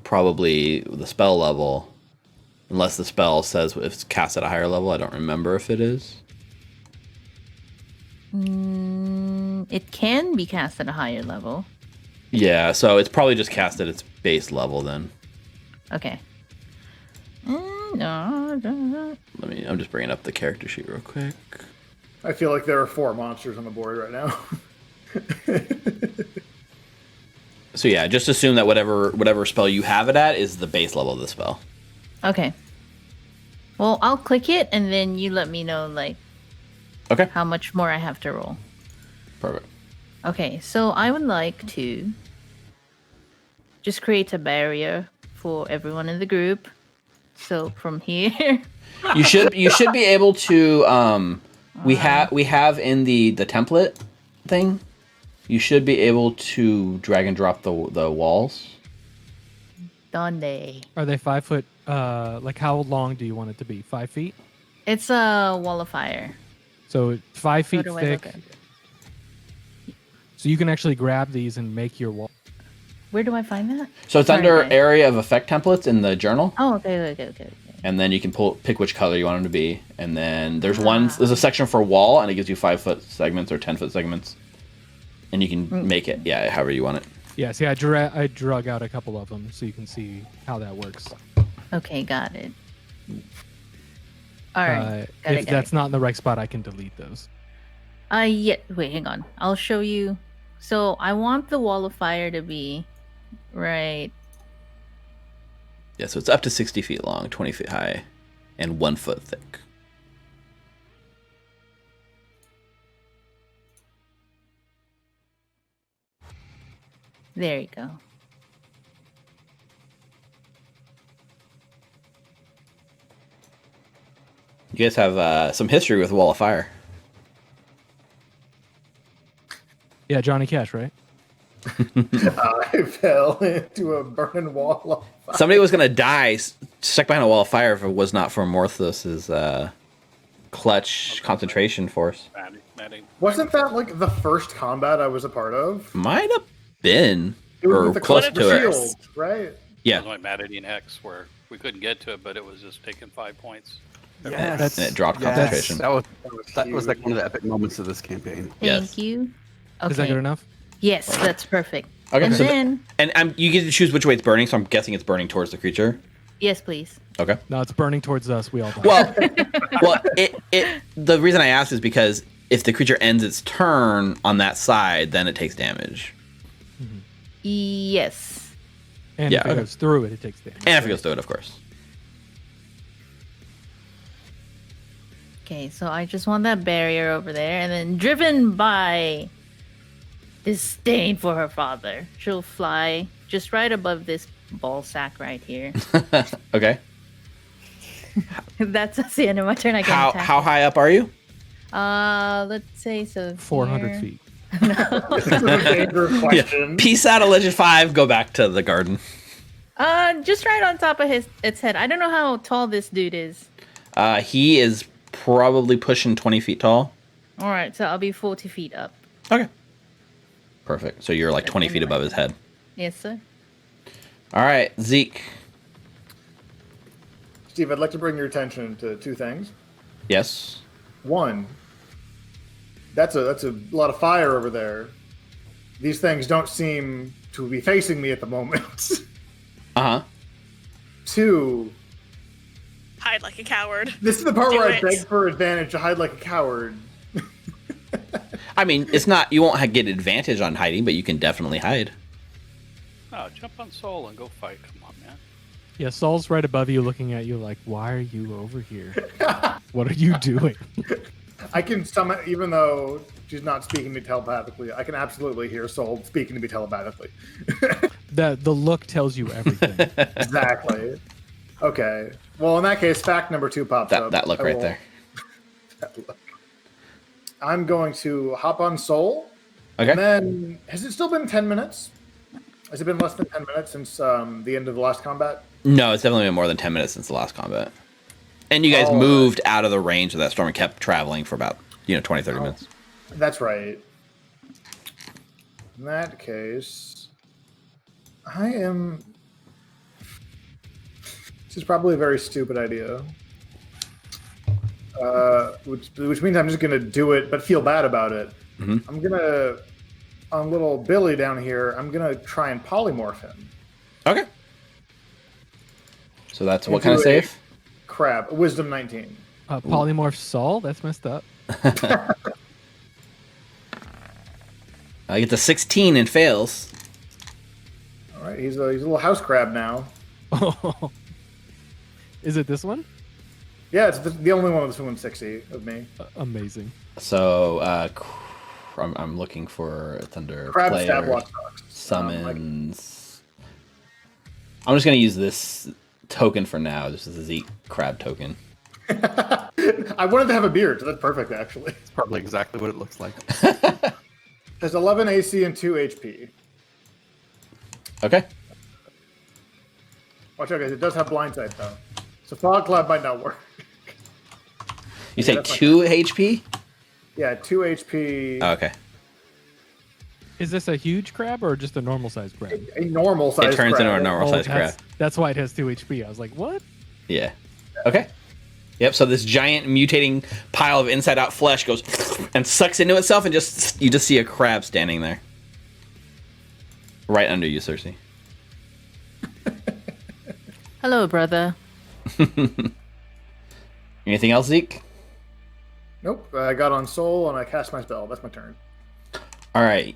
probably the spell level, unless the spell says if it's cast at a higher level. I don't remember if it is. It can be cast at a higher level. Yeah, so it's probably just cast at its base level then. Okay. No. I'm just bringing up the character sheet real quick. I feel like there are 4 monsters on the board right now. So yeah, just assume that whatever spell you have it at is the base level of the spell. Okay. Well, I'll click it and then you let me know like Okay. how much more I have to roll. Perfect. Okay, so I would like to just create a barrier for everyone in the group. So from here, You should be able to we have in the template thing, you should be able to drag and drop the walls. donde? Are they 5 foot? Like how long do you want it to be? 5 feet? It's a wall of fire. So 5 feet do I thick. look at? So you can actually grab these and make your wall. Where do I find that? So it's Sorry, under guys. area of effect templates in the journal, Oh, okay. and then you can pick which color you want them to be, and then there's a section for wall, and it gives you 5 foot segments or 10 foot segments, and you can make it however you want it. Yeah, see, I drug out a couple of them so you can see how that works. Okay, got it. All right. got If that's not in the right spot, I can delete those. Yeah. Wait, hang on. I'll show you. So I want the wall of fire to be right. Yeah, so it's up to 60 feet long, 20 feet high, and 1 foot thick. There you go. You guys have some history with Wall of Fire. Yeah, Johnny Cash, right? I fell into a burning wall of fire. Somebody was gonna die stuck behind a wall of fire if it was not for Morthos's clutch concentration force. Maddie. Wasn't that like the first combat I was a part of? Might have been It was or with the close clutch to it. shield, right? Yeah, It was like Maddie and Hex where we couldn't get to it, but it was just taking 5 points. Yes. and it dropped Yes. concentration. That was like one of the epic moments of this campaign. Thank Yes. you. Okay. Is that good enough? Yes, that's perfect. Okay, And so then, and you get to choose which way it's burning. So I'm guessing it's burning towards the creature. yes, please. Okay. No, it's burning towards us. We all die. Well, the reason I asked is because if the creature ends its turn on that side, then it takes damage. Yes. And yeah, if it okay. goes through it, it takes damage. And if it goes through it, of course. Okay, so I just want that barrier over there, and then driven by disdain for her father, she'll fly just right above this ball sack right here. Okay. That's the end of my turn. I can attack. How high up are you? Let's say so. 400 here. feet. This is a dangerous question. Peace out of Legend 5. Go back to the garden. Just right on top of its head. I don't know how tall this dude is. He is probably pushing 20 feet tall. All right, so I'll be 40 feet up. Okay. Perfect. So you're like 20 feet above his head. Yes, sir. All right, Zeke. Steve, I'd like to bring your attention to two things. Yes. One, that's a lot of fire over there. These things don't seem to be facing me at the moment. Uh-huh. Two, Hide like a coward. this is the part Do where I it. beg for advantage to hide like a coward. I mean, it's not, you won't get advantage on hiding, but you can definitely hide. Oh, jump on Soul and go fight. Come on, man. Yeah, Saul's right above you looking at you like, why are you over here? What are you doing? I can summon, even though she's not speaking to me telepathically, I can absolutely hear Soul speaking to me telepathically. The look tells you everything. Exactly. Okay. Well, in that case, fact number 2 pops up. That look I right will- there. that look. I'm going to hop on Soul. Okay. And then, has it still been 10 minutes? Has it been less than 10 minutes since the end of the last combat? No, it's definitely been more than 10 minutes since the last combat. And you guys Oh, moved out of the range of that storm and kept traveling for about, 20, 30 minutes. That's right. In that case, this is probably a very stupid idea. Which means I'm just going to do it, but feel bad about it. Mhm. I'm going to, on little Billy down here, I'm going to try and polymorph him. Okay. So that's what Into kind of a save? Crab. Wisdom 19. Polymorph Saul? That's messed up. I get to 16 and fails. All right, he's a little house crab now. Is it this one? Yeah, it's the only one with within 60 of me. Amazing. So I'm looking for Thunder Crab player stab watchdogs. summons. I'm just gonna use this token for now. This is a Zeke crab token. I wanted to have a beard, so that's perfect, actually. It's probably exactly what it looks like. Has 11 AC and 2 HP. Okay. Watch out, guys. It does have blindsight, though. So Fog Cloud might not work. You say that's my 2 HP? Yeah, 2 HP. Oh, okay. Is this a huge crab or just a normal sized crab? A normal size It turns crab. into a normal size crab. That's why it has 2 HP. I was like, what? Yeah. Okay. Yep. So this giant mutating pile of inside-out flesh goes and sucks into itself, and you just see a crab standing there, right under you, Cersei. Hello, brother. Anything else, Zeke? Nope. I got on Soul and I cast my spell. That's my turn. All right.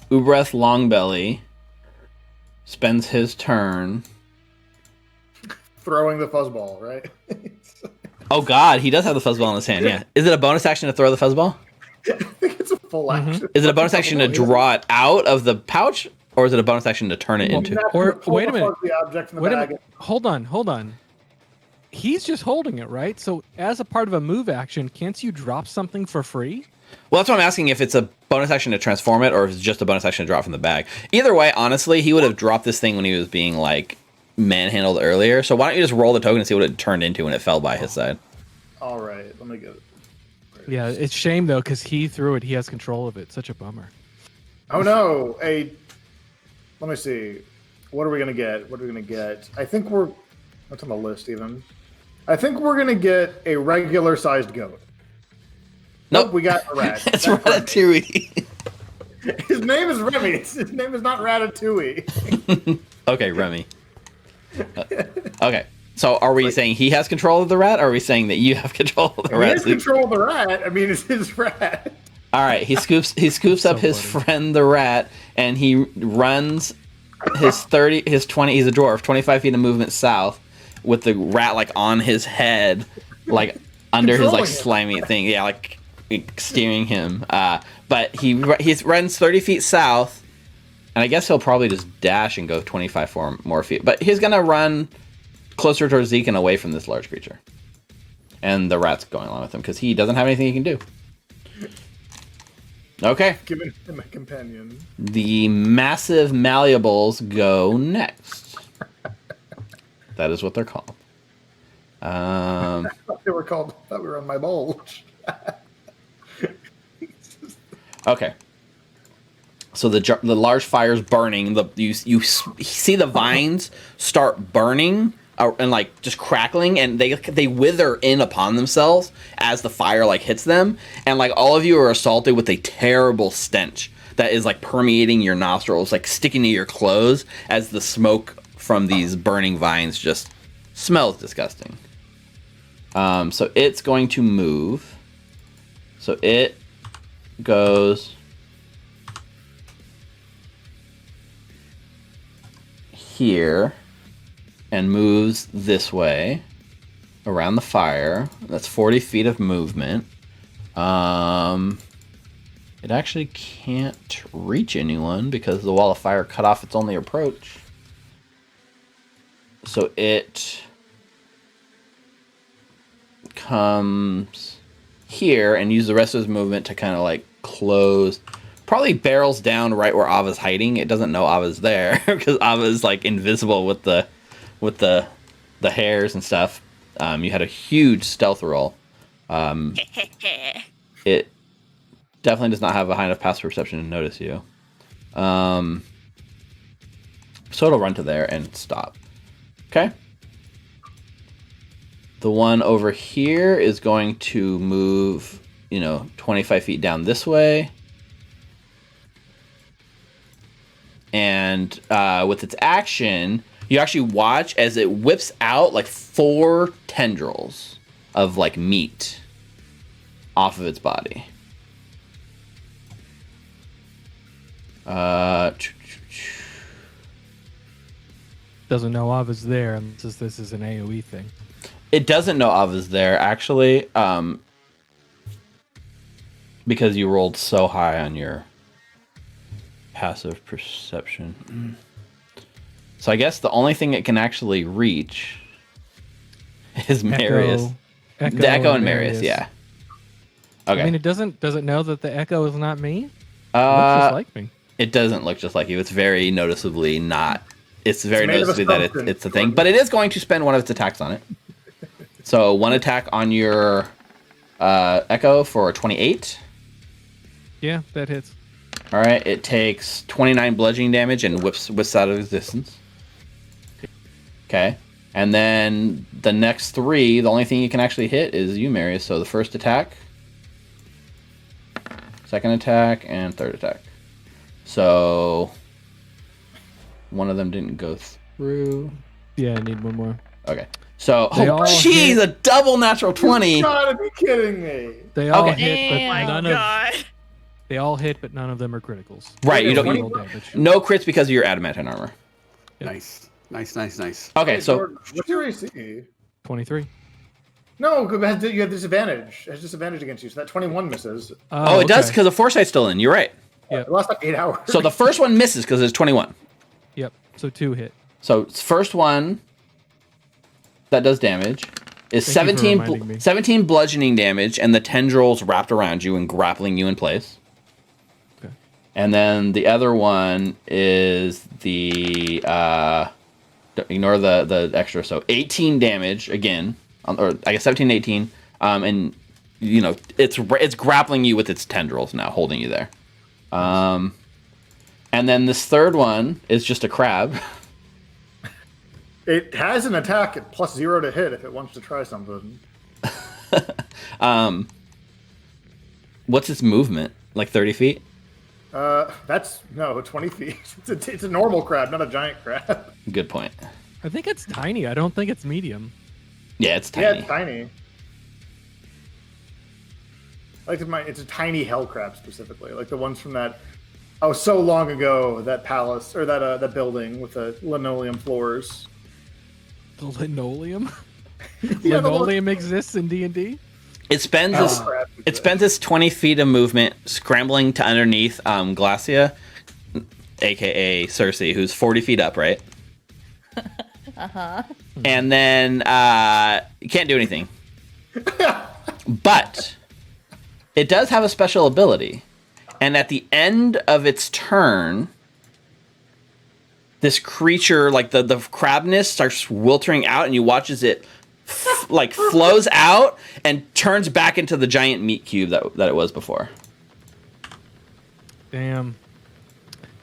Ubreth Longbelly spends his turn. Throwing the fuzzball, right? Oh God, he does have the fuzzball in his hand. Yeah. Is it a bonus action to throw the fuzzball? I think it's a full action. Is it a bonus action to draw it out of the pouch, or is it a bonus action to turn it into? Or wait a minute. The object from the Wait a bag. minute. Hold on. He's just holding it, right? So as a part of a move action, can't you drop something for free? Well, that's what I'm asking, if it's a bonus action to transform it, or if it's just a bonus action to drop from the bag. Either way, honestly, he would have dropped this thing when he was being like manhandled earlier. So why don't you just roll the token and see what it turned into when it fell by his side? All right, let me get it. Yeah, it's shame though, because he threw it. He has control of it. Such a bummer. Oh no! Let me see. What are we gonna get? I think we're. What's on the list even? I think we're gonna get a regular-sized goat. Nope. We got a rat. It's That's Remy. Ratatouille. His name is Remy. His name is not Ratatouille. Okay, Remy. Okay. So are we saying he has control of the rat, or are we saying that you have control of the He rat? has control of the rat. I mean, it's his rat. All right, he scoops up his funny. friend the rat, and he runs his 20. He's a dwarf, 25 feet of movement south, with the rat like on his head, like under his like Controlling him. slimy thing. Yeah, like steering him. But he runs 30 feet south, and I guess he'll probably just dash and go 25 more feet. But he's gonna run closer towards Zeke and away from this large creature. And the rat's going along with him because he doesn't have anything he can do. Okay. Giving him a companion. The massive malleables go next. That is what they're called. I thought they were called. I thought we were on my bulge. Okay. So the large fire's burning. You see the vines start burning and like just crackling, and they wither in upon themselves as the fire like hits them, and like all of you are assaulted with a terrible stench that is like permeating your nostrils, like sticking to your clothes as the smoke from these burning vines just smells disgusting. So it's going to move. So it goes here and moves this way around the fire. That's 40 feet of movement. It actually can't reach anyone because the wall of fire cut off its only approach. So it comes here and uses the rest of his movement to kind of like close. Probably barrels down right where Ava's hiding. It doesn't know Ava's there because Ava's like invisible with the hairs and stuff. You had a huge stealth roll. It definitely does not have a high enough passive perception to notice you. So it'll run to there and stop. Okay. The one over here is going to move, 25 feet down this way. And with its action, you actually watch as it whips out like 4 tendrils of like meat off of its body. Doesn't know Ava's there unless this is an AoE thing. It doesn't know Ava's there, actually, because you rolled so high on your passive perception. So I guess the only thing it can actually reach is Marius. The Echo and Marius, yeah. Okay. I mean, does it know that the Echo is not me? It looks just like me. It doesn't look just like you. It's very noticeably not. It's very noticeably that it's a thing. But it is going to spend one of its attacks on it. So one attack on your Echo for 28. Yeah, that hits. All right, it takes 29 bludgeoning damage and whips out of existence. Okay, and then the next 3, the only thing you can actually hit is you, Marius. So the first attack, second attack, and third attack. So one of them didn't go through. Yeah, I need one more. Okay. So, hit. a double natural 20. You gotta be kidding me. They all Okay. hit, but Oh my none god. of they all hit, but none of them are criticals. Right, you don't Roll damage. no crits because of your adamantine armor. Nice. Okay, Hey, so Jordan, what's your AC? 23. No, you have disadvantage. It has disadvantage against you, so that 21 misses. it does because the foresight's still in. You're right. Yeah. It lasts like 8 hours. So the first one misses because it's 21. Yep. So 2 hit. So first one that does damage is Thank you for reminding me. 17 bludgeoning damage, and the tendrils wrapped around you and grappling you in place. Okay. And then the other one is the ignore the extra, so 18 damage again, or I guess 17 and 18, and it's grappling you with its tendrils now, holding you there. And then this third one is just a crab. It has an attack at +0 to hit if it wants to try something. What's its movement? Like 30 feet? That's 20 feet. It's a normal crab, not a giant crab. Good point. I think it's tiny. I don't think it's medium. Yeah, it's tiny. Yeah, it's tiny. It's a tiny hell crab specifically, like the ones from that. Oh, so long ago, that palace or that building with the linoleum floors. The linoleum? Yeah, Linoleum exists in D&D? It spends its 20 feet of movement scrambling to underneath Glacia, aka Cersei, who's 40 feet up, right? Uh-huh. And then you can't do anything. But it does have a special ability. And at the end of its turn, this creature, like the crabness, starts wiltering out, and you watch as it flows out and turns back into the giant meat cube that it was before. Damn.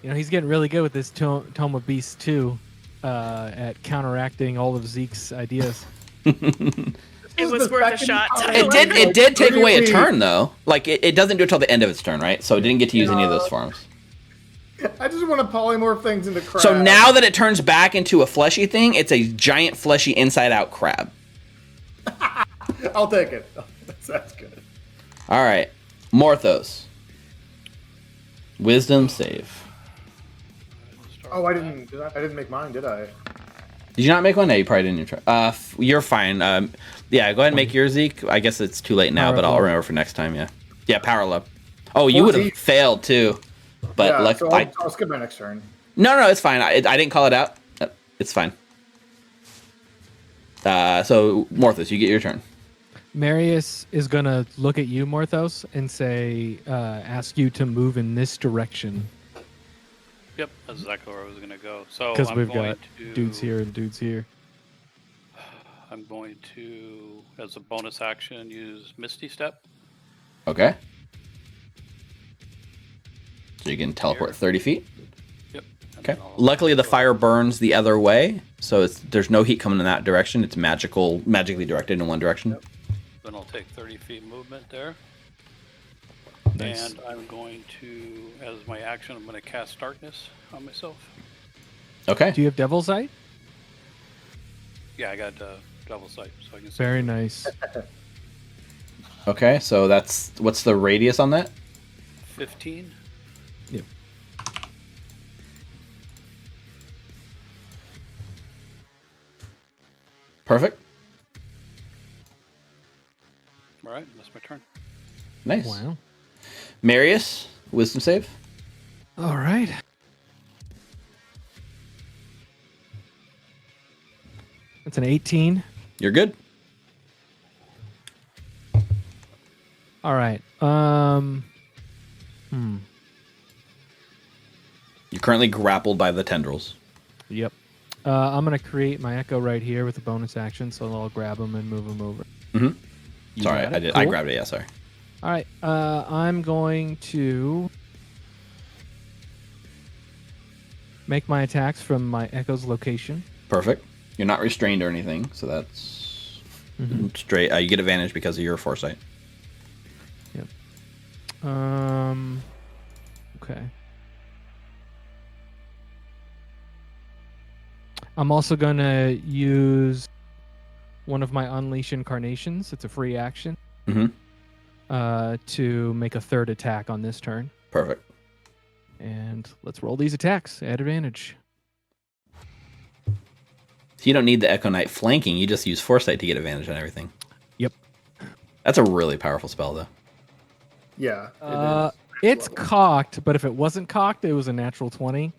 He's getting really good with this Tome of Beasts too, at counteracting all of Zeke's ideas. It was worth a shot. It did take away a turn though. Like it doesn't do it till the end of its turn, right? So it didn't get to use any of those forms. I just want to polymorph things into crab. So now that it turns back into a fleshy thing, it's a giant fleshy inside out crab. I'll take it. That's good. All right, Morthos. Wisdom save. Oh, I didn't make mine, did I? Did you not make one? No, you probably didn't. You're fine. Yeah, go ahead and make your Zeke. I guess it's too late now, but I'll remember for next time. Yeah, power up. Oh, you would have failed too. But yeah, like, so I'll skip my next turn. No, it's fine. I didn't call it out. It's fine. So Morthos, you get your turn. Marius is gonna look at you, Morthos, and say, ask you to move in this direction. Yep, that's exactly where I was going to go. So Because I'm we've going got dudes here and dudes here. I'm going to, as a bonus action, use Misty Step. Okay. So you can teleport 30 feet. Yep. Okay. Luckily, the fire burns the other way, so there's no heat coming in that direction. It's magically directed in one direction. Yep. Then I'll take 30 feet movement there. Nice. And I'm going to, as my action, I'm going to cast Darkness on myself. Okay. Do you have Devil's Sight? Yeah, I got Double Sight, so I can see. Very nice. Okay, so what's the radius on that? 15. Yep. Perfect. All right, that's my turn. Nice. Wow. Marius, wisdom save. All right. That's an 18. You're good. All right. You're currently grappled by the tendrils. Yep. I'm gonna create my echo right here with a bonus action, so I'll grab him and move him over. Mm-hmm. You Sorry, got it? I did. Cool. I grabbed it. Yeah, sorry. All right. I'm going to make my attacks from my echo's location. Perfect. You're not restrained or anything, so that's straight. You get advantage because of your foresight. Yep. Okay. I'm also gonna use one of my Unleash Incarnations. It's a free action. Mm-hmm. To make a third attack on this turn. Perfect. And let's roll these attacks at advantage. So you don't need the Echo Knight flanking. You just use foresight to get advantage on everything. Yep. That's a really powerful spell, though. Yeah. It's cocked, but if it wasn't cocked, it was a natural 20.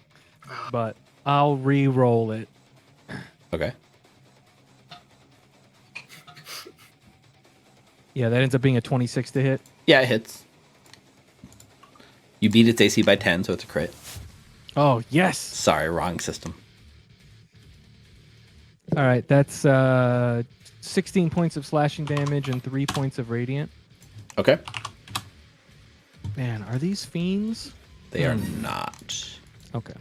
But I'll re-roll it. Okay. Yeah, that ends up being a 26 to hit. Yeah, it hits. You beat its AC by 10, so it's a crit. Oh, yes. Sorry, wrong system. All right, that's 16 points of slashing damage and 3 points of radiant. Okay. Man, are these fiends? They are not. Okay.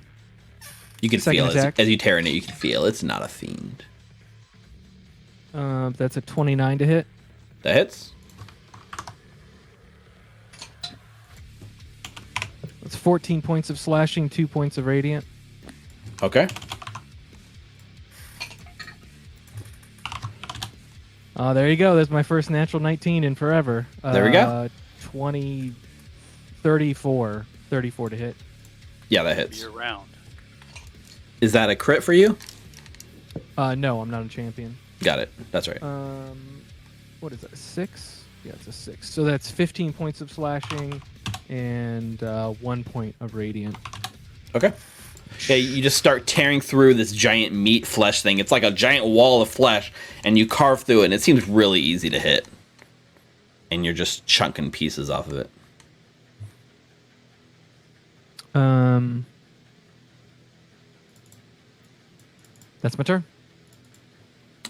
You can Second feel attack. as you tear in it, you can feel it's not a fiend. That's a 29 to hit. That hits. That's 14 points of slashing, 2 points of radiant. Okay. There you go. That's my first natural 19 in forever. There we go. 20, 34 to hit. Yeah, that hits. Year round. Is that a crit for you? No, I'm not a champion. Got it. That's right. What is that? 6? Yeah, it's a 6. So that's 15 points of slashing and 1 point of radiant. Okay. Yeah, you just start tearing through this giant meat flesh thing. It's like a giant wall of flesh, and you carve through it, and it seems really easy to hit. and you're just chunking pieces off of it. That's my turn.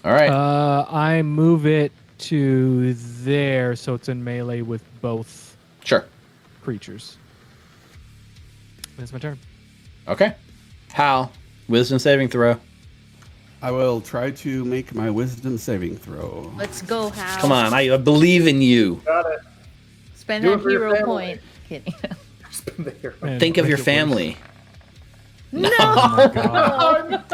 All right. I move it to there, so it's in melee with both Sure. creatures. That's my turn. Okay. Hal, wisdom saving throw. I will try to make my wisdom saving throw. Let's go, Hal. Come on, I believe in you. Got it. Spend Do it that for your hero family. point. Kidding. Spend the hero. Man, Think of make your it worse. family. No. Oh my god.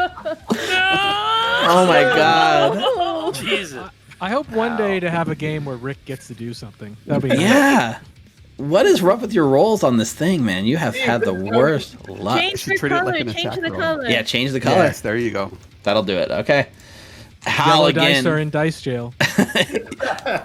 Oh my god. Jesus. I hope one day to have a game where Rick gets to do something. That'd be Yeah. What is rough with your rolls on this thing, man? You have had the worst luck. Change should the treat it color. like an Change attack the roll. color. Yeah, change the color. Yes, there you go. That'll do it. Okay. Hal Yellow dice are again. in dice jail.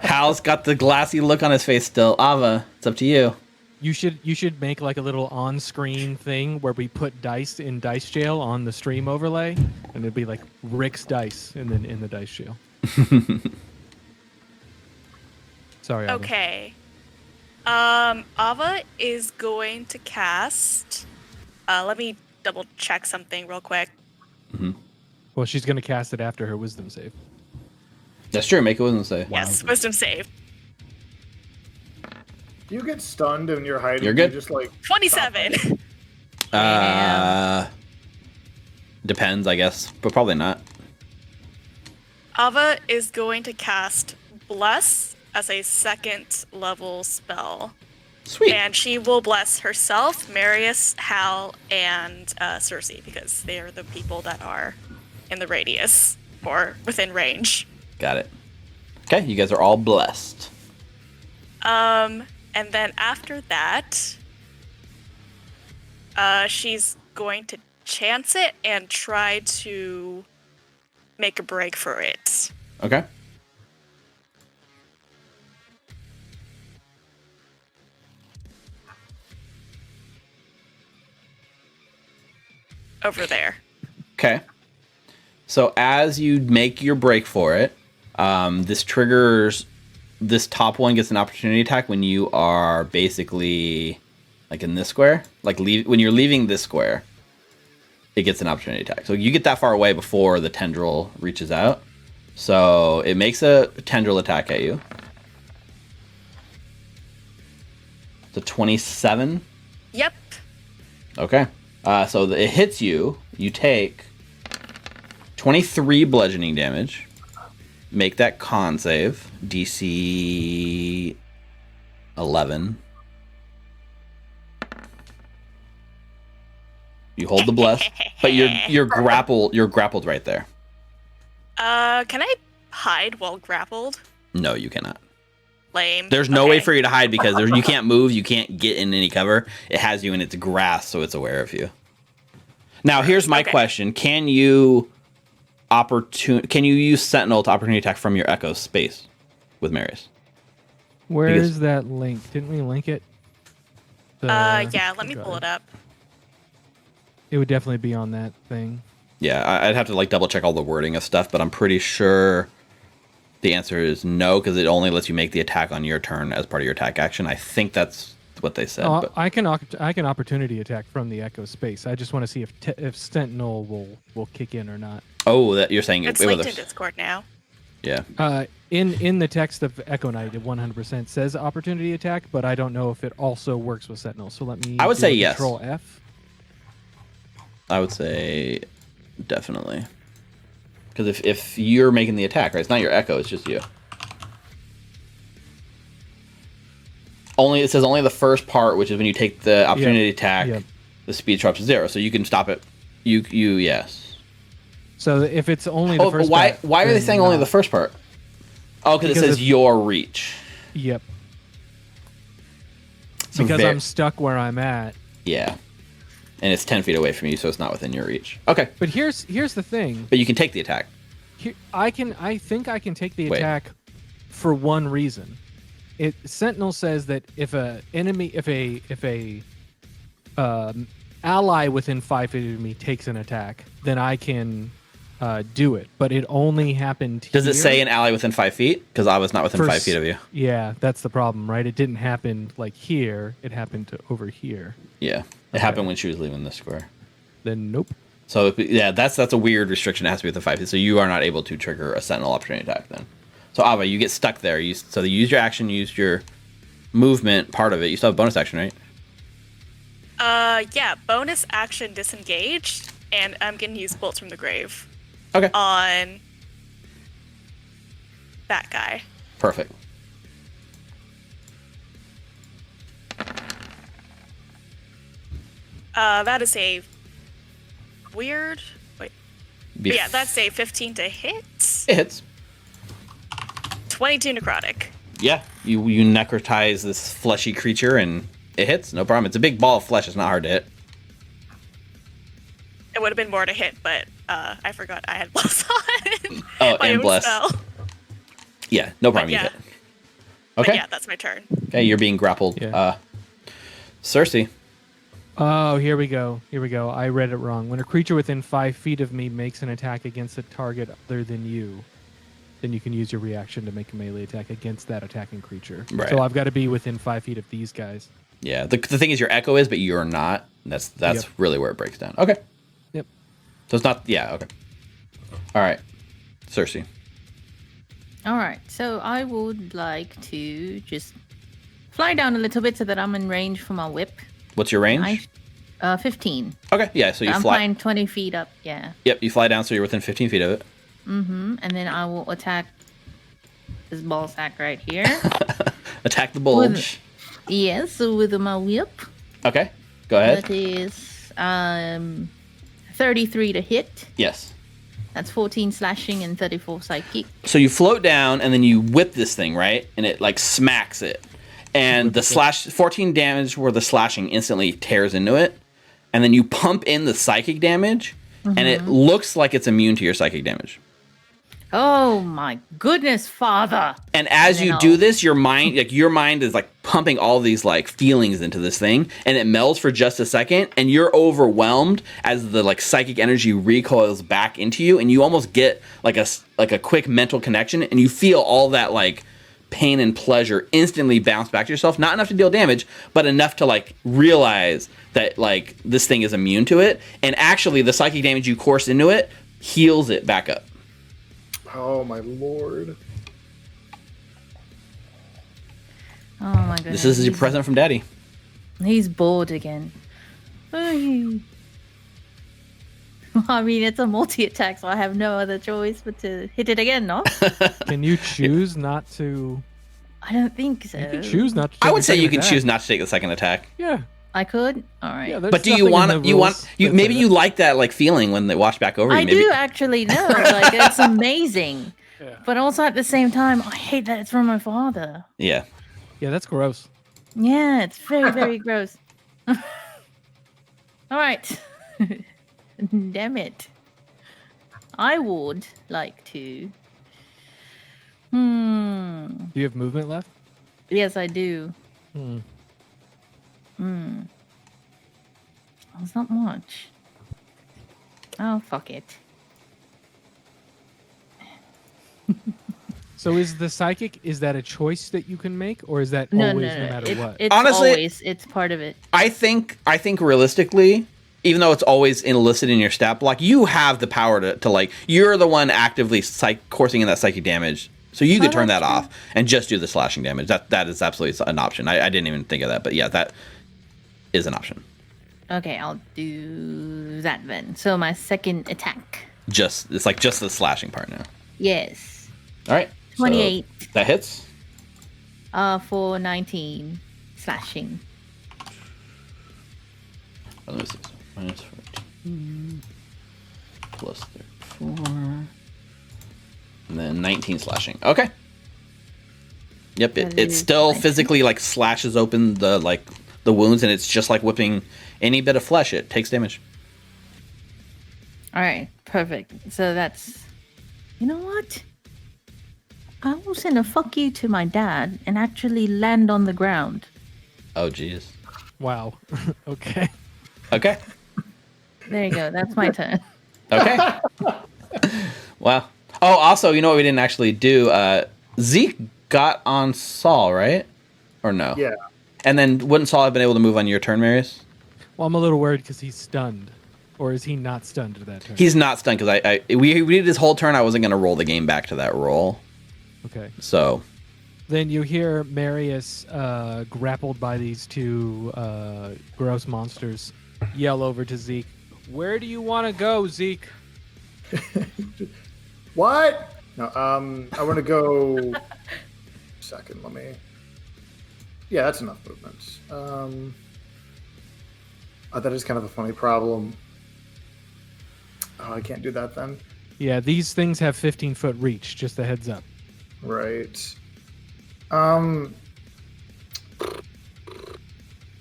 Hal's got the glassy look on his face still. Ava, it's up to you. You should make like a little on-screen thing where we put dice in dice jail on the stream overlay, and it'd be like Rick's dice, and then in the dice jail. Sorry. Ava. Okay. Ava is going to cast. Let me double check something real quick. Well, she's gonna cast it after her wisdom save. That's true. Make a wisdom save. Yes, wisdom save. Do you get stunned and you're hiding? You're good. You just like 27. Depends, I guess, but probably not. Ava is going to cast Bless as a second level spell. Sweet. And she will bless herself, Marius, Hal, and Cersei, because they are the people that are in the radius or within range. Got it. Okay, you guys are all blessed. And then after that, she's going to chance it and try to make a break for it. Okay. Over there. Okay. So as you make your break for it, this triggers. This top one gets an opportunity attack when you are basically like in this square. Like when you're leaving this square, it gets an opportunity attack. So you get that far away before the tendril reaches out. So it makes a tendril attack at you. It's a 27. Yep. Okay. So it hits you. You take 23 bludgeoning damage. Make that con save. DC 11. You hold the bless, but you're grappled. You're grappled right there. Can I hide while grappled? No, you cannot. Lame. There's no way Okay. for you to hide because you can't move. You can't get in any cover. It has you in its grasp, so it's aware of you. Now, here's my Okay. question: Can you use Sentinel to opportunity attack from your Echo space with Marius? Where Because- is that link? Didn't we link it? Yeah, let me pull it up. It would definitely be on that thing. Yeah, I'd have to like double check all the wording of stuff, but I'm pretty sure the answer is no because it only lets you make the attack on your turn as part of your attack action. I think that's what they said. But I can opportunity attack from the Echo space. I just want to see if Sentinel will kick in or not. oh, that you're saying It's it linked was in Discord now. yeah. In the text of Echo Knight, it 100% says opportunity attack, but I don't know if it also works with Sentinel. So let me. I would do say a yes. Control F. I would say definitely. Because if you're making the attack, right? It's not your Echo, it's just you. It says only the first part, which is when you take the opportunity attack, Yep. the speed drops to 0. So you can stop it. Yes. So if it's only the Oh, first. why part, are they then saying only not. the first part? Oh, because it Because says if- your reach. Yep. So Because ver- I'm stuck where I'm at. Yeah. And it's 10 feet away from you, so it's not within your reach. Okay. But here's the thing. But you can take the attack. I think I can take the Wait. attack for one reason. Sentinel says that if a ally within 5 feet of me takes an attack, then I can do it, but it only happened. Does it here. say an ally within 5 feet? Because I was not within 5 feet of you. Yeah, that's the problem, right? It didn't happen like here. It happened over here. Yeah, it happened when she was leaving the square. Then nope. So yeah, that's a weird restriction. It has to be within 5 feet. So you are not able to trigger a sentinel opportunity attack then. So Ava, you get stuck there. So you use your action, use your movement part of it. You still have bonus action, right? Yeah, bonus action disengaged, and I'm gonna use bolts from the grave. Okay. On that guy. Perfect. That is a weird. Wait. Yeah, that's a 15 to hit. It hits. 22 necrotic. Yeah, you necrotize this fleshy creature and it hits. No problem. It's a big ball of flesh. It's not hard to hit. It would have been more to hit, but I forgot I had bless on. Oh, my and own bless. spell. Yeah, no problem. Yeah. You hit. But Okay. yeah, that's my turn. Okay, you're being grappled. Yeah. Cersei. Oh, here we go. I read it wrong. When a creature within 5 feet of me makes an attack against a target other than you, then you can use your reaction to make a melee attack against that attacking creature. Right. So I've got to be within 5 feet of these guys. Yeah, the thing is your echo is, but you're not. That's Yep. really where it breaks down. Okay. Yep. So it's not. Yeah. Okay. All right, Cersei. All right, so I would like to just fly down a little bit so that I'm in range for my whip. What's your range? 15. Okay. Yeah. So you I'm fly. flying 20 feet up, yeah. Yep. You fly down, so you're within 15 feet of it. Mm-hmm. And then I will attack this ball sack right here. Attack the bulge. Yes, so with my whip. Okay. Go ahead. That is 33 to hit. Yes. That's 14 slashing and 34 psychic. So you float down and then you whip this thing, right? And it like smacks it. And the 14 damage where the slashing instantly tears into it. And then you pump in the psychic damage and it looks like it's immune to your psychic damage. Oh my goodness, Father! And as you do this, your mind is like pumping all these like feelings into this thing, and it melds for just a second, and you're overwhelmed as the like psychic energy recoils back into you, and you almost get like a quick mental connection, and you feel all that like pain and pleasure instantly bounce back to yourself. Not enough to deal damage, but enough to like realize that like this thing is immune to it, and actually the psychic damage you course into it heals it back up. Oh my lord! Oh my goodness. This is your present from Daddy. He's bored again. I mean, it's a multi-attack, so I have no other choice but to hit it again, no? Can you choose not to? I don't think so. You can choose not to. I take would the say you second can attack. choose not to take the second attack. Yeah. I could? Alright. Yeah, there's But do you nothing in want the you rules that maybe say you that. like that like feeling when they wash back over you? I Maybe. do actually know. Like, it's amazing. Yeah. But also at the same time, I hate that it's from my father. Yeah. Yeah, that's gross. Yeah, it's very, very gross. Alright. Damn it. I would like to. Do you have movement left? Yes, I do. Hmm. It's not much. Oh, fuck it. So is the psychic, is that a choice that you can make, or is that No, always no, no no. matter what? It's Honestly- always, it's part of it. I think realistically, even though it's always enlisted in your stat block, you have the power to like you're the one actively coursing in that psychic damage. So you could turn that that's off and just do the slashing damage. That is absolutely an option. I didn't even think of that, but yeah, that is an option. Okay, I'll do that then. So my second attack. It's like just the slashing part now. Yes. All right. so 28. that hits. For 19 slashing. Oh, let me see. So minus 14 plus 34. And then 19 slashing. Okay. Yep, That it is still slashing. physically like slashes open the wounds, and it's just like whipping any bit of flesh. It takes damage. All right, perfect. So that's. You know what? I will send a fuck you to my dad and actually land on the ground. Oh, jeez. Wow. Okay. Okay. There you go. That's my turn. Okay. Wow. Oh, also, you know what we didn't actually do? Zeke got on Saul, right? Or no? Yeah. And then wouldn't Saul have been able to move on your turn, Marius? Well, I'm a little worried because he's stunned. Or is he not stunned to that turn? He's not stunned because we did his whole turn. I wasn't going to roll the game back to that roll. Okay. So. Then you hear Marius, grappled by these two gross monsters, yell over to Zeke, "Where do you want to go, Zeke?" What? No, I want to go. Second, let me. Yeah, that's enough movements. Oh, that is kind of a funny problem. Oh, I can't do that then. Yeah, these things have 15-foot reach, just a heads up. Right. In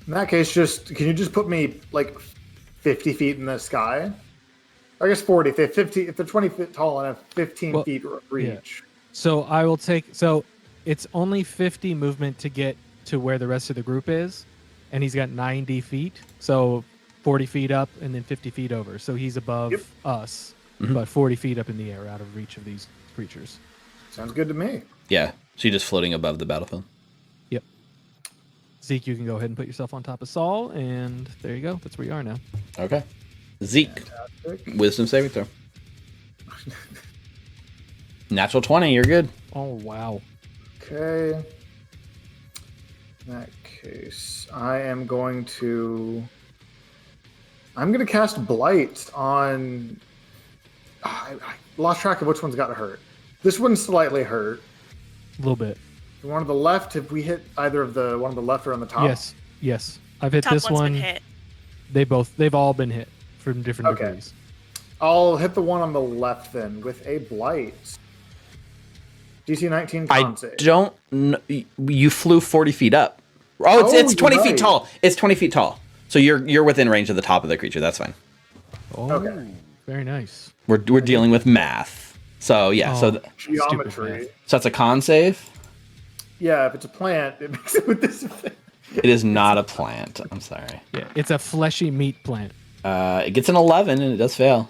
that case, can you just put me like 50 feet in the sky? I guess 40. If they're 20 feet tall and have 15 feet reach. Yeah. So I will so it's only 50 movement to get to where the rest of the group is, and he's got 90 feet. So 40 feet up and then 50 feet over. So he's above us, but 40 feet up in the air out of reach of these creatures. Sounds good to me. Yeah. So you're just floating above the battlefield. Yep. Zeke, you can go ahead and put yourself on top of Saul, and there you go. That's where you are now. Okay. Zeke. Fantastic. Wisdom saving throw. Natural 20. You're good. Oh, wow. Okay. In that case, I'm going to cast Blight on. I lost track of which one's got hurt. This one's slightly hurt. A little bit. The one on the left, have we hit either of the one on the left or on the top? Yes. I've hit Top this one's one. been hit. They've all been hit from different Okay. degrees. I'll hit the one on the left then with a Blight. DC 19 con save. I don't know. You flew 40 feet up. Oh, it's 20 you're feet right. tall. It's 20 feet tall. So you're within range of the top of the creature. That's fine. Oh, Okay. very nice. We're dealing with math. So yeah. Oh. Geometry. So that's a con save. Yeah, if it's a plant, it makes it with this effect. It is not a plant. I'm sorry. Yeah, it's a fleshy meat plant. It gets an 11 and it does fail.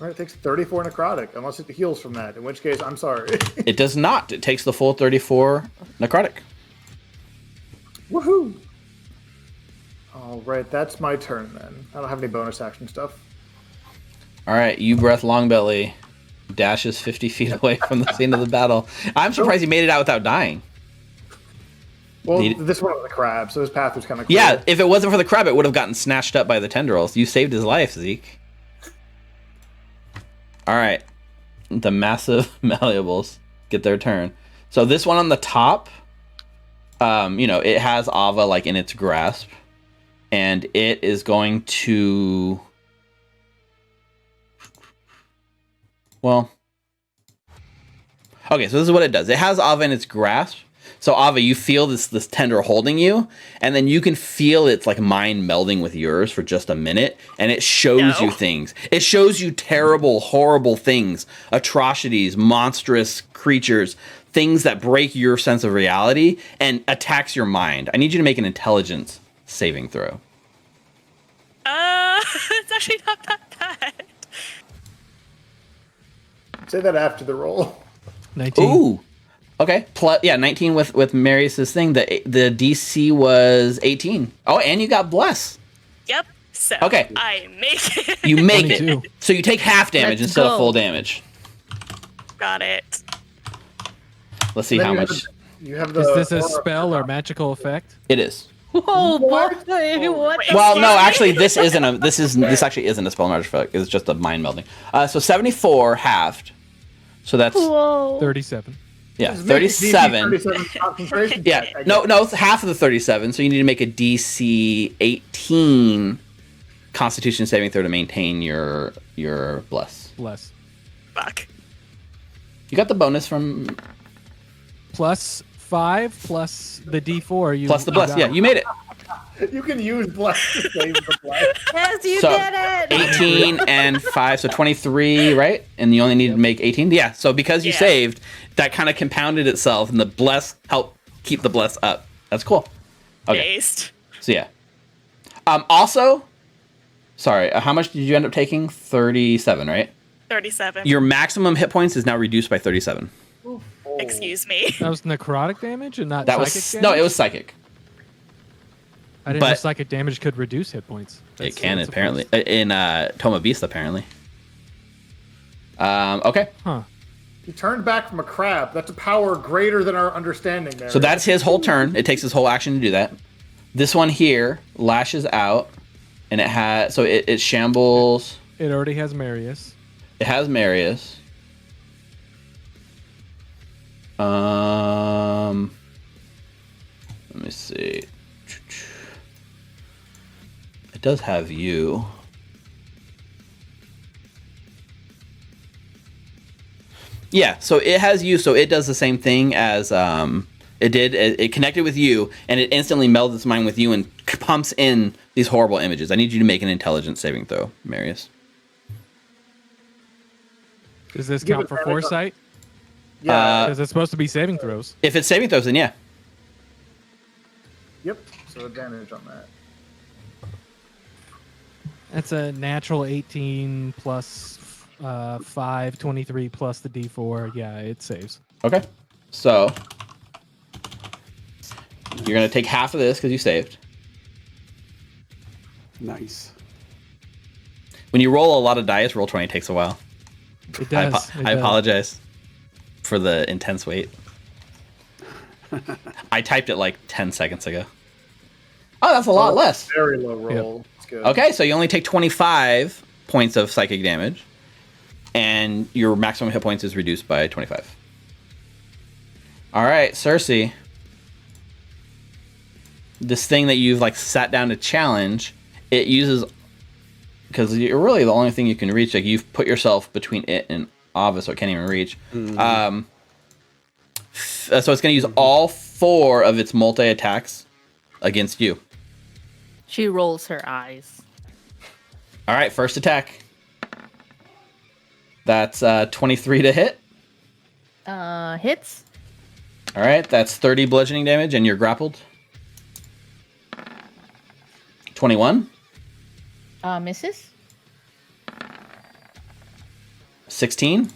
Right, it takes 34 necrotic, unless it heals from that, in which case, I'm sorry. It does not. It takes the full 34 necrotic. Woohoo! All right, that's my turn then. I don't have any bonus action stuff. All right, you breath Longbelly dashes 50 feet away from the scene of the battle. I'm surprised he made it out without dying. Well, this one was a crab, so his path was kind of clear. Yeah, if it wasn't for the crab, it would have gotten snatched up by the tendrils. You saved his life, Zeke. All right, the massive malleables get their turn. So this one on the top, it has Ava like in its grasp, and it is going to. Well, okay, so this is what it does. It has Ava in its grasp. So Ava, you feel this tendril holding you, and then you can feel its like mind melding with yours for just a minute, and it shows you things. It shows you terrible, horrible things, atrocities, monstrous creatures, things that break your sense of reality and attacks your mind. I need you to make an intelligence saving throw. It's actually not that bad. Say that after the roll. 19. Ooh. Okay. 19 with Marius's thing. The DC was 18. Oh, and you got bless. Yep. So Okay. I make it. You make 22. it. So you take half damage Let's instead of go. full damage. Got it. Let's see Then how you have much You have the. Is this a aura- spell or magical effect? it is. Whoa, boy, what? Wait. Well, no, Excuse me? actually, this actually isn't a spell magic effect. It's just a mind melding. So 74 halved. So that's Whoa. 37. yeah, Just make it DC 37. 37 concentration Yeah, check, I no, guess. it's half of the 37. So you need to make a DC 18 Constitution saving throw to maintain your bless. Bless. Fuck. You got the bonus from Plus 5 plus the D4. You plus the bless. got. Yeah, you made it. You can use bless to save the bless. Yes, you So, did it. 18 and 5, so 23, right? And you only need to make 18. Yeah. So because you Yeah. saved, that kind of compounded itself, and the bless helped keep the bless up. That's cool. Okay. Based. So yeah. Also, sorry. How much did you end up taking? 37, right? 37. Your maximum hit points is now reduced by 37. Oh. Excuse me. That was necrotic damage and not That psychic was damage? no, it was psychic. I didn't know but- psychic damage could reduce hit points. It can that's a apparently first. in Toma Beast apparently. Okay, Huh. He turned back from a crab. That's a power greater than our understanding there. so that's his whole turn. It takes his whole action to do that. This one here lashes out, and it shambles. It already has Marius. It has Marius. Let me see. It does have you. Yeah, so it has you, so it does the same thing as it did. It connected with you, and it instantly melded its mind with you and pumps in these horrible images. I need you to make an intelligence saving throw, Marius. Does this Give count it for damage on- foresight? Yeah. Because it's supposed to be saving throws. If it's saving throws, then yeah. Yep. So advantage on that. That's a natural 18 plus 5, 23 plus the D4. Yeah, it saves. Okay. So you're going to take half of this because you saved. Nice. When you roll a lot of dice, roll 20 takes a while. It does. I apologize for the intense wait. I typed it like 10 seconds ago. Oh, that's a lot less. Very low roll. It's good. Okay, so you only take 25 points of psychic damage, and your maximum hit points is reduced by 25. All right, Cersei. This thing that you've like sat down to challenge, it uses, because you're really the only thing you can reach. Like you've put yourself between it and Ava, so it can't even reach. So it's going to use all 4 of its multi attacks against you. She rolls her eyes. All right, first attack. That's 23 to hit. Hits. All right, that's 30 bludgeoning damage, and you're grappled. 21. Misses. 16.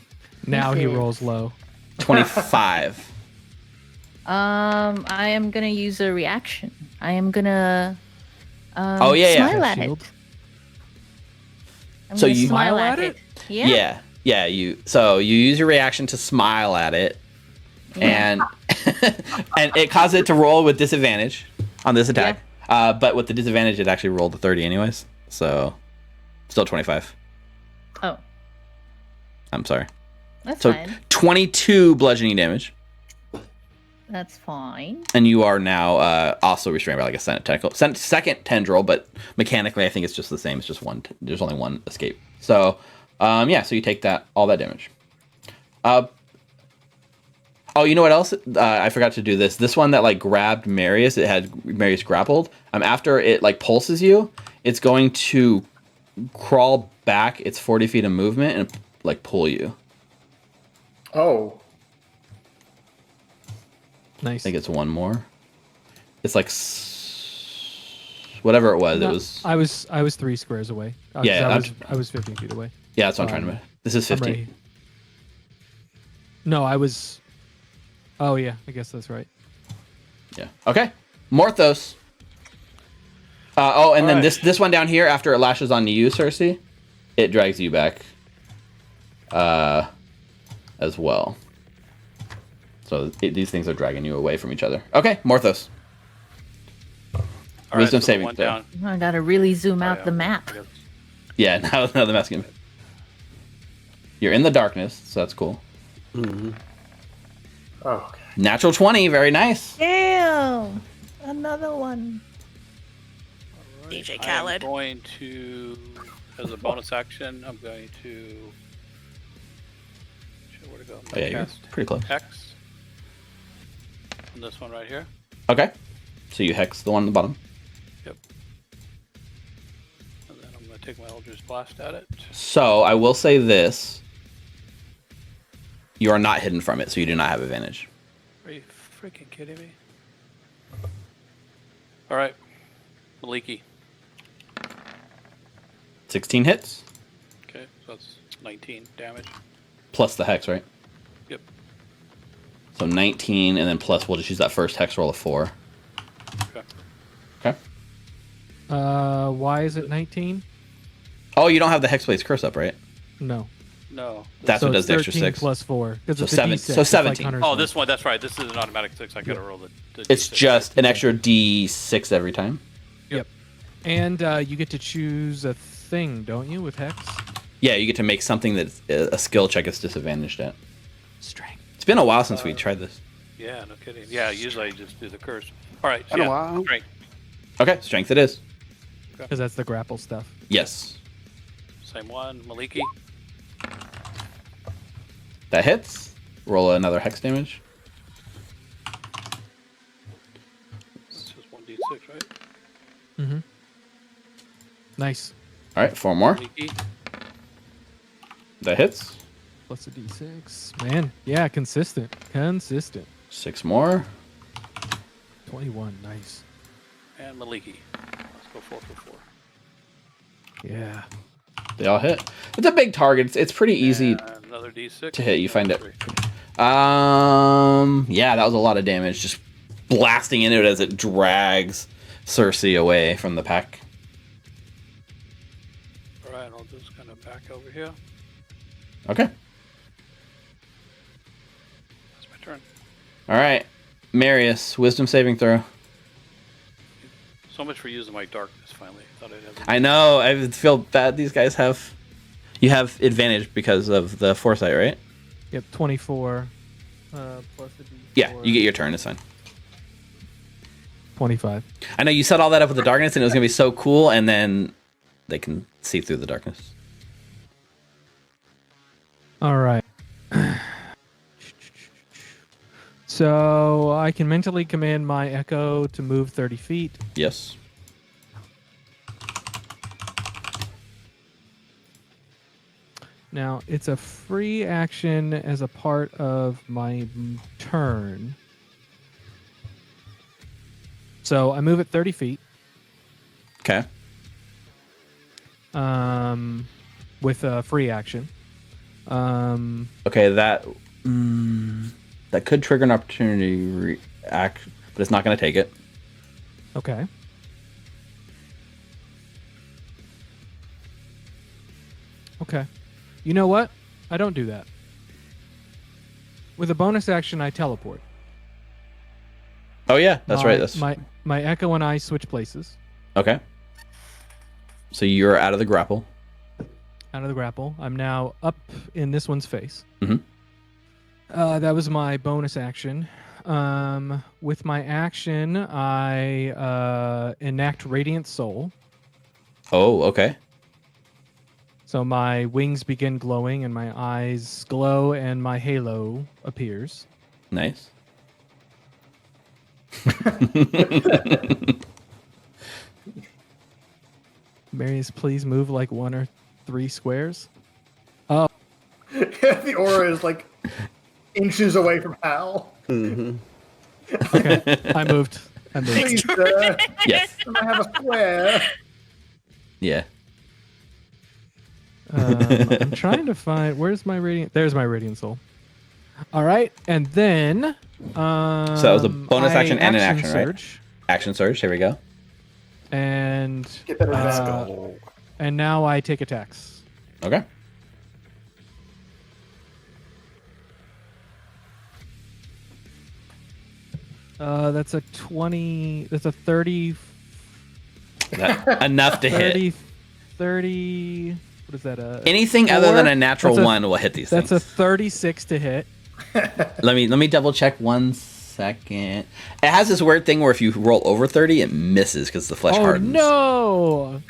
Now he Misses. rolls low. 25. I am gonna use a reaction. I am gonna. Oh, yeah. Smile at Shield. it. I'm So gonna you- smile at it. Yeah. Yeah, you use your reaction to smile at it, and and it caused it to roll with disadvantage on this attack. But with the disadvantage, it actually rolled a 30 anyways. So still 25. Oh, I'm sorry. that's So fine. 22 bludgeoning damage. That's fine. And you are now also restrained by like a second tendril, but mechanically I think it's just the same. It's just one. There's only one escape. So so you take all that damage. Oh, you know what else? I forgot to do this. This one that like grabbed Marius, it had Marius grappled. After it like pulses you, it's going to crawl back its 40 feet of movement and like pull you. Oh. Nice. I think it's one more. It's like whatever it was. No, It was I was 3 squares away. Yeah, I was 15 feet away. yeah. That's what I'm trying to. This is I'm 15. ready. No, I was. Oh yeah, I guess that's right. Yeah. Okay. Morthos. And then Alright. this one down here, after it lashes onto you, Cersei, it drags you back. As well. So these things are dragging you away from each other. Okay, Morthos. All right, Wisdom so the saving one throw. down. I gotta really zoom out yeah. the map. Yeah, now the mask. You're in the darkness, so that's cool. Oh, okay. Natural 20, very nice. Damn! Another one. DJ I'm Khaled. going to, as a bonus action, I'm going to. Shit, where'd it go? Oh yeah, you're Cast pretty close. Hex. And this one right here. Okay. So you hex the one on the bottom. Yep. And then I'm going to take my Eldritch Blast at it. So I will say this. You are not hidden from it, so you do not have advantage. Are you freaking kidding me? All right. Maliki. 16 hits. Okay, so that's 19 damage. Plus the hex, right? Yep. So 19, and then plus we'll just use that first hex roll of 4. Okay. Okay. Why is it 19? Oh, you don't have the Hexblade's curse up, right? No. No. That's what So does it's the extra 13 6. plus 4. Because So it's a seven- D6, so it's like 17. Hunter's Oh, Mark. this one. That's right. This is an automatic 6. I gotta roll the It's D6. just an extra D6 every time. Yep. And you get to choose a thing, don't you, with Hex? Yeah, you get to make something that a skill check is disadvantaged at. Strength. It's been a while since we tried this. Yeah, no kidding. Yeah, usually I just do the curse. All right. So Been a yeah, while. great. Okay, strength it is. Because that's the grapple stuff. Yes. Same one. Maliki. That hits. Roll another hex damage. It's just 1d6, right? Mm-hmm. Nice. All right, 4 more. Maliki. That hits. Plus a D6. Man, yeah, consistent. 6 more. 21, nice. And Maliki. Let's go 4 for 4. Yeah. They all hit. It's a big target. It's pretty easy And another d6 to hit. You find it. 3. Yeah, that was a lot of damage. Just blasting into it as it drags Cersei away from the pack. All right, I'll just kind of back over here. Okay. That's my turn. All right. Marius, wisdom saving throw. So much for using my darkness. Finally, thought I'd have. I know. I feel bad. These guys have. You have advantage because of the foresight, right? Yep, 24. Plus a D4. Yeah, you get your turn. It's fine. 25. I know you set all that up with the darkness, and it was gonna be so cool, and then they can see through the darkness. All right. So I can mentally command my Echo to move 30 feet. Yes. Now, it's a free action as a part of my turn. So I move it 30 feet Okay. with a free action. Okay. That could trigger an opportunity act, but it's not going to take it. Okay. Okay. You know what? I don't do that. With a bonus action, I teleport. Oh yeah, that's right. That's my Echo and I switch places okay. So you're out of the grapple. out of the grapple. I'm now up in this one's face. Mhm. That was my bonus action. With my action, I enact Radiant Soul. Oh, okay. So my wings begin glowing and my eyes glow and my halo appears. Nice. Marius, please move like 1 or 3 squares. The aura is like inches away from Hal. Okay, I moved. Please, Yes. can I have a square? Yeah. I'm trying to find where's my radiant. There's my radiant soul. All right, and then So that was a bonus I action and an action, right? surge, Action surge. Here we go. and Get better than and now I take attacks. Okay. That's a 20. That's a 30. Enough to 30. hit. 30. What is that? Anything other than a natural That's a- 1 will hit these That's a things. 36 to hit. Let me double check 1 second. It has this weird thing where if you roll over 30, it misses because the flesh Oh hardens. no!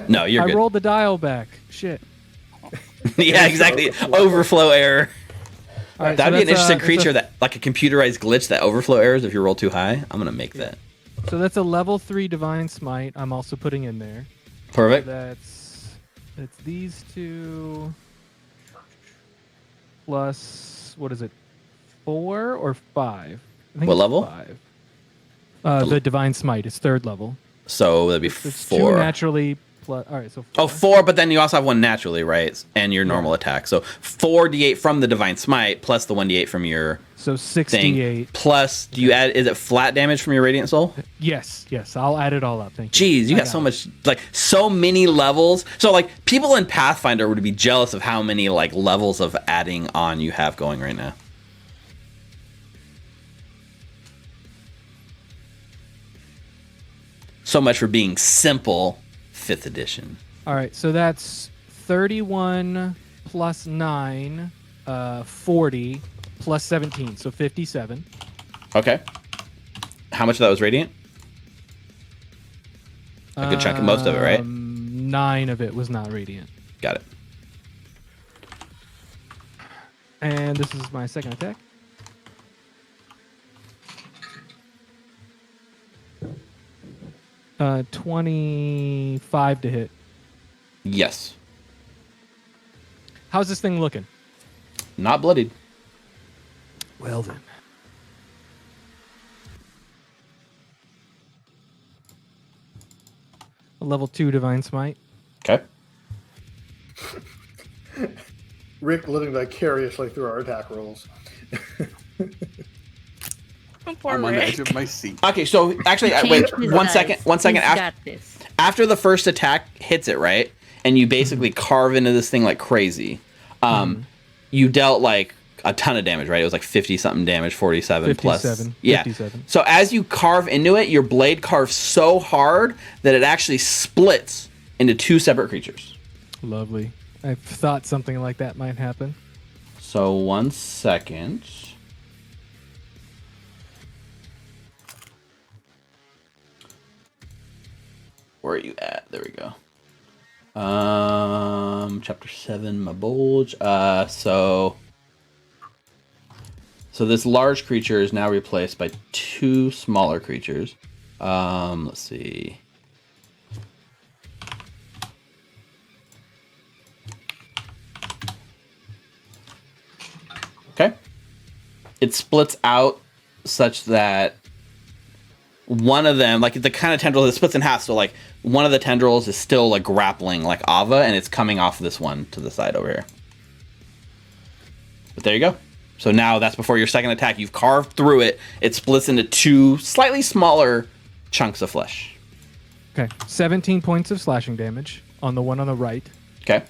No, you're I good. rolled the dial back. Shit. Yeah, exactly. Overflow error. All right, That'd so be an that's interesting it's creature that, like a computerized glitch that overflow errors if you roll too high. I'm gonna make that. So that's a level 3 divine smite. I'm also putting in there. Perfect. That's these two plus what is it? 4 or 5? I think What it's level? 5. The divine smite is 3rd level. So that'd be It's 2 4. naturally plus. All right, so 4. Oh, 4, but then you also have 1 naturally, right? And your normal attack. So 4d8 from the Divine Smite plus the 1d8 from your So thing. 68. Plus, do you add? Is it flat damage from your Radiant Soul? Yes, I'll add it all up. Thank you. Jeez, you got so much, like so many levels. So like people in Pathfinder would be jealous of how many like levels of adding on you have going right now. So much for being simple, 5th edition. All right, so that's 31 plus 9, 40 plus 17, so 57. Okay. How much of that was Radiant? A good chunk of most of it, right? 9 of it was not radiant. Got it. And this is my second attack. Uh, 25 to hit. Yes. How's this thing looking? Not bloodied. Well then. A level 2 Divine Smite. Okay. Rick living vicariously through our attack rolls. Poor I'm on the Rick. edge of my seat. Okay, so actually, wait, one second. He's got this. After the first attack hits it, right? And you basically carve into this thing like crazy. You dealt like a ton of damage, right? It was like 50 something damage, 47 plus. 57. Yeah. 57. So as you carve into it, your blade carves so hard that it actually splits into 2 separate creatures. Lovely. I thought something like that might happen. So 1 second. Where are you at? There we go. Chapter 7, my bulge. So this large creature is now replaced by 2 smaller creatures. Let's see. Okay. It splits out such that one of them, like the kind of tendril that splits in half, so like one of the tendrils is still like grappling like Ava, and it's coming off this one to the side over here. But there you go. So now that's before your second attack. You've carved through it. It splits into 2 slightly smaller chunks of flesh. Okay. 17 points of slashing damage on the one on the right. Okay.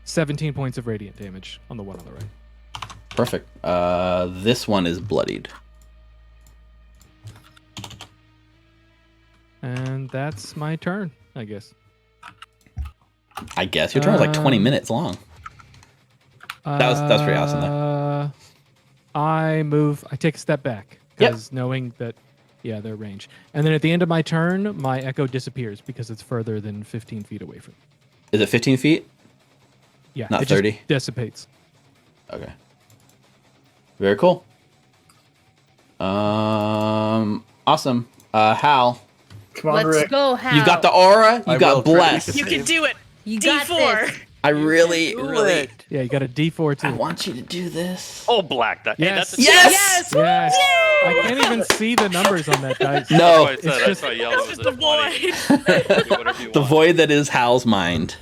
$17 points of radiant damage on the one on the right. Perfect. This one is bloodied. And that's my turn, I guess. I guess your turn was like 20 minutes long. That was pretty awesome though. I take a step back because knowing that, yeah, their range. And then at the end of my turn, my echo disappears because it's further than 15 feet away from me. Is it 15 feet? Yeah, Not it 30? just dissipates. Okay. Very cool. Awesome. Hal, Come on, Let's Rick. go, Hal. you got the aura. You I got will try to blessed. make You can do it. You got D4. this. I really. Yeah, you got a D4 too. I want you to do this. Oh, black die. Hey, Yes. that's a Yes! Yes. I can't even see the numbers on that dice. No. That's why I said, that's why I yelled it It's was just a the 20. void. Do whatever you The want. void that is Hal's mind.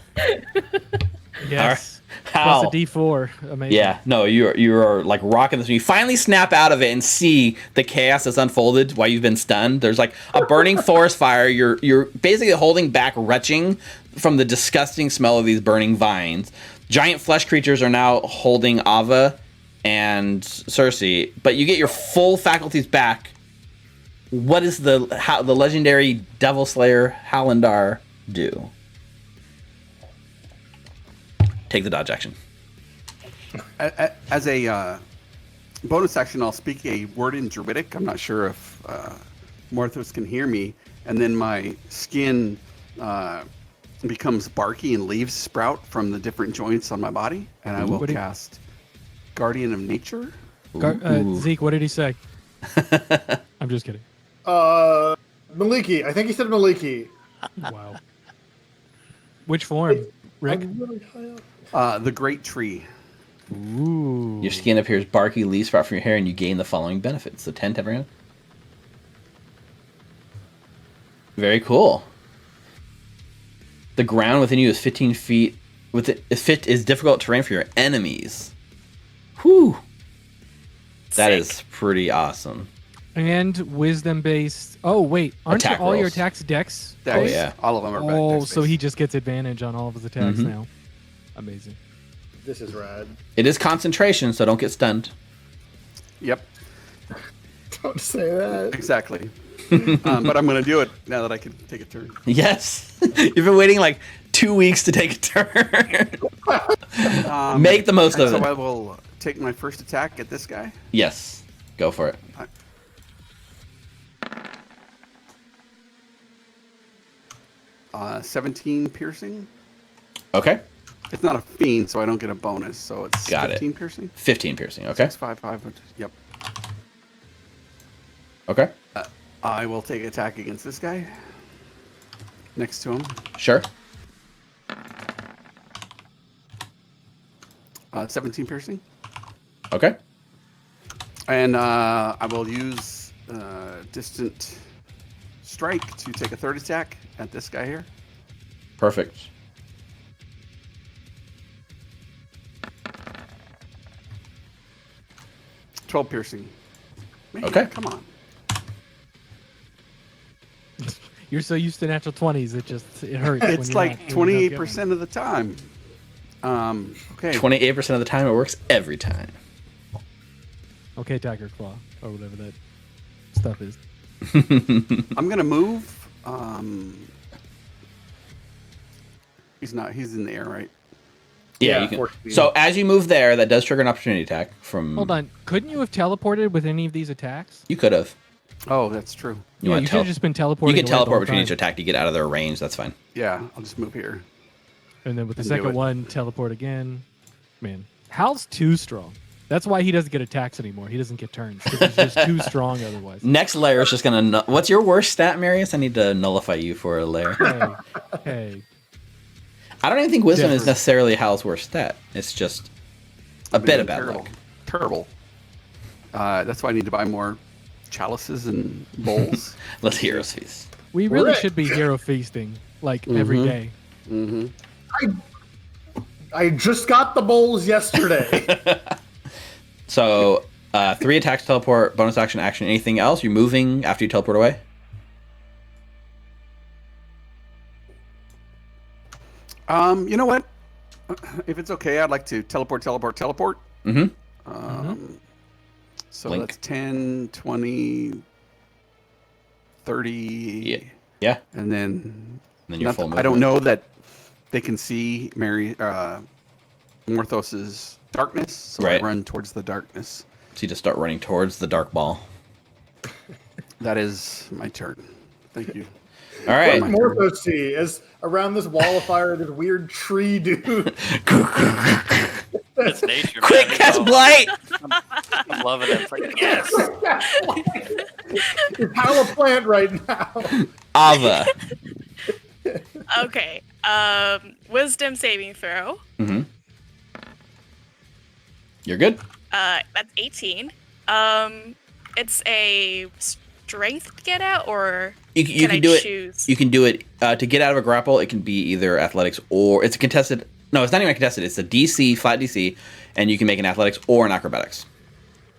Yes. Hal. Plus a D4. Amazing. Yeah, no, you're like rocking this. You finally snap out of it and see the chaos that's unfolded while you've been stunned. There's like a burning forest fire. You're basically holding back, retching from the disgusting smell of these burning vines. Giant flesh creatures are now holding Ava and Cersei, but you get your full faculties back. What does the legendary Devil Slayer Hallandar do? Take the dodge action. As a bonus action, I'll speak a word in Druidic. I'm not sure if Morthos can hear me. And then my skin becomes barky and leaves sprout from the different joints on my body. And I will What do you- cast Guardian of Nature. Ooh. Zeke, what did he say? I'm just kidding. Maliki. I think he said Maliki. Wow. Which form, Rick? I'm really high up. The Great Tree. Ooh. Your skin appears barky, leaves sprout from your hair, and you gain the following benefits. So 10 to everyone. Very cool. The ground within you is 15 feet. Is difficult terrain for your enemies. Whew. That Sick. is pretty awesome. And wisdom based. Oh wait, aren't Attack all your rolls. attacks dex? Dex, Oh, yeah. all of them are back. Oh, dex so based. he just gets advantage on all of his attacks Mhm. now. Amazing. This is rad. It is concentration, so don't get stunned. Yep, Don't say that. exactly. But I'm going to do it now that I can take a turn. Yes. You've been waiting like 2 weeks to take a turn. Make the most of so it. I will take my first attack at this guy. Yes. Go for it. 17 piercing. Okay. It's not a fiend, so I don't get a bonus. So it's Got it. 15 piercing. 15 piercing. Okay. 6, 5, 5. Yep. Okay. I will take attack against this guy. Next to him. Sure. 17 piercing. Okay. And I will use distant strike to take a third attack at this guy here. Perfect. $12 piercing. Man, Okay. Come on. You're so used to natural 20s, it hurts. when It's you're like not- when you don't get 28% of the time. Okay. 28% of the time, it works every time. one. Okay, Tiger Claw or whatever that stuff is. I'm gonna move. He's not. He's in the air, right? Yeah, Yeah, you can. 14. So as you move there, that does trigger an opportunity attack from. Hold on, couldn't you have teleported with any of these attacks? You could have. Oh, that's true. You yeah, want you to should have just been You teleporting. can away the whole teleport between each time. attack to get out of their range. That's fine. Yeah, I'll just move here. And then with the And do second it. one, teleport again. Man, Hal's too strong. That's why he doesn't get attacks anymore. He doesn't get turns because he's just too strong otherwise. Next layer is just gonna. What's your worst stat, Marius? I need to nullify you for a layer. Hey, I don't even think wisdom is Different. necessarily Hal's worst stat. It's just a bit of bad terrible. luck. Terrible. That's why I need to buy more chalices and bowls. Let's heroes feast. we really Rick. should be hero feasting like every Mhm. day. Mm-hmm. I just got the bowls yesterday. So 3 attacks, teleport, bonus action, action. Anything else? You're moving after you teleport away. You know what? If it's okay, I'd like to teleport. Mm-hmm. So Blink. that's 10, 20, 30. Yeah. Yeah. And then, Then you're full I don't movement. know that they can see Morthos's darkness, so Right. I run towards the darkness. So you just start running towards the dark ball. That is my turn. Thank you. All right. What Morphos see is around this wall of fire, this weird tree dude. It's nature. Quick, man. cast Oh, blight. I'm loving it. It's like, yes. You're power plant right now. Ava. Okay. Wisdom saving throw. Mm-hmm. You're good. That's 18. It's a strength to get out, or You can can I do it. choose? You can do it to get out of a grapple. It can be either athletics or it's a contested. No, it's not even a contested. It's a DC, flat DC, and you can make an athletics or an acrobatics.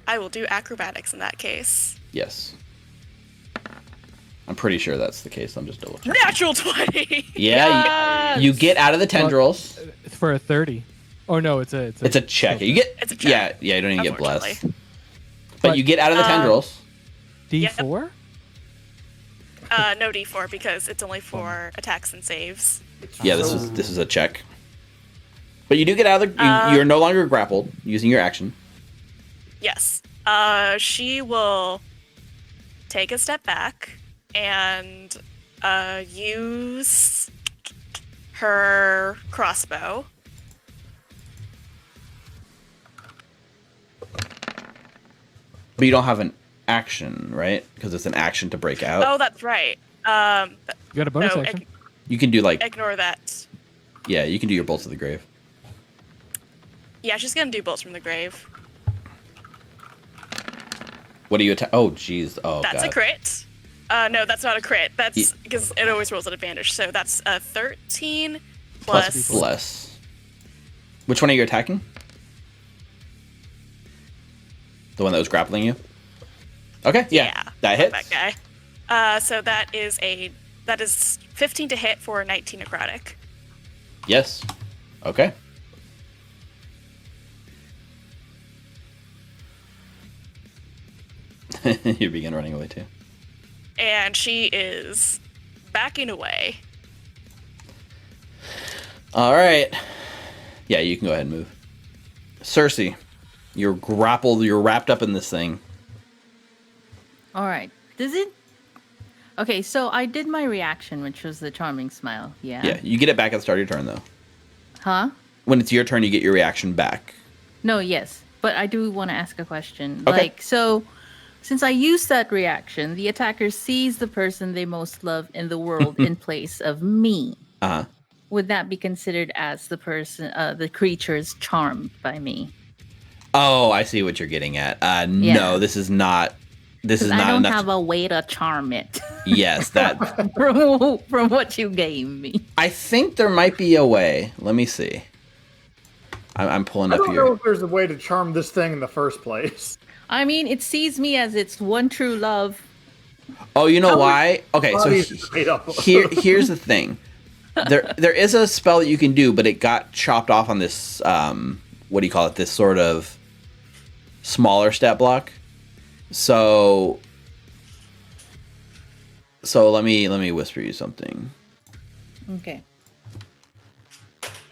I will do acrobatics in that case. Yes. I'm pretty sure that's the case. I'm just double checking. Natural 20. Yeah, you get out of the tendrils. For a 30. Oh no, it's a It's a check. You get. It's a check. Yeah. You don't even get blessed. Unfortunately. But you get out of the tendrils. D4. No D4 because it's only for attacks and saves. Yeah, this is a check. But you do get out of the. You're no longer grappled using your action. Yes. She will take a step back and use her crossbow. But you don't have an action, right? Because it's an action to break out. Oh, that's right. You got a bonus No, action. You can do like. Ignore that. Yeah, you can do your bolts of the grave. Yeah, she's gonna do bolts from the grave. What do you attack? Oh, jeez. Oh, That's God. a crit. No, that's not a crit. That's because it always rolls at advantage. So that's a 13 plus. Plus. Which one are you attacking? The one that was grappling you? Okay, yeah. That hits. That guy. So that is 15 to hit for 19 necrotic. Yes. Okay. You begin running away too. And she is backing away. All right. Yeah, you can go ahead and move. Cersei, you're grappled. You're wrapped up in this thing. All right. Does it? Okay, so I did my reaction, which was the charming smile. Yeah. Yeah, you get it back at the start of your turn, though. Huh? When it's your turn, you get your reaction back. No, yes. But I do want to ask a question. Okay. Like, so since I used that reaction, the attacker sees the person they most love in the world in place of me. Uh-huh. Would that be considered as the person, the creature's charmed by me? Oh, I see what you're getting at. Yeah. No, this is not. This is not I don't enough. have a way to charm it. Yes, that. from what you gave me. I think there might be a way. Let me see. I'm pulling I up don't here. know if there's a way to charm this thing in the first place. I mean, it sees me as its one true love. Oh, you know why? Okay, so Bodies made up of. here's the thing. There is a spell that you can do, but it got chopped off on this. What do you call it? This sort of smaller stat block. So let me whisper you something. Okay.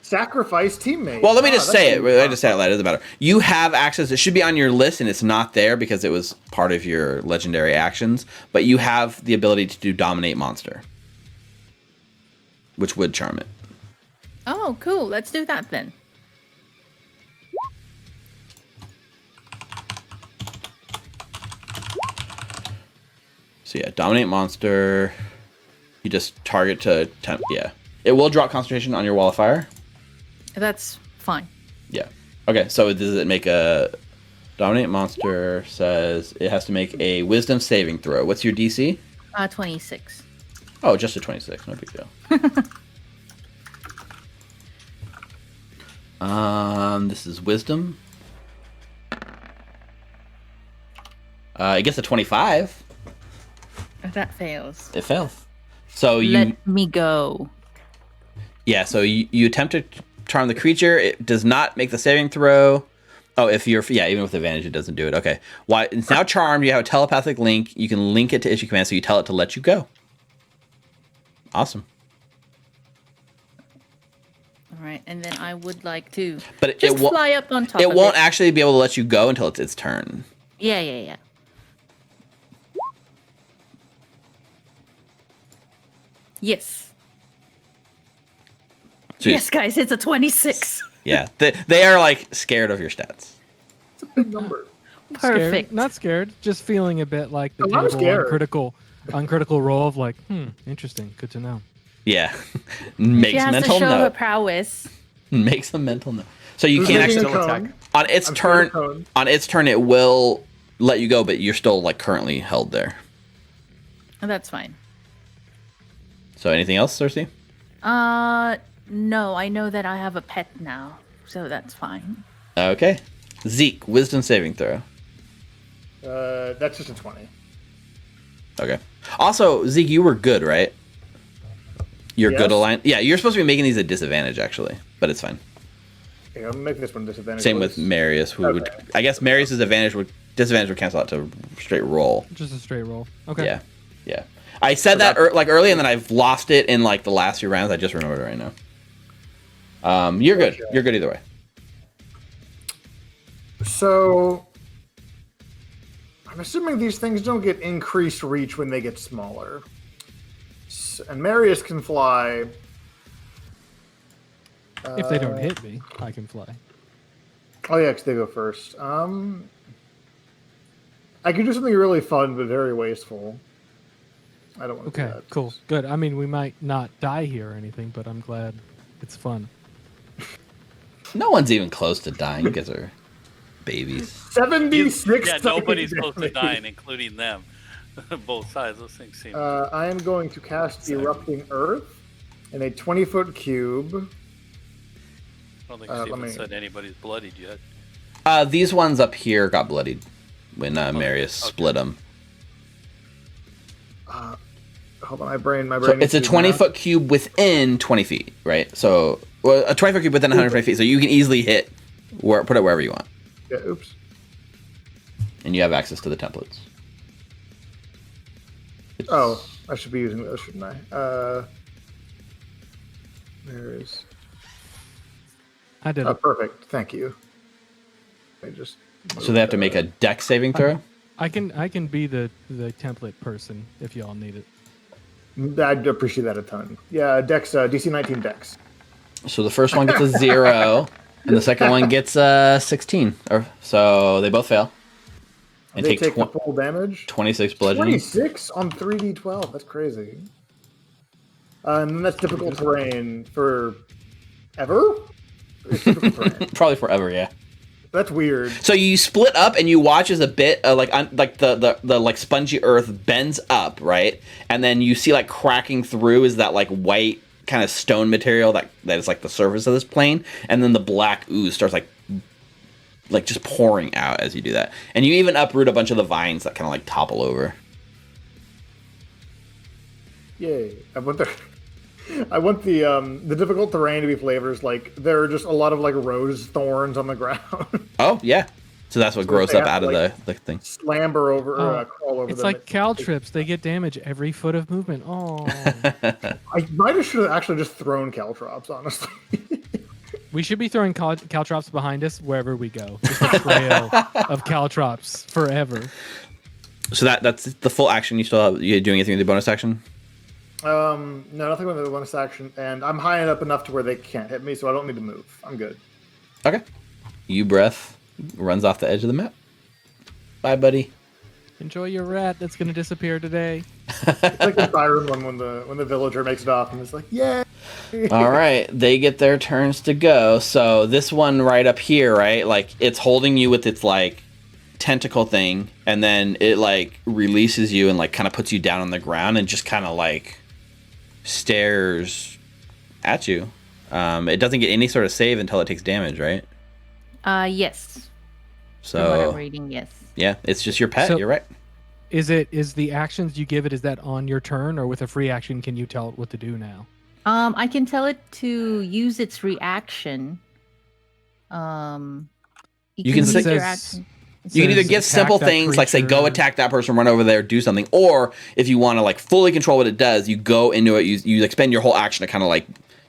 Sacrifice teammate. Well, let me just that's say it. really I just say it loud. It doesn't matter. You have access. It should be on your list, and it's not there because it was part of your legendary actions. But you have the ability to do dominate monster, which would charm it. Oh, cool. Let's do that then. So yeah, dominate monster. You just target to temp. Yeah, it will drop concentration on your wall of fire. That's fine. Yeah. Okay. So does it make a dominate monster? Says it has to make a wisdom saving throw. What's your DC? 26. Oh, just a 26. No big deal. This is wisdom. It gets a 25. That fails. It fails. So you Let me go. Yeah, so you attempt to charm the creature. It does not make the saving throw. Oh, if you're even with advantage, it doesn't do it. Okay. Why it's now charmed. You have a telepathic link. You can link it to issue command, so you tell it to let you go. Awesome. All right, and then I would like to But just fly up on top. It of won't actually be able to let you go until it's its turn. Yeah. Yes. So Yes, guys, it's a 26. Yeah, they are like scared of your stats. It's a big number. Perfect. Scared, not scared, just feeling a bit like the Oh, I'm table scared. on critical roll of like, interesting, good to know. Yeah, She makes has to mental show her note. prowess. Makes a mental note. So you Who's can't making actually a still cone? attack. on its I'm turn. sure cone. On its turn, it will let you go, but you're still like currently held there. Oh, that's fine. So anything else, Cersei? No, I know that I have a pet now, so that's fine. Okay. Zeke, wisdom saving throw. That's just a 20. Okay. Also, Zeke, you were good, right? You're Yes. good aligned. Yeah, you're supposed to be making these a disadvantage, actually, but it's fine. Okay, I'm making this one disadvantage. Same with Marius, who would. Okay. I guess Marius's disadvantage would cancel out to straight roll. Just a straight roll. Okay. Yeah. I said that early, and then I've lost it in like the last few rounds. I just remembered it right now. You're good. Okay. You're good either way. So, I'm assuming these things don't get increased reach when they get smaller. And Marius can fly. If they don't hit me, I can fly. Oh yeah, 'cause they go first. I could do something really fun but very wasteful. I don't want to do Okay, that. cool, good. I mean, we might not die here or anything, but I'm glad it's fun. No one's even close to dying. You guys are babies. 76. Yeah, nobody's close to damage. dying, including them. Both sides. Those things seem. I am going to cast Erupting Earth in a 20-foot cube. I don't think Steven said anybody's bloodied yet. These ones up here got bloodied when Marius split them. Hold on, my brain. So it's a 20-foot cube within 20 feet, right? So a 20-foot cube within 120 feet, so you can easily put it wherever you want. Yeah, oops. And you have access to the templates. Oh, I should be using those, shouldn't I? There is. I did. Oh, perfect. Thank you. So they have to make a dex saving throw? I can be the template person if y'all need it. I'd appreciate that a ton. Yeah, Dex, DC 19 Dex. So the first one gets a 0, and the second one gets a 16. So they both fail. And They take the full damage. 26 bludgeoning. 26 on 3d12. That's crazy. And that's difficult terrain for ever? It's difficult terrain. Probably forever, yeah. That's weird. So you split up, and you watch as a bit the like spongy earth bends up, right? And then you see like cracking through is that like white kind of stone material that is like the surface of this plane, and then the black ooze starts like just pouring out as you do that. And you even uproot a bunch of the vines that kind of like topple over. Yay! I want the difficult terrain to be flavors like there are just a lot of like rose thorns on the ground. Oh yeah, so that's what grows up out of the thing. Slamber over, crawl over. It's them. like caltrips; they get damage every foot of movement. Oh, I might have should have actually just thrown caltrops, honestly. we should be throwing caltrops behind us wherever we go. Just a trail of caltrops forever. So that's the full action. You still have you doing anything with the bonus action? No, nothing with the bonus action, and I'm high up enough to where they can't hit me, so I don't need to move. I'm good. Okay. Breath runs off the edge of the map. Bye, buddy. Enjoy your rat that's going to disappear today. It's like the siren one when the villager makes it off and it's like, yay! All right, they get their turns to go. So this one right up here, right? Like it's holding you with its like tentacle thing, and then it like releases you and like kind of puts you down on the ground and just kind of like stares at you. It doesn't get any sort of save until it takes damage, right? Yes. So From what I'm reading, yes. Yeah, it's just your pet. So- You're right. Is the actions you give it, is that on your turn, or with a free action can you tell it what to do now? I can tell it to use its reaction. You can use say- your Says- action. You can either says give attack simple that things like say go creature. attack that person, run over there, do something, or if you want to like fully control what it does, you go into it. You expend your whole action to kind of like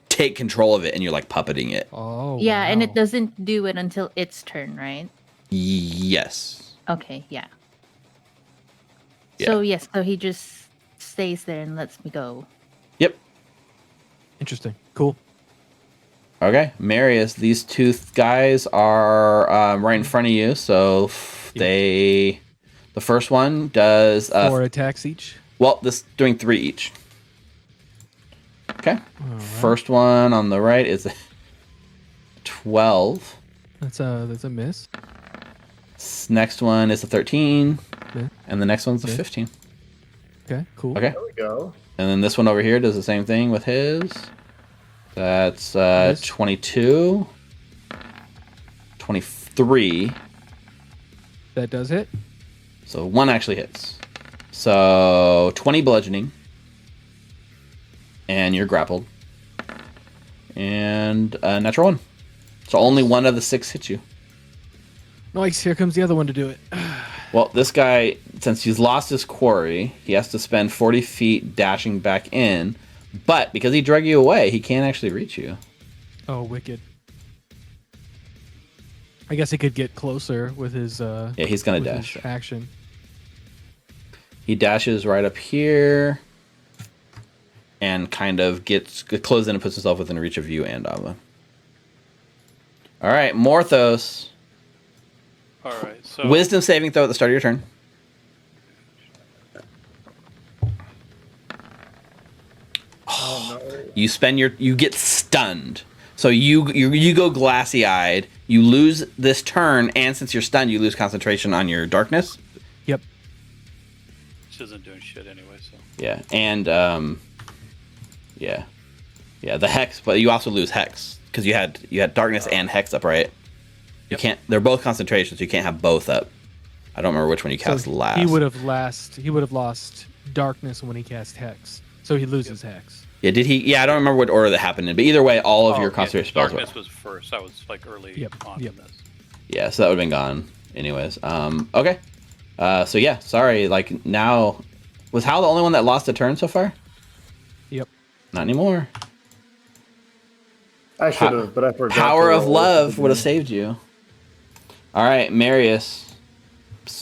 take control of it, and you're like puppeting it. Oh, Yeah, and it wow. doesn't do it until its turn, right? Yes. Okay, yeah. Yeah. So yes, so he just stays there and lets me go. Yep. Interesting. Cool. Okay, Marius. These two guys are right in front of you. So the first one does 4 attacks each. well. This doing 3 each. Okay. All right. First one on the right is a 12. That's a miss. Next one is a 13, Yeah. and the next one's a Yeah. 15. Okay. Cool. Okay. There we go. And then this one over here does the same thing with his. That's Nice. 22, 23. That does hit. So one actually hits. So 20 bludgeoning. And you're grappled. And a natural 1. So only one of the 6 hits you. Nice. Here comes the other one to do it. Well, this guy, since he's lost his quarry, he has to spend 40 feet dashing back in. But because he drug you away, he can't actually reach you. Oh, wicked. I guess he could get closer with his Yeah, he's going with to his dash. action. He dashes right up here and kind of gets closes in and puts himself within reach of you and Ava. All right, Morthos. All right. So Wisdom saving throw at the start of your turn. Oh no. You get stunned. So you go glassy eyed. You lose this turn, and since you're stunned, you lose concentration on your darkness. Yep. Which isn't doing shit anyway, so. Yeah, and yeah, the hex, but you also lose hex because you had darkness and hex up, right? You Yep. can't. They're both concentrations. You can't have both up. I don't remember which one you cast last. He would have lost darkness when he cast hex, so he loses hex. Yeah, did he? Yeah, I don't remember what order that happened in, but either way, all of your Yeah, concentration spells were. Darkness was first. I was like early on in this. Yeah, so that would have been gone anyways. Okay. So yeah, sorry. Like now, was Hal the only one that lost a turn so far? Yep. Not anymore. I should have, but I forgot. Power to of roll. love would have saved you. All right, Marius,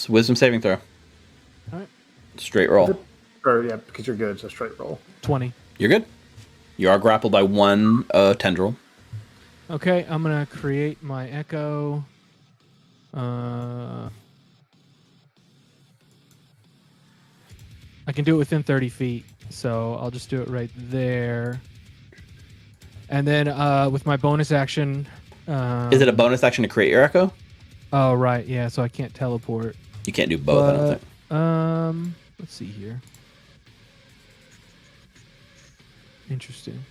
wisdom saving throw. All right. Straight roll. Or yeah, because you're good. So straight roll. 20. You're good. You are grappled by one tendril. Okay, I'm gonna create my echo. I can do it within 30 feet, so I'll just do it right there. And then with my bonus action... Is it a bonus action to create your echo? Oh, right, yeah, so I can't teleport. You can't do both, I don't think. Let's see here. Interesting.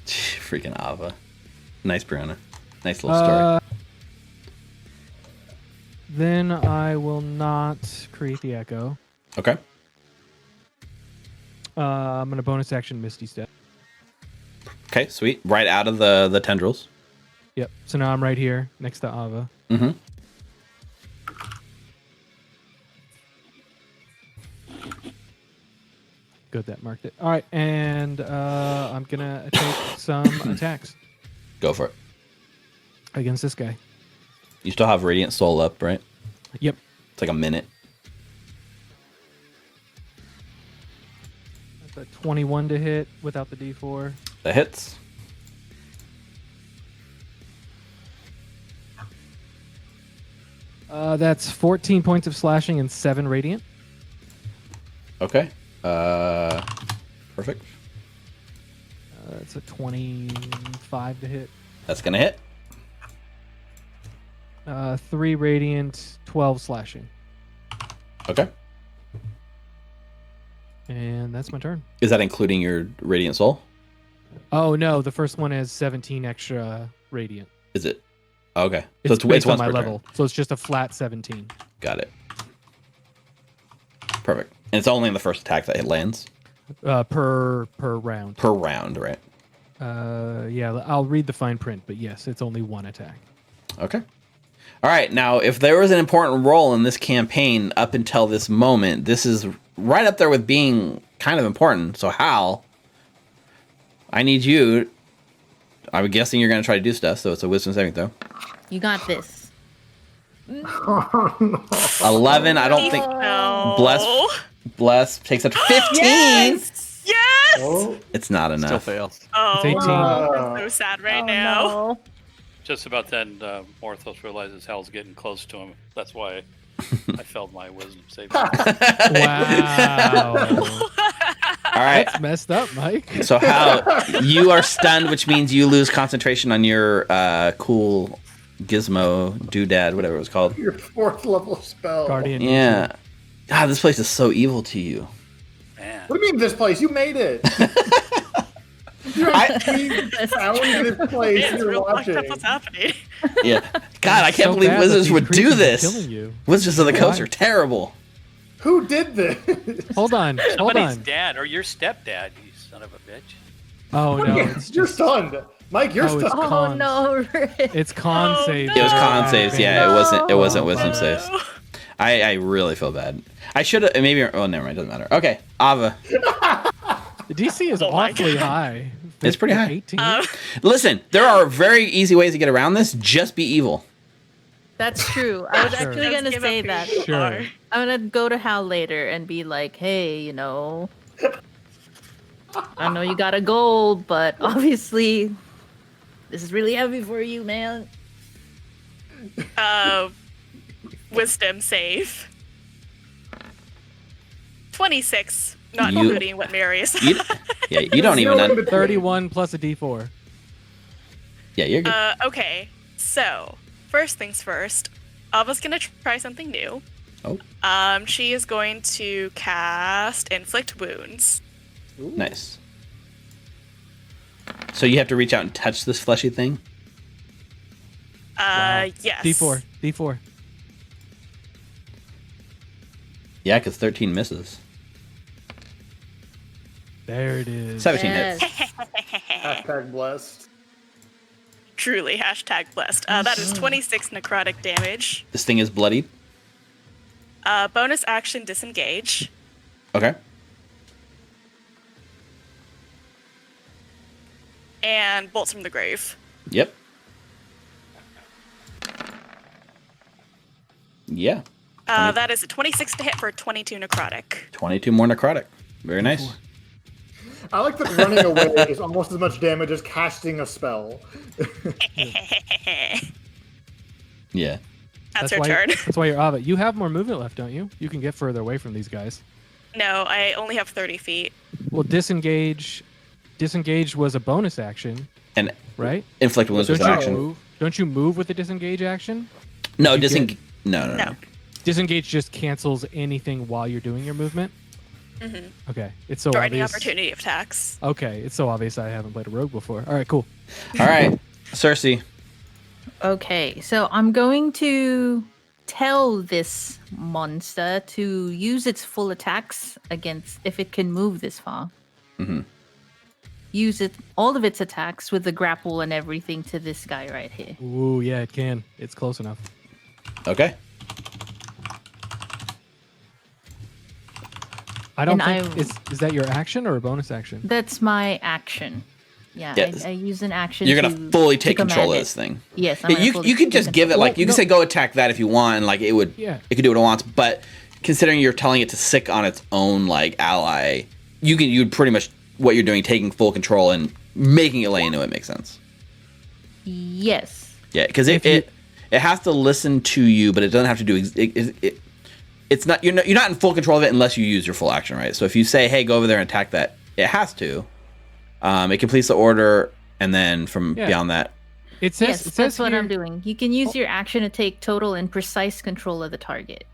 Freaking Ava. Nice, Brianna. Nice little story. Then I will not create the echo. Okay. I'm going to bonus action Misty Step. Okay, sweet. Right out of the tendrils. Yep. So now I'm right here next to Ava. Mm-hmm. Good, that marked it. All right, and I'm going to take some attacks Go for it. against this guy. You still have Radiant Soul up, right? Yep. It's like a minute. That's a 21 to hit without the D4. That hits. That's 14 points of slashing and 7 radiant. Okay. Perfect. That's a 25 to hit. That's gonna hit. 3 radiant, 12 slashing. Okay. And that's my turn. Is that including your Radiant Soul? Oh, no, the first one has 17 extra radiant. Is it? Okay. It's based on once my per turn. level, so it's just a flat 17. Got it. Perfect. And it's only in the first attack that it lands? Per round. Per round, right? Yeah, I'll read the fine print, but yes, it's only one attack. Okay. All right. Now, if there was an important role in this campaign up until this moment, this is right up there with being kind of important. So, Hal, I need you. I'm guessing you're going to try to do stuff, so it's a wisdom saving throw. You got this. 11. I don't think. No. Bless takes up to 15. Yes! Yes! Oh, It's not Still enough. fails. Oh, It's 18. I'm so sad right now. No. Just about then, Morthos realizes Hal's getting close to him. That's why I failed my wisdom saving. Wow. All right. That's messed up, Mike. So, Hal, you are stunned, which means you lose concentration on your cool gizmo doodad, whatever it was called. your 4th level spell. Guardian. Yeah. God, this place is so evil to you. Man. What do you mean this place? You made it. We found this place. It's You're real fucked watching. up what's happening. Yeah. God, I can't So believe bad that wizards these would do creatures are this. killing you. Wizards of the Coast Why? are terrible. Who did this? Hold on. Hold Somebody's on. dad or your stepdad, you son of a bitch. Oh, no. It's You're just, stunned. Mike, you're Oh, it's stunned. Oh Cons. no, Rick. it's con Oh, save. no. It was con saves. Yeah, it wasn't wisdom No. saves. I really feel bad. I should have maybe. Oh, never mind. Doesn't matter. Okay, Ava. The DC is Oh my awfully God. high. It's pretty high. 18. Listen, there are very easy ways to get around this. Just be evil. That's true. I was Sure. actually Just gonna give say up who that. you Sure. are. I'm gonna go to Hal later and be like, hey, I know you got a goal, but obviously this is really heavy for you, man. Wisdom save. 26. Not You- including what Marius. You don't even. Zero in between. 31 plus a d4. Yeah, you're good. Okay, so first things first, Ava's gonna try something new. Oh. She is going to cast Inflict Wounds. Nice. So you have to reach out and touch this fleshy thing? Wow. Yes. D4. Yeah, because 13 misses. There it is. 17 Yes. hits. Hashtag blessed. Truly, hashtag blessed. That is 26 necrotic damage. This thing is bloodied. Bonus action disengage. Okay. And bolts from the grave. Yep. Yeah. That is a 26 to hit for 22 necrotic. 22 more necrotic. Very nice. I like that running away is almost as much damage as casting a spell. Yeah. That's her why, turn. That's why you're Ava. You have more movement left, don't you? You can get further away from these guys. No, I only have 30 feet. Well, disengage. Disengage was a bonus action, And right? inflict wounds with Don't an you action. move? Don't you move with the disengage action? No, You disengage. No. No. Disengage just cancels anything while you're doing your movement. Mm-hmm. Okay, it's so Or any obvious. opportunity attacks. Okay, it's so obvious I haven't played a rogue before. All right, cool. All right. Cersei. Okay, so I'm going to tell this monster to use its full attacks against if it can move this far. Mm-hmm. Use all of its attacks with the grapple and everything to this guy right here. Ooh, yeah, it can. It's close enough. Okay. I don't And think is that your action or a bonus action? That's my action. Yeah, Yes. I use an action. You're going to fully take command control of it. this thing. Yes, I'm Yeah, gonna you fully could just take give it, like, you Well, can say go attack that if you want, and, like, it would Yeah. it could do what it wants, but considering you're telling it to sick on its own, like, ally, you'd pretty much, what you're doing, taking full control and making it lay into it makes sense. Yes. Yeah, because If you- it has to listen to you, but it doesn't have to do it's not you're not in full control of it unless you use your full action, right? So if you say, "Hey, go over there and attack that," it has to. It completes the order, and then from Yeah. beyond that, It says, Yes, it says that's what here- I'm doing. You can use your action to take total and precise control of the target.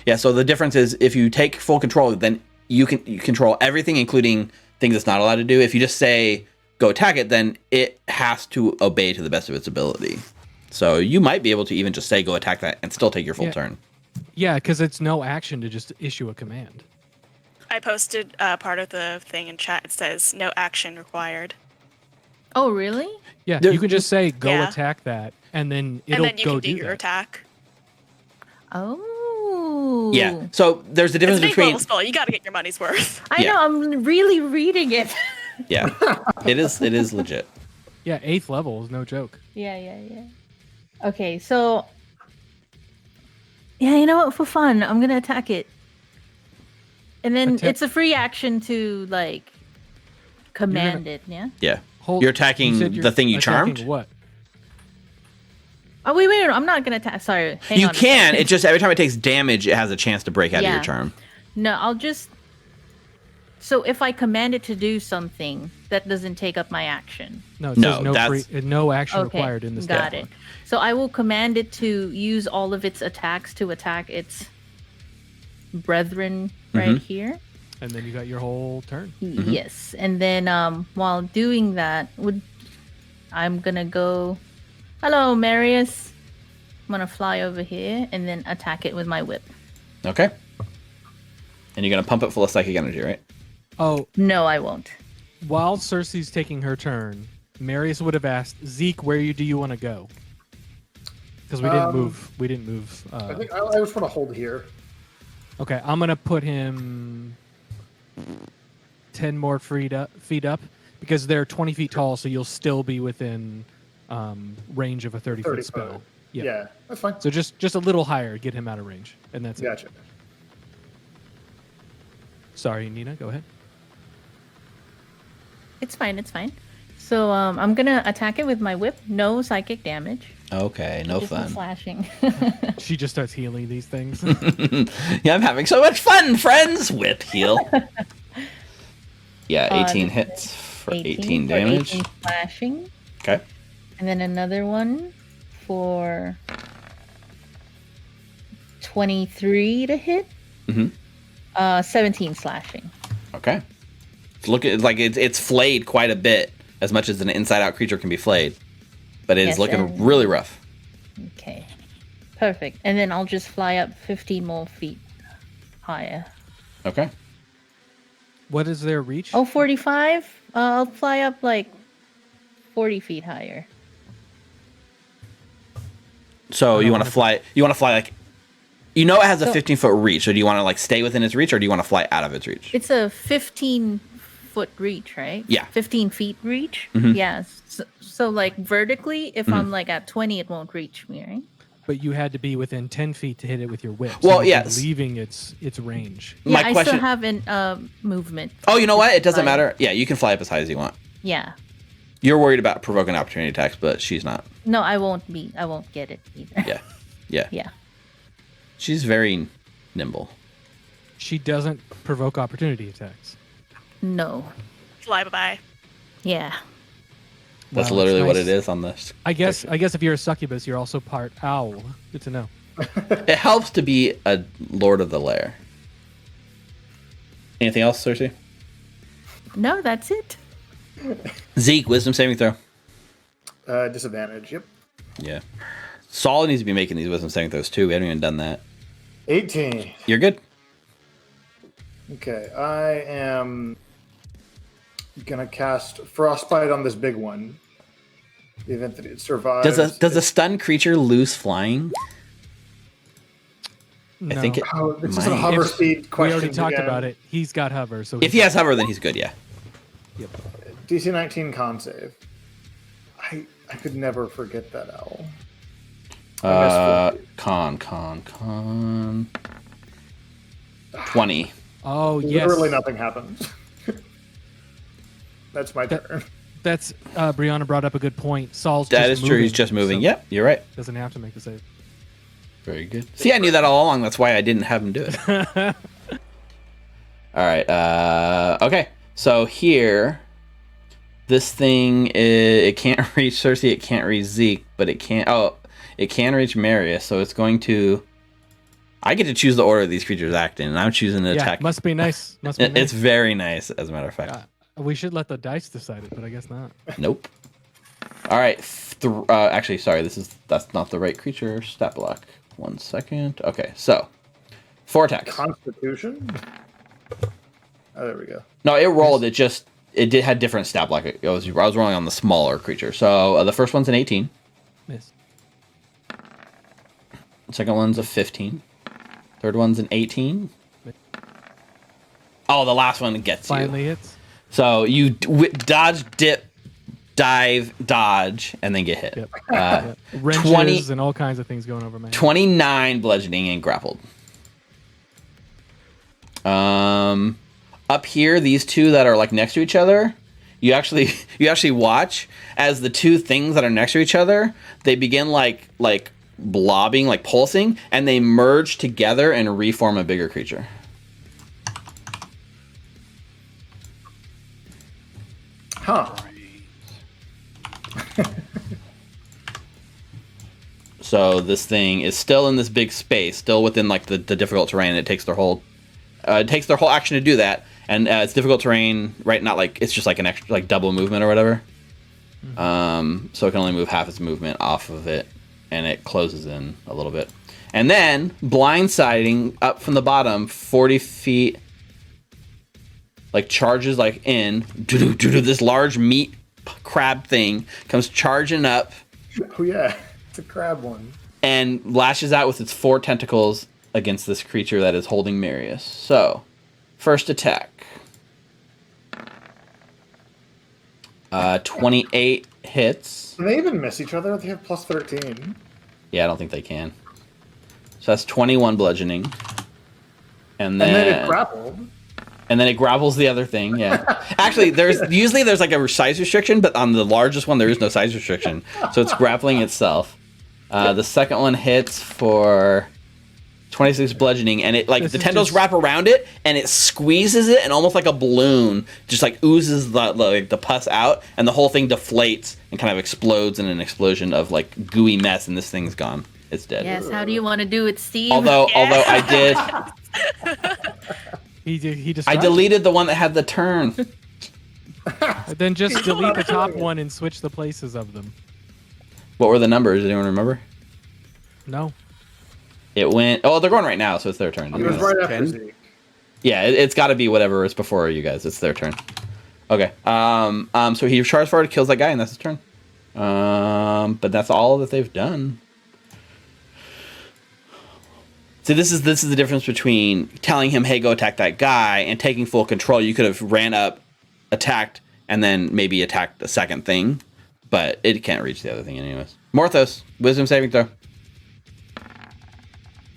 yeah. So the difference is if you take full control, then you control everything, including things it's not allowed to do. If you just say go attack it, then it has to obey to the best of its ability. So you might be able to even just say go attack that and still take your full Yeah. turn. Yeah, because it's no action to just issue a command. I posted part of the thing in chat. It says no action required. Oh, really? Yeah, There- you can just say go Yeah. attack that, and then And it'll then you go can do your that. attack. Oh. Yeah. So there's a It's a difference big between little spell. You got to get your money's worth. I Yeah. know. I'm really reading it. yeah, it is legit. Yeah, 8th level is no joke. Yeah. Okay, so yeah, you know what? For fun, I'm gonna attack it, and then Attack- it's a free action to like command it. Yeah. Yeah. Hold, You're attacking you said you're the thing you attacking charmed? What? Oh wait! I'm not gonna attack. Sorry. Hang You on a can. second. It just every time it takes damage, it has a chance to break out of Yeah. your charm. No, I'll just. So if I command it to do something, that doesn't take up my action. No, it No, says no that's- no action Okay, required in this. got deck. it. So I will command it to use all of its attacks to attack its brethren right here. And then you got your whole turn. Yes, and then while doing that, I'm gonna go. Hello, Marius. I'm gonna fly over here and then attack it with my whip. Okay. And you're gonna pump it full of psychic energy, right? Oh, No, I won't. while Cersei's taking her turn, Marius would have asked Zeke, "Where do you want to go?" Because we didn't move. We didn't move. I think I just want to hold here. Okay, I'm gonna put him 10 more feet up because they're 20 feet tall, so you'll still be within range of a 30 30 foot spell. foot. Yeah. Yeah, that's fine. So just a little higher, get him out of range, and that's it. Gotcha. Sorry, Nina, go ahead. It's fine. It's fine. So I'm gonna attack it with my whip. No psychic damage. Okay, no Just some fun. slashing. She just starts healing these things. Yeah, I'm having so much fun, friends. Whip heal. Yeah, 18 hits for 18 damage. 18 slashing. Okay. And then another one for 23 to hit. 17 slashing. Okay. Look at like it's flayed quite a bit, as much as an inside-out creature can be flayed, but it is looking really rough. Okay, perfect. And then I'll just fly up 15 more feet higher. Okay. What is their reach? Oh, 45? I'll fly up like 40 feet higher. So you want to fly? You want to fly like? You know it has a 15-foot reach. So do you want to like stay within its reach, or do you want to fly out of its reach? It's a 15-foot reach, right? Yeah. 15 feet reach. Mhm. Yeah. So like vertically, if I'm like at 20, it won't reach me, right? But you had to be within 10 feet to hit it with your whip. Well, you'd be yes. leaving its range. Yeah, My I question- still have an movement. Oh, you know what? It doesn't matter. Yeah, you can fly up as high as you want. Yeah. You're worried about provoking opportunity attacks, but she's not. No, I won't get it either. Yeah. Yeah. Yeah. She's very nimble. She doesn't provoke opportunity attacks. No. Fly bye. Yeah. That's Wow, literally that's what nice. it is on this. I guess if you're a succubus, you're also part owl. Good to know. It helps to be a lord of the lair. Anything else, Cersei? No, that's it. Zeke, wisdom saving throw. Disadvantage. Yep. Yeah. Saul needs to be making these wisdom saving throws too. We haven't even done that. 18. You're good. Okay, I am gonna cast Frostbite on this big one. The event that it survives. Does a stunned creature lose flying? No. I think it. Oh, this is a might. hover If- speed We question. already talked about it. He's got hover, so If he has hover, then he's good. Yeah. DC 19 con save. I could never forget that owl. Con. 20. Oh yes, Literally nothing happens. That's my turn. that's Brianna brought up a good point. Saul's That just is true. He's moving, just moving. so Yep, you're right. Doesn't have to make the save. Very good. See, I knew that all along. That's why I didn't have him do it. All right. Okay. So here, this thing it can't reach Cersei. It can't reach Zeke, but it can. Oh, it can reach Marius. So it's going to. I get to choose the order these creatures act in, and I'm choosing to Yeah, attack. must be nice. Must be It's nice. very nice, as a matter of fact. We should let the dice decide it, but I guess not. Nope. All right. Actually, sorry. That's not the right creature stat block. 1 second. Okay. So 4 attacks. Constitution? Oh, there we go. No, it rolled. It had different stat block. I was rolling on the smaller creature. So the first one's an 18. Miss. The second one's a 15. Third one's an 18. Oh, the last one gets Finally you. hits. So you dodge, dip, dive, dodge, and then get hit. Yep. Uh, Yep. Wrenches 20 and all kinds of things going over my head. 29 bludgeoning and grappled. Up here, these two that are like next to each other, you actually watch as the two things that are next to each other, they begin like blobbing, like pulsing, and they merge together and reform a bigger creature. Huh. So this thing is still in this big space, still within like the difficult terrain. It takes their whole action to do that, and it's difficult terrain, right? Not like it's just like an extra like double movement or whatever. So it can only move half its movement off of it, and it closes in a little bit, and then blindsiding up from the bottom 40 feet, like charges like in. This large meat crab thing comes charging up. Oh, yeah. It's a crab one. And lashes out with its 4 tentacles against this creature that is holding Marius. So, first attack. 28 hits. Can they even miss each other? They have plus 13. Yeah, I don't think they can. So that's 21 bludgeoning. And And then it then grappled. it grapples the other thing, yeah. Actually, there's like a size restriction, but on the largest one there is no size restriction. So it's grappling itself. The second one hits for 26 bludgeoning, and it like This the is tendrils just- wrap around it, and it squeezes it, and almost like a balloon, just like oozes the pus out, and the whole thing deflates and kind of explodes in an explosion of like gooey mess, and this thing's gone. It's dead. Yes, how do you want to do it, Steve? Although I did, He just I deleted the one that had the turn. Then just delete the top one and switch the places of them. What were the numbers? Does anyone remember? No. It went. Oh, they're going right now, so it's their turn. It was right after 10? Zeke. Yeah, it's got to be whatever is before you guys. It's their turn. Okay. So he charges forward, kills that guy, and that's his turn. But that's all that they've done. So this is the difference between telling him, "Hey, go attack that guy," and taking full control. You could have ran up, attacked, and then maybe attacked the second thing, but it can't reach the other thing anyways. Morthos, wisdom saving throw.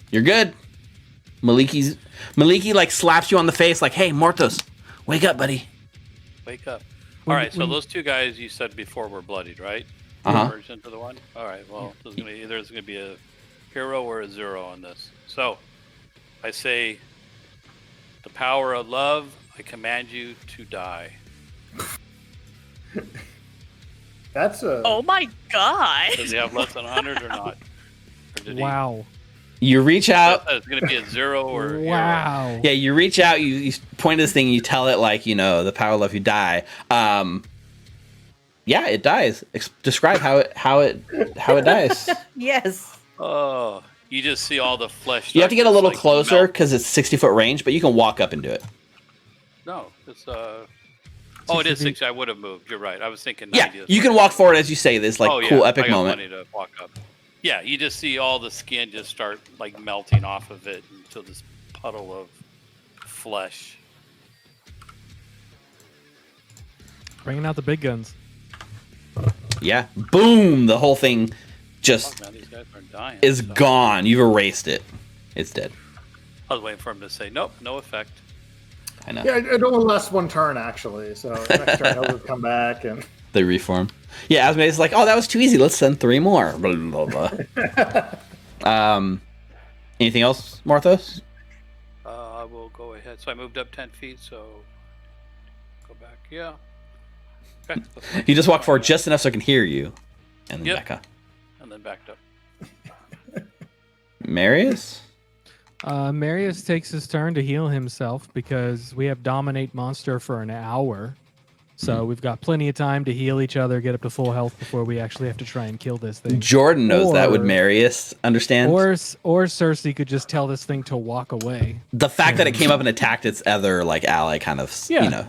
You're good. Maliki like slaps you on the face like, "Hey, Morthos, wake up, buddy." Wake up. When- All right, so when- those two guys you said before were bloodied, right? Uh-huh. Merged into the one? All right, well, there's gonna be a hero or a zero on this. So, I say, the power of love, I command you to die. That's a. Oh my god. Does he have less than 100 or not? Or did he- Wow. You reach out. It's going to be a zero or a hero. Wow. Yeah, you reach out. You point to this thing. You tell it like, the power of love. You die. Yeah, it dies. Describe how it dies. Yes. Oh, you just see all the flesh. You have to get a start little like, closer melt. because it's 60-foot range, but you can walk up and do it. No, it's Oh, it is 60 feet. 60. I would have moved. You're right. I was thinking Yeah, 90. you can walk forward as you say this like cool I epic got moment. plenty to walk up. Yeah, you just see all the skin just start like melting off of it until this puddle of flesh. Bringing out the big guns. Yeah, boom! The whole thing just Oh, man, these guys are dying. is so- gone. You've erased it. It's dead. I was waiting for him to say, nope, no effect. I know. Yeah, it only lasts one turn actually. So next turn he'll just come back and. They reform. Yeah, Asmodeus is like, oh, that was too easy. Let's send 3 more. Blah, blah, blah. Anything else, Morthos? I will go ahead. So I moved up 10 feet, so go back. Yeah. Okay. You just walk forward just enough so I can hear you, and then Yep. back up. And then backed up. Marius? Marius takes his turn to heal himself because we have Dominate Monster for an hour. So we've got plenty of time to heal each other, get up to full health before we actually have to try and kill this thing. Jordan knows that. Would Or- Marius understand? Or Cersei could just tell this thing to walk away. The fact that it came up and attacked its other like ally kind of, Yeah.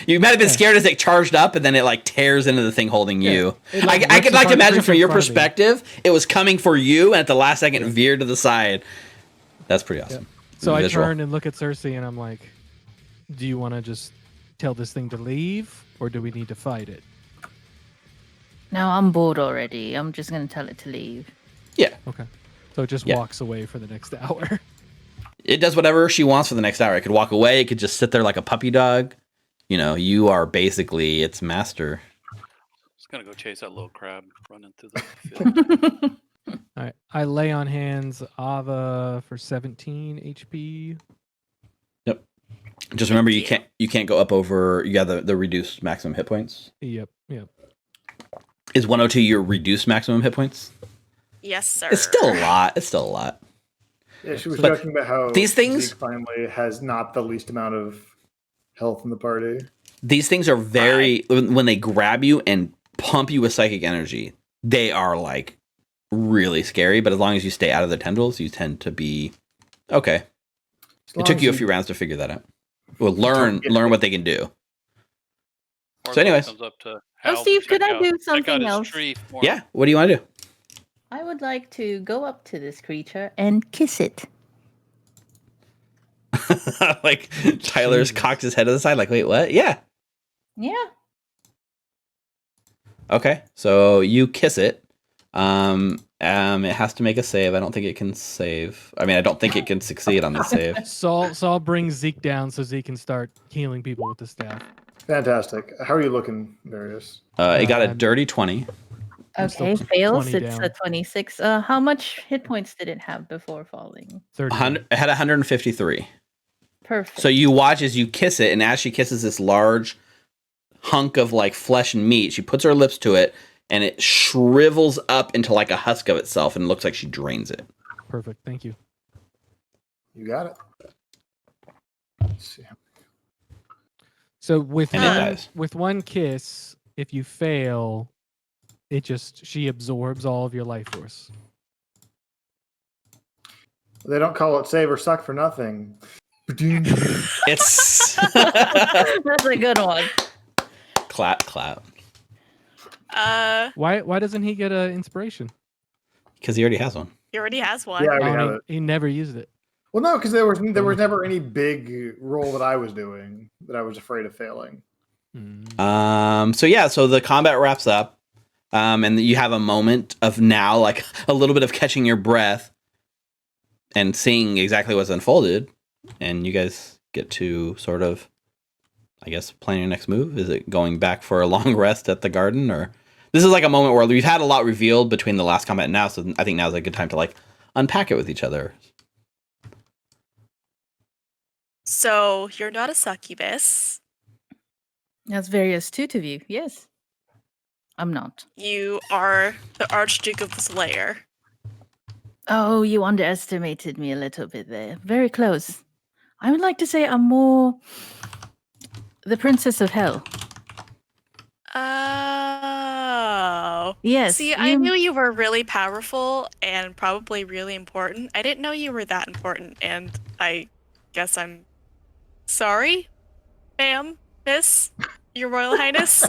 You might have been scared as it charged up, and then it like tears into the thing holding you. It, like, I rips could like apart the imagine creature from in your front of me. perspective, it was coming for you, and at the last second it veered to the side. That's pretty awesome. So I Visual. turn and look at Cersei and I'm like, do you want to just tell this thing to leave or do we need to fight it? No, I'm bored already. I'm just going to tell it to leave. Yeah, Okay. So it just Yeah. walks away for the next hour. it does whatever she wants for the next hour. It could walk away. It could just sit there like a puppy dog. You are basically its master. Just going to go chase that little crab running through the field. All right. I lay on hands Ava for 17 HP. Just remember, you can't go up over. You got the reduced maximum hit points. Yep. Is 102 your reduced maximum hit points? Yes, sir. It's still a lot. Yeah, she was But joking about how these things- Zeke finally has not the least amount of health in the party. These things are very when they grab you and pump you with psychic energy, they are like really scary. But as long as you stay out of the tendrils, you tend to be okay. As long It took as you a few rounds to figure that out. Well, learn what they can do. Or So anyways. comes up to Oh, Hal to Steve, could check I out- do check out something his else? tree for him. Yeah. What do you want to do? I would like to go up to this creature and kiss it. Like Tyler's Jesus. cocked his head to the side. Like, wait, what? Yeah. Yeah. Okay. So you kiss it. It has to make a save. I don't think it can save. I mean, I don't think it can succeed on this save. Saul brings Zeke down so Zeke can start healing people with the staff. Fantastic. How are you looking, Darius? It got a Um, dirty 20. I'm still Okay, fails. 20 It's a down. 26. How much hit points did it have before falling? 30 down. It had 153. Perfect. So you watch as you kiss it, and as she kisses this large hunk of like flesh and meat, she puts her lips to it, and it shrivels up into like a husk of itself, and looks like she drains it. Perfect. Thank you. You got it. Let's see. So with And it one, dies. with one kiss, if you fail, she absorbs all of your life force. They don't call it save or suck for nothing. It's That's a good one. clap, clap. Why doesn't he get an inspiration? Because he already has one. He already has one. Yeah, I already Oh, have he, it. he never used it. Well, no, because there was never any big role that I was doing that I was afraid of failing. So the combat wraps up, and you have a moment of now, like a little bit of catching your breath and seeing exactly what's unfolded, and you guys get to sort of, I guess, plan your next move. Is it going back for a long rest at the garden, or this is like a moment where we've had a lot revealed between the last combat and now, so I think now's a good time to like unpack it with each other. So you're not a succubus. That's very astute of you. Yes. I'm not. You are the Archduke of the Slayer. Oh, you underestimated me a little bit there. Very close. I would like to say I'm more the Princess of Hell. Oh. Yes. See, I knew you were really powerful and probably really important. I didn't know you were that important, and I guess I'm sorry, ma'am, miss, your Royal Highness.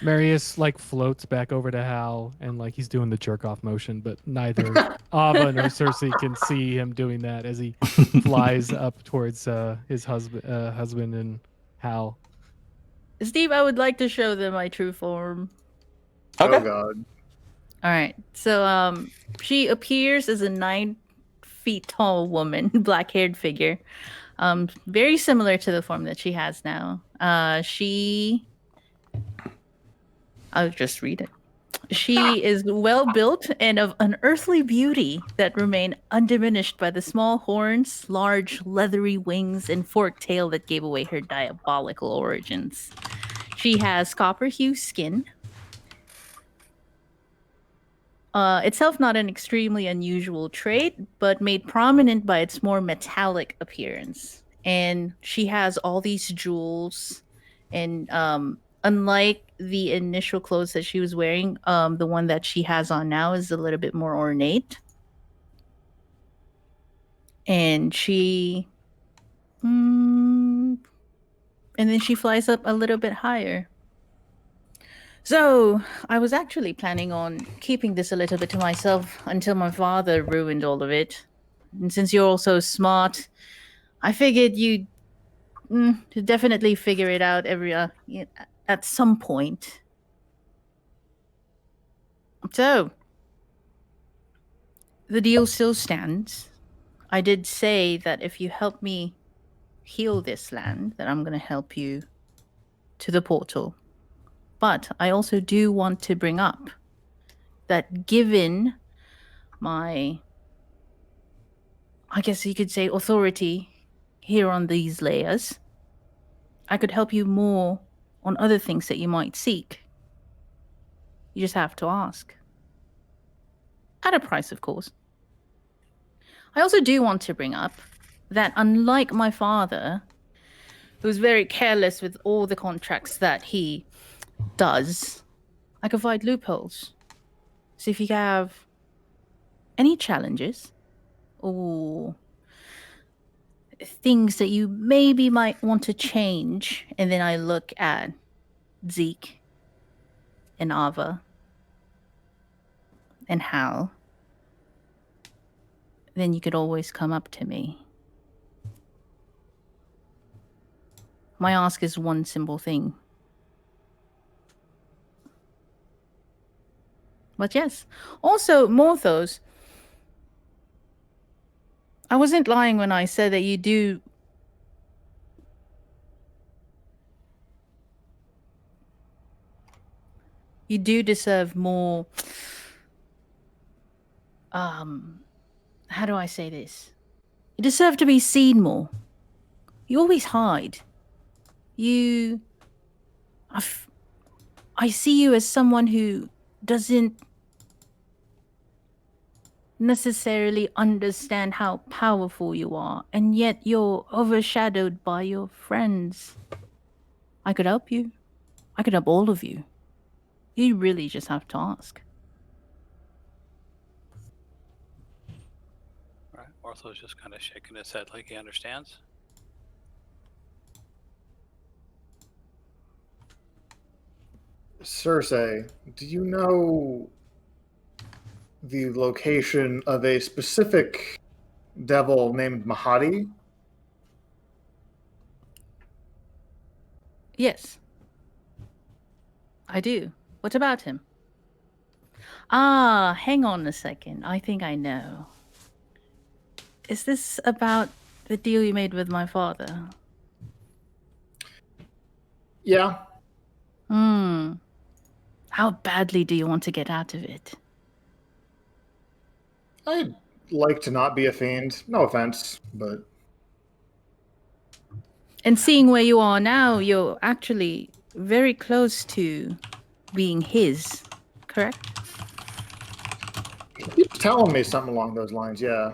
Marius like floats back over to Hal and like he's doing the jerk off motion, but neither Ava nor Cersei can see him doing that as he flies up towards his husband and Hal. Steve, I would like to show them my true form. Okay. Oh God. All right. So she appears as a 9 feet tall woman, black-haired figure. Very similar to the form that she has now. I'll just read it. She is well built and of unearthly beauty that remain undiminished by the small horns, large leathery wings, and forked tail that gave away her diabolical origins. She has copper hue skin. Itself not an extremely unusual trait, but made prominent by its more metallic appearance. And she has all these jewels, and unlike the initial clothes that she was wearing, the one that she has on now is a little bit more ornate. And and then she flies up a little bit higher. So, I was actually planning on keeping this a little bit to myself until my father ruined all of it. And since you're all so smart, I figured you'd definitely figure it out at some point. So, the deal still stands. I did say that if you help me heal this land, that I'm going to help you to the portal. But I also do want to bring up that given my, I guess you could say, authority here on these layers, I could help you more on other things that you might seek. You just have to ask. At a price, of course. I also do want to bring up that unlike my father, who's very careless with all the contracts that he does, I can find loopholes. So if you have any challenges or things that you maybe might want to change, and then I look at Zeke and Ava and Hal, then you could always come up to me. My ask is one simple thing. But yes. Also, Morthos, I wasn't lying when I said that you do... You do deserve more. How do I say this? You deserve to be seen more. You always hide. You. I see you as someone who doesn't necessarily understand how powerful you are, and yet you're overshadowed by your friends. I could help you. I could help all of you. You really just have to ask. All right. Ortho's just kind of shaking his head like he understands. Cersei, do you know the location of a specific devil named Mahadi? Yes, I do. What about him? Ah, hang on a second. I think I know. Is this about the deal you made with my father? Yeah. How badly do you want to get out of it? I'd like to not be a fiend. No offense, but And seeing where you are now, you're actually very close to being his, correct? he was telling me something along those lines, yeah.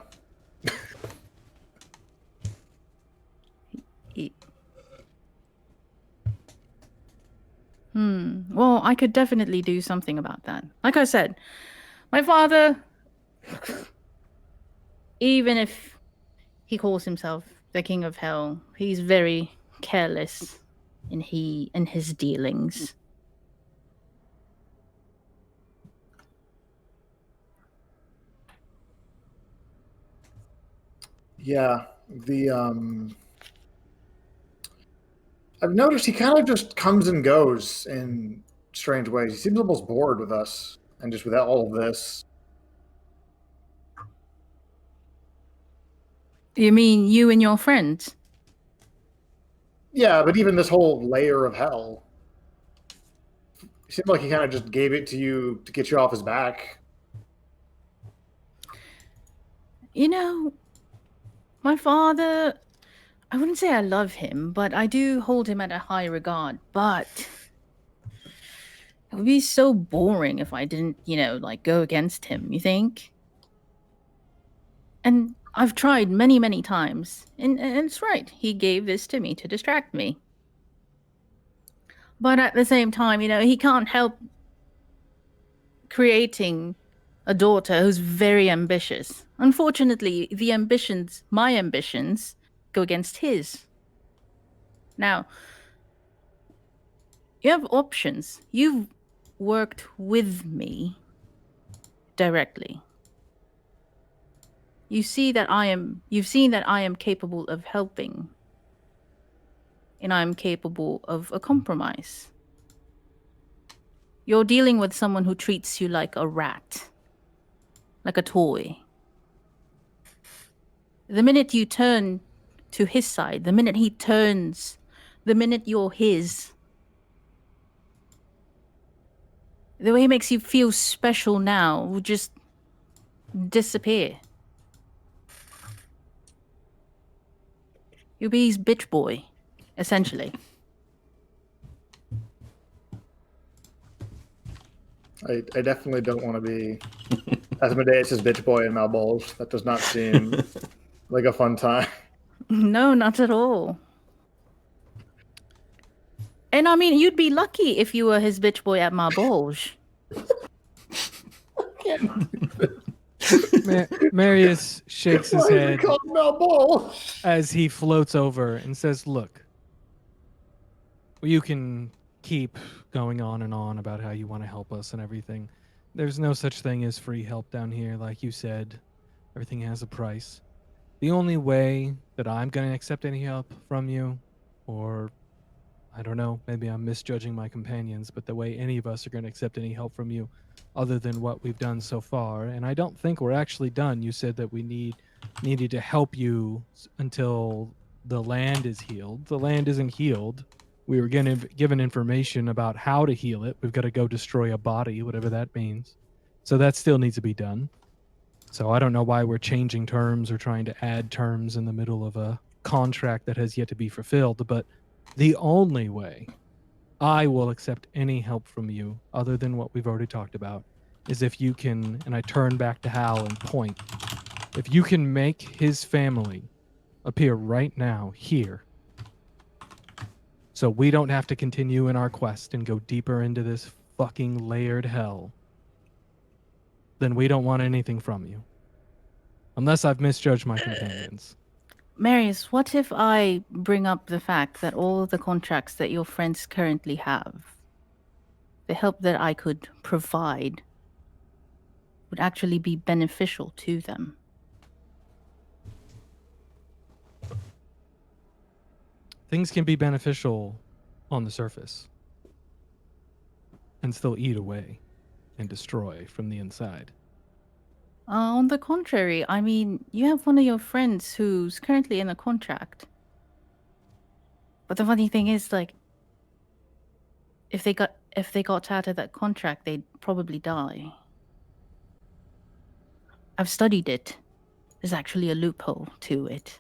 Well, I could definitely do something about that. Like I said, my father, even if he calls himself the king of hell, he's very careless in his dealings. Yeah. I've noticed he kind of just comes and goes in strange ways. He seems almost bored with us and just without all of this. You mean you and your friends? Yeah, but even this whole layer of hell. It seemed like he kind of just gave it to you to get you off his back. You know, my father, I wouldn't say I love him, but I do hold him at a high regard. But it would be so boring if I didn't, go against him, you think? And I've tried many, many times. And it's right. He gave this to me to distract me. But at the same time, he can't help creating a daughter who's very ambitious. Unfortunately, my ambitions, go against his. Now, you have options. You've worked with me directly. You've seen that I am capable of helping. And I'm capable of a compromise. You're dealing with someone who treats you like a rat, like a toy. The minute you turn to his side, the minute you're his, the way he makes you feel special now will just disappear. You'll be his bitch boy, essentially. I definitely don't want to be Asmodeus' bitch boy in Malbolge. That does not seem like a fun time. No, not at all. And I mean, you'd be lucky if you were his bitch boy at Malbolge. Marius shakes his head Malbolge? as he floats over and says, "Look, you can keep going on and on about how you want to help us and everything. There's no such thing as free help down here, like you said. Everything has a price. The only way that I'm going to accept any help from you, or I don't know, maybe I'm misjudging my companions, but the way any of us are going to accept any help from you other than what we've done so far, and I don't think we're actually done. You said that we needed to help you until the land is healed. The land isn't healed. We were given information about how to heal it. We've got to go destroy a body, whatever that means. So that still needs to be done. So I don't know why we're changing terms or trying to add terms in the middle of a contract that has yet to be fulfilled. But the only way I will accept any help from you, other than what we've already talked about, is if you can, and I turn back to Hal and point, if you can make his family appear right now here, so we don't have to continue in our quest and go deeper into this fucking layered hell, then we don't want anything from you. Unless I've misjudged my companions. Marius, what if I bring up the fact that all of the contracts that your friends currently have, the help that I could provide, would actually be beneficial to them? Things can be beneficial on the surface and still eat away and destroy from the inside. On the contrary, I mean, you have one of your friends who's currently in a contract. But the funny thing is, like, if they got out of that contract, they'd probably die. I've studied it. There's actually a loophole to it.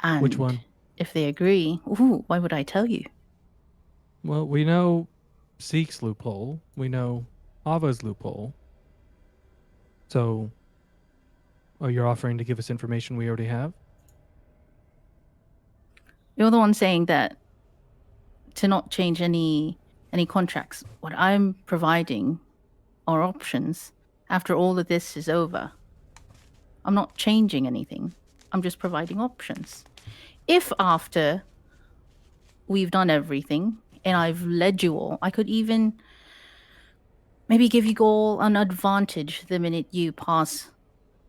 And Which one? if they agree, ooh, why would I tell you? Well, we know Zeke's loophole. We know Ava's loophole. So, you're offering to give us information we already have? You're the one saying that to not change any contracts. What I'm providing are options after all of this is over. I'm not changing anything. I'm just providing options. If after we've done everything and I've led you all, I could even maybe give you all an advantage the minute you pass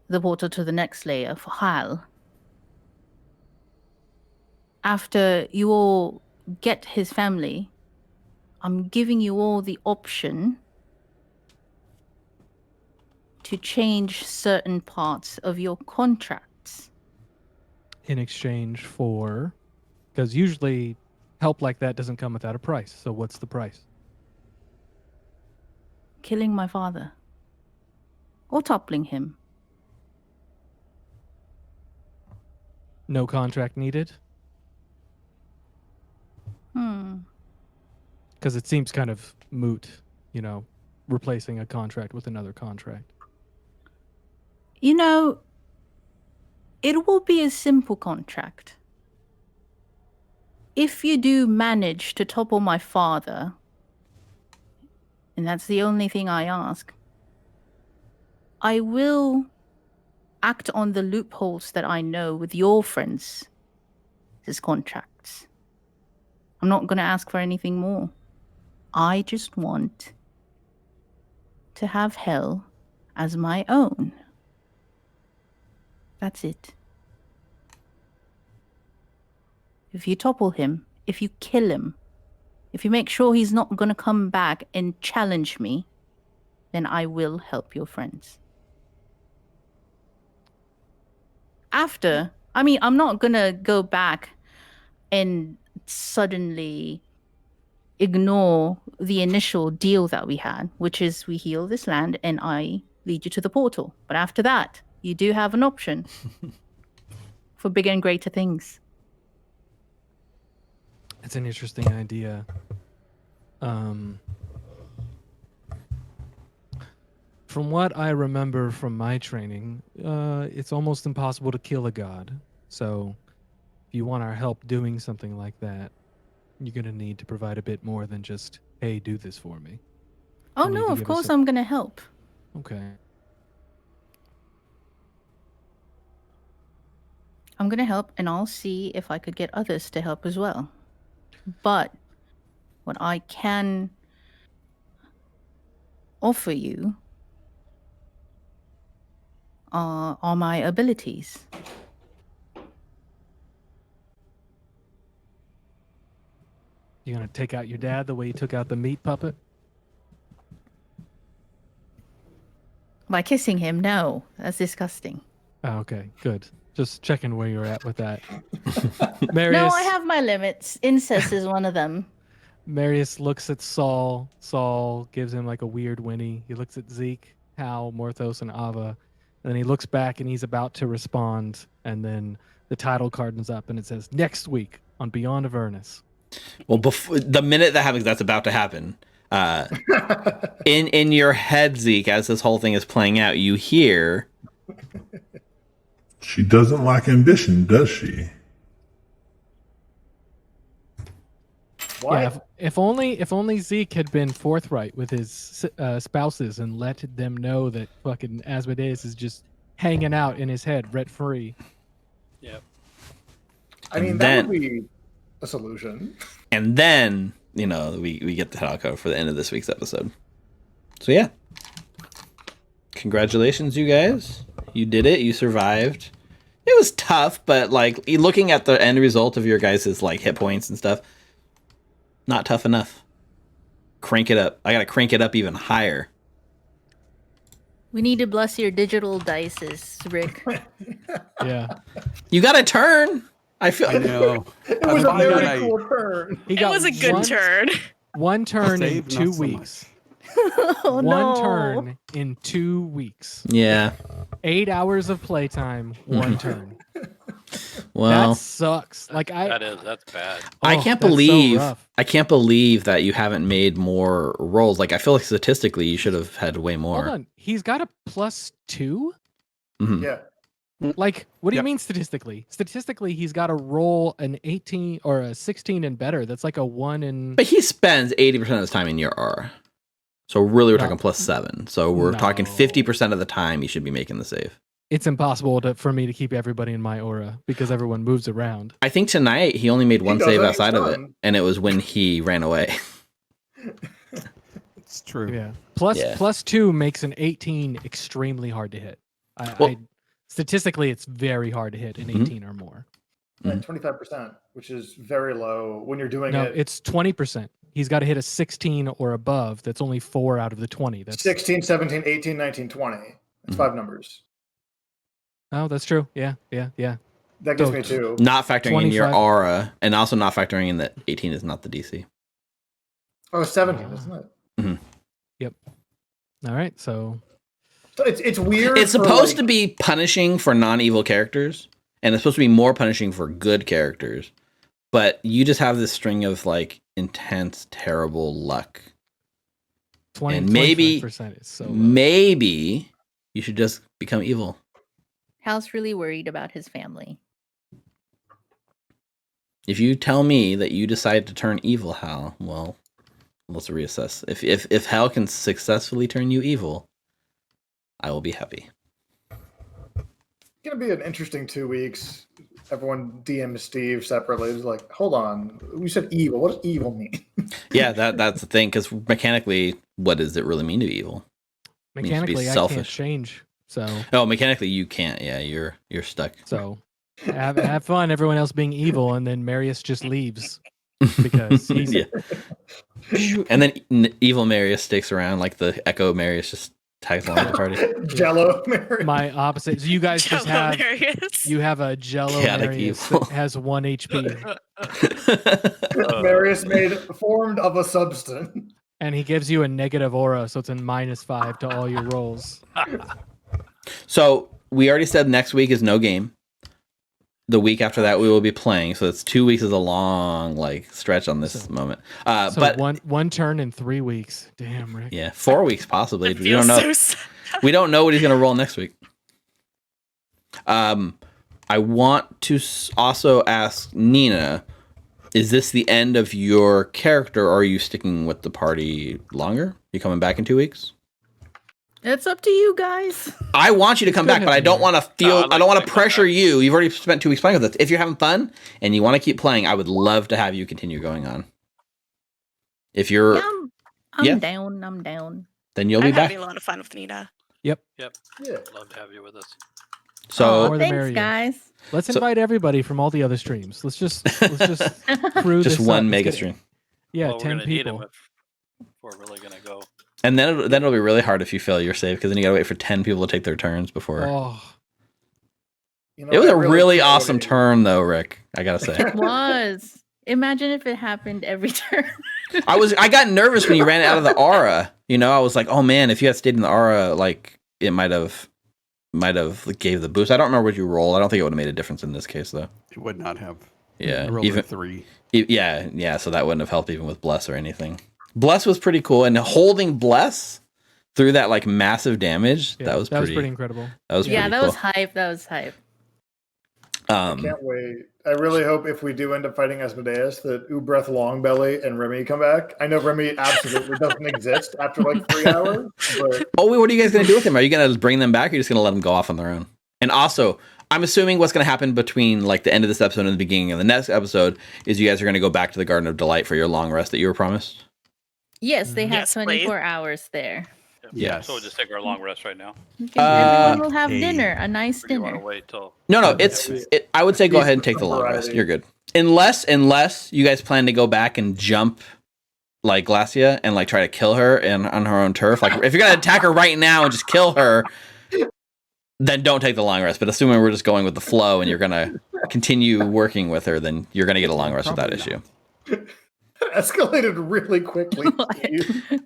the portal to the next layer for Hal. After you all get his family, I'm giving you all the option to change certain parts of your contracts. In exchange for... Because usually help like that doesn't come without a price. So what's the price? Killing my father. Or toppling him. No contract needed? Because it seems kind of moot, replacing a contract with another contract. You know, it will be a simple contract. If you do manage to topple my father, and that's the only thing I ask, I will act on the loopholes that I know with your friends' contracts. I'm not going to ask for anything more. I just want to have hell as my own. That's it. If you topple him, if you kill him, if you make sure he's not going to come back and challenge me, then I will help your friends. After, I mean, I'm not going to go back and suddenly ignore the initial deal that we had, which is we heal this land and I lead you to the portal. But after that, you do have an option for bigger and greater things. It's an interesting idea. From what I remember from my training, it's almost impossible to kill a god. So if you want our help doing something like that, you're going to need to provide a bit more than just, hey, do this for me. Oh, You need no, to of give us course a- I'm going to help. Okay. I'm going to help, and I'll see if I could get others to help as well. But what I can offer you are my abilities. You going to take out your dad the way you took out the meat puppet? By kissing him, no. That's disgusting. Oh, okay, good. Just checking where you're at with that. No, Marius, I have my limits. Incest is one of them. Marius looks at Saul. Saul gives him like a weird whinny. He looks at Zeke, Hal, Morthos, and Ava. And then he looks back and he's about to respond. And then the title card is up and it says, next week on Beyond Avernus. Well, before the minute that happens, that's about to happen. In your head, Zeke, as this whole thing is playing out, you hear, She doesn't lack ambition, does she? What? Yeah, if only Zeke had been forthright with his spouses and let them know that fucking Asmodeus is just hanging out in his head rent free. Yep. I mean, And that then- would be a solution. and then, we get the title code for the end of this week's episode. So, yeah. Congratulations, you guys. You did it. You survived. It was tough, but, like, looking at the end result of your guys' like, hit points and stuff, not tough enough. Crank it up. I gotta crank it up even higher. We need to bless your digital dices, Rick. Yeah, You gotta turn. I feel. I know. It was a That's very fine. cool turn. he It got was a good one, turn. One turn in Saved 2 not so weeks. Oh, One no. turn in 2 weeks. Yeah. 8 hours of playtime. One turn. Well, That sucks. Like That's bad. I Oh, can't that's so believe rough. I can't believe that you haven't made more rolls. Like I feel like statistically you should have had way more. Hold on. He's got a +2. Mhm. Yeah. Like, what do you Yep. mean statistically? Statistically, he's got to roll an 18 or a 16 and better. That's like a 1 in. But he spends 80% of his time in your R. So really we're No. talking +7. So we're talking No. 50% of the time you should be making the save. It's impossible for me to keep everybody in my aura because everyone moves around. I think tonight he only made one does save it. outside of it, Fun. and it was when he ran away. It's true. Yeah. Yeah. +2 makes an 18 extremely hard to hit. Well- Statistically, it's very hard to hit an Mhm. 18 or more. Like 25%, which is very low when you're doing No, it it's 20%. He's got to hit a 16 or above. That's only 4 out of the 20. That's 16, 17, 18, 19, 20. It's Mhm. 5 numbers. Oh, that's true. Yeah. That gives So me 2. Not factoring in your 25. aura, and also not factoring in that 18 is not the DC. Oh, 17, isn't it? All right. So So it's weird. It's for, supposed like- to be punishing for non-evil characters, and it's supposed to be more punishing for good characters. But you just have this string of like intense, terrible luck. 20 And maybe- 25% is so low. Maybe you should just become evil. Hal's really worried about his family. If you tell me that you decide to turn evil, Hal, well, let's reassess. If Hal can successfully turn you evil, I will be happy. It's going to be an interesting 2 weeks. Everyone DMs Steve separately. It's like, hold on. We said evil. What does evil mean? Yeah, that's the thing, because mechanically, what does it really mean to be evil? Means to be Mechanically, I can't selfish. change. So Oh, mechanically you can't. Yeah, you're stuck. have fun. Everyone else being evil, and then Marius just leaves because he's yeah. And then evil Marius sticks around, like the Echo Marius just tags along the party. Jello. Mary. my opposite. So you guys just Jello have Marius. you have a Jello Chaotic Marius evil. that has 1 HP, Marius formed of a substance. and he gives you a negative aura, so it's a -5 to all your rolls. So we already said next week is no game. The week after that we will be playing. So it's 2 weeks is a long like stretch on this moment. So But one turn in 3 weeks. Damn, Rick. yeah, 4 weeks possibly. It We don't feels know. so sad. We don't know what he's gonna roll next week. I want to also ask Nina, is this the end of your character, or are you sticking with the party longer? You coming back in 2 weeks? It's up to you guys. I want you to come Go back, ahead, but I don't Nina. want to feel. I'd I like don't want to to come pressure back. you. You've already spent 2 weeks playing with us. If you're having fun and you want to keep playing, I would love to have you continue going on. If you're, Yeah, I'm Yeah. down. I'm down. then you'll be I'm back. having a lot of fun with Nina. Yeah. Love to have you with us. So More the Thanks, merrier. guys. Let's So- invite everybody from all the other streams. Let's just crew just this one up. Let's mega get- stream, Yeah, Well, we're 10 gonna need people. him if we're really gonna go. and then it'll be really hard if you fail your save, because then you gotta wait for 10 people to take their turns before. Oh, You know, It was I a really think I awesome would've- turn, though, Rick. I gotta say. It was. Imagine if it happened every turn. I got nervous when you ran out of the aura. You know, I was like, oh man, if you had stayed in the aura, like it might have gave the boost. I don't remember what you rolled. I don't think it would have made a difference in this case, though. It would not have. Yeah, I rolled even a 3. yeah. So that wouldn't have helped even with bless or anything. Bless was pretty cool, and holding bless through that like massive damage Yeah, that was pretty incredible. That was Yeah, pretty that cool. was hype. That was hype. I can't wait. I really hope if we do end up fighting Asmodeus that Ubreth Longbelly and Remy come back. I know Remy absolutely doesn't exist after like 3 hours, but Oh, wait, what are you guys going to do with them? Are you going to bring them back, or are you just going to let them go off on their own? And also, I'm assuming what's going to happen between like the end of this episode and the beginning of the next episode is you guys are going to go back to the Garden of Delight for your long rest that you were promised. Yes, they have Yes, please. 24 hours there. Yes. So we'll just take our long rest right now. Everyone will have hey. dinner, a nice Or do you want dinner. to wait till? No, I would say go ahead and take the long rest. You're good. Unless you guys plan to go back and jump like Glacia and like try to kill her on her own turf. Like if you're going to attack her right now and just kill her, then don't take the long rest. But assuming we're just going with the flow and you're going to continue working with her, then you're going to get a long rest without issue. escalated really quickly.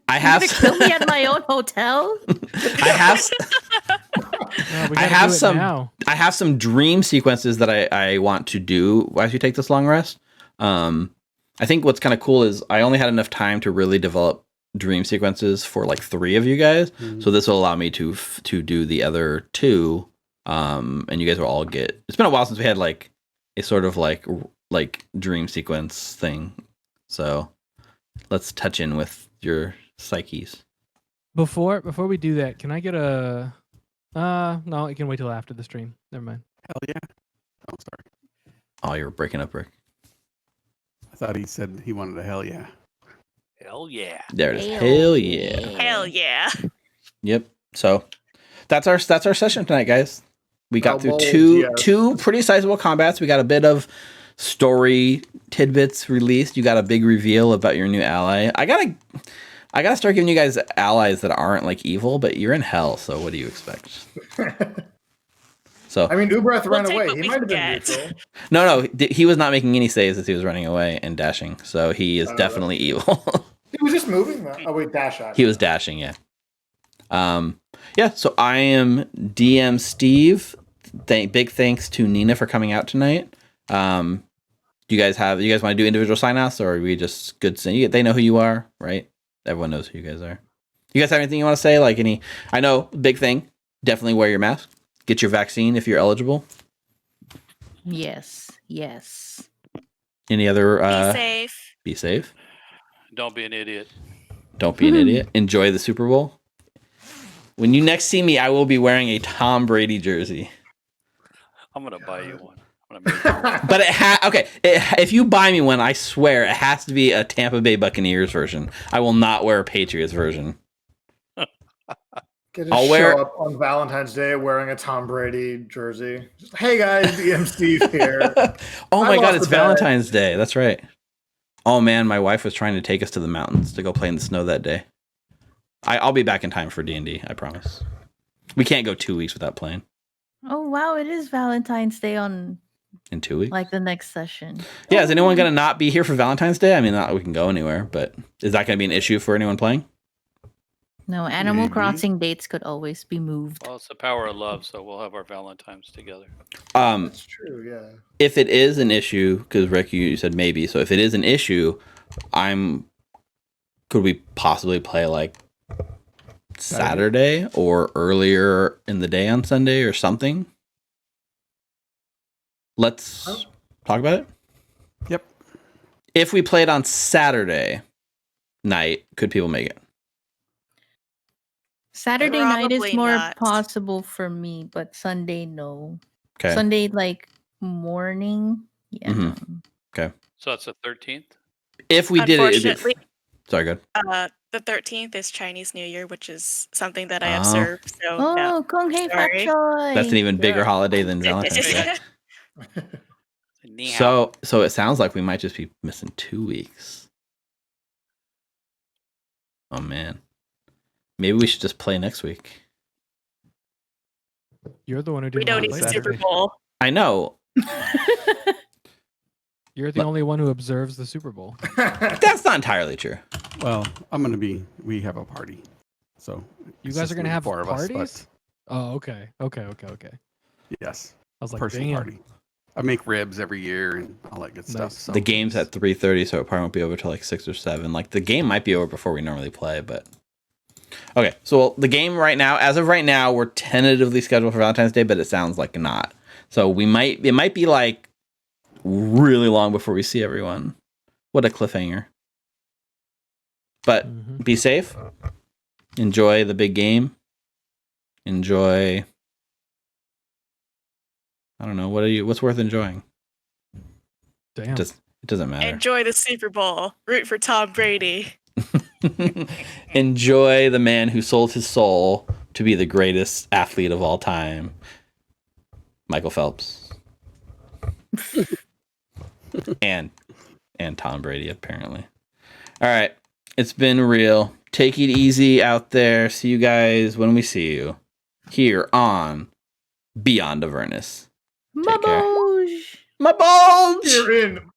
I have Kill me at my own hotel. I have We I gotta have do it some now. I have some dream sequences that I want to do as you take this long rest. I think what's kind of cool is I only had enough time to really develop dream sequences for like 3 of you guys. Mhm. So this will allow me to do the other 2. And you guys will all get. It's been a while since we had like a sort of like dream sequence thing. So let's touch in with your psyches. Before we do that, can I get a? No, it can wait till after the stream. Never mind. Hell yeah. Oh, sorry. Oh, you're breaking up, Rick. I thought he said he wanted a hell yeah. Hell yeah. There it is. Hell yeah. Hell yeah. Yep. So that's our session tonight, guys. We got through Elbow, two pretty sizable combats. We got a bit of story tidbits released. You got a big reveal about your new ally. I gotta start giving you guys allies that aren't like evil, but you're in hell. So what do you expect? So I mean, Ubreth ran take away. what He we might have been get. neutral. no, he was not making any saves as he was running away and dashing. So he is definitely evil. He was just moving. Oh wait, dash out. He was dashing, yeah. Yeah, so I am DM Steve. Big thanks to Nina for coming out tonight. Do you guys want to do individual sign-offs, or are we just good? They know who you are, right? Everyone knows who you guys are. You guys have anything you want to say? Like I know, big thing. Definitely wear your mask. Get your vaccine if you're eligible. Yes. Any other? Be safe. Be safe. Don't be an idiot. Don't be an idiot. Enjoy the Super Bowl. When you next see me, I will be wearing a Tom Brady jersey. I'm gonna buy you one. I'm gonna make you one. But if you buy me one, I swear it has to be a Tampa Bay Buccaneers version. I will not wear a Patriots version. Get to I'll show wear- up on Valentine's Day wearing a Tom Brady jersey. Just, hey guys, DM Steve here. Oh I my God, lost it's the bet. Valentine's Day. That's right. Oh man, my wife was trying to take us to the mountains to go play in the snow that day. I'll be back in time for D&D, I promise. We can't go 2 weeks without playing. Oh wow, it is Valentine's Day on In 2 weeks? like the next session. Yeah, is anyone going to not be here for Valentine's Day? I mean, not that we can go anywhere, but is that going to be an issue for anyone playing? No, Animal Maybe. Crossing dates could always be moved. Well, it's the power of love, so we'll have our Valentine's together. That's true, yeah. If it is an issue, because Rick, you said maybe, so if it is an issue, could we possibly play like Saturday or earlier in the day on Sunday or something? Let's talk about it. Yep. If we played on Saturday night, could people make it? Saturday night is Probably more not. possible for me, but Sunday no. Okay. Sunday like morning. Yeah. Mhm. So that's the 13th. If we did it, Unfortunately, sorry, good. the 13th is Chinese New Year, which is something that I Oh. observe. So Oh, no. Kung Hei Fat Sorry. Choi. That's an even bigger Yeah. holiday than Valentine's Day. Ni hao. So it sounds like we might just be missing 2 weeks. Oh man. Maybe we should just play next week. You're the one who We didn't don't want need to the play Super Saturday. Bowl. I know. You're the only one who observes the Super Bowl. That's not entirely true. Well, we have a party. So You it's guys just are gonna the have four of us, parties? Oh, okay. Okay. but yes, I was like, personal damn. party. I make ribs every year and all that good stuff. Nice. So The game's at 3:30, so it probably won't be over till like 6 or 7. Like the game might be over before we normally play, but okay. So the game right now, as of right now, we're tentatively scheduled for Valentine's Day, but it sounds like not. So it might be like really long before we see everyone. What a cliffhanger. But Mhm. be safe. Enjoy the big game. Enjoy. I don't know. What's worth enjoying? Damn. It doesn't matter. Enjoy the Super Bowl. Root for Tom Brady. Enjoy the man who sold his soul to be the greatest athlete of all time, Michael Phelps. and Tom Brady, apparently. All right. It's been real. Take it easy out there. See you guys when we see you here on Beyond Avernus. Take care. Maboge! My bulge! You're in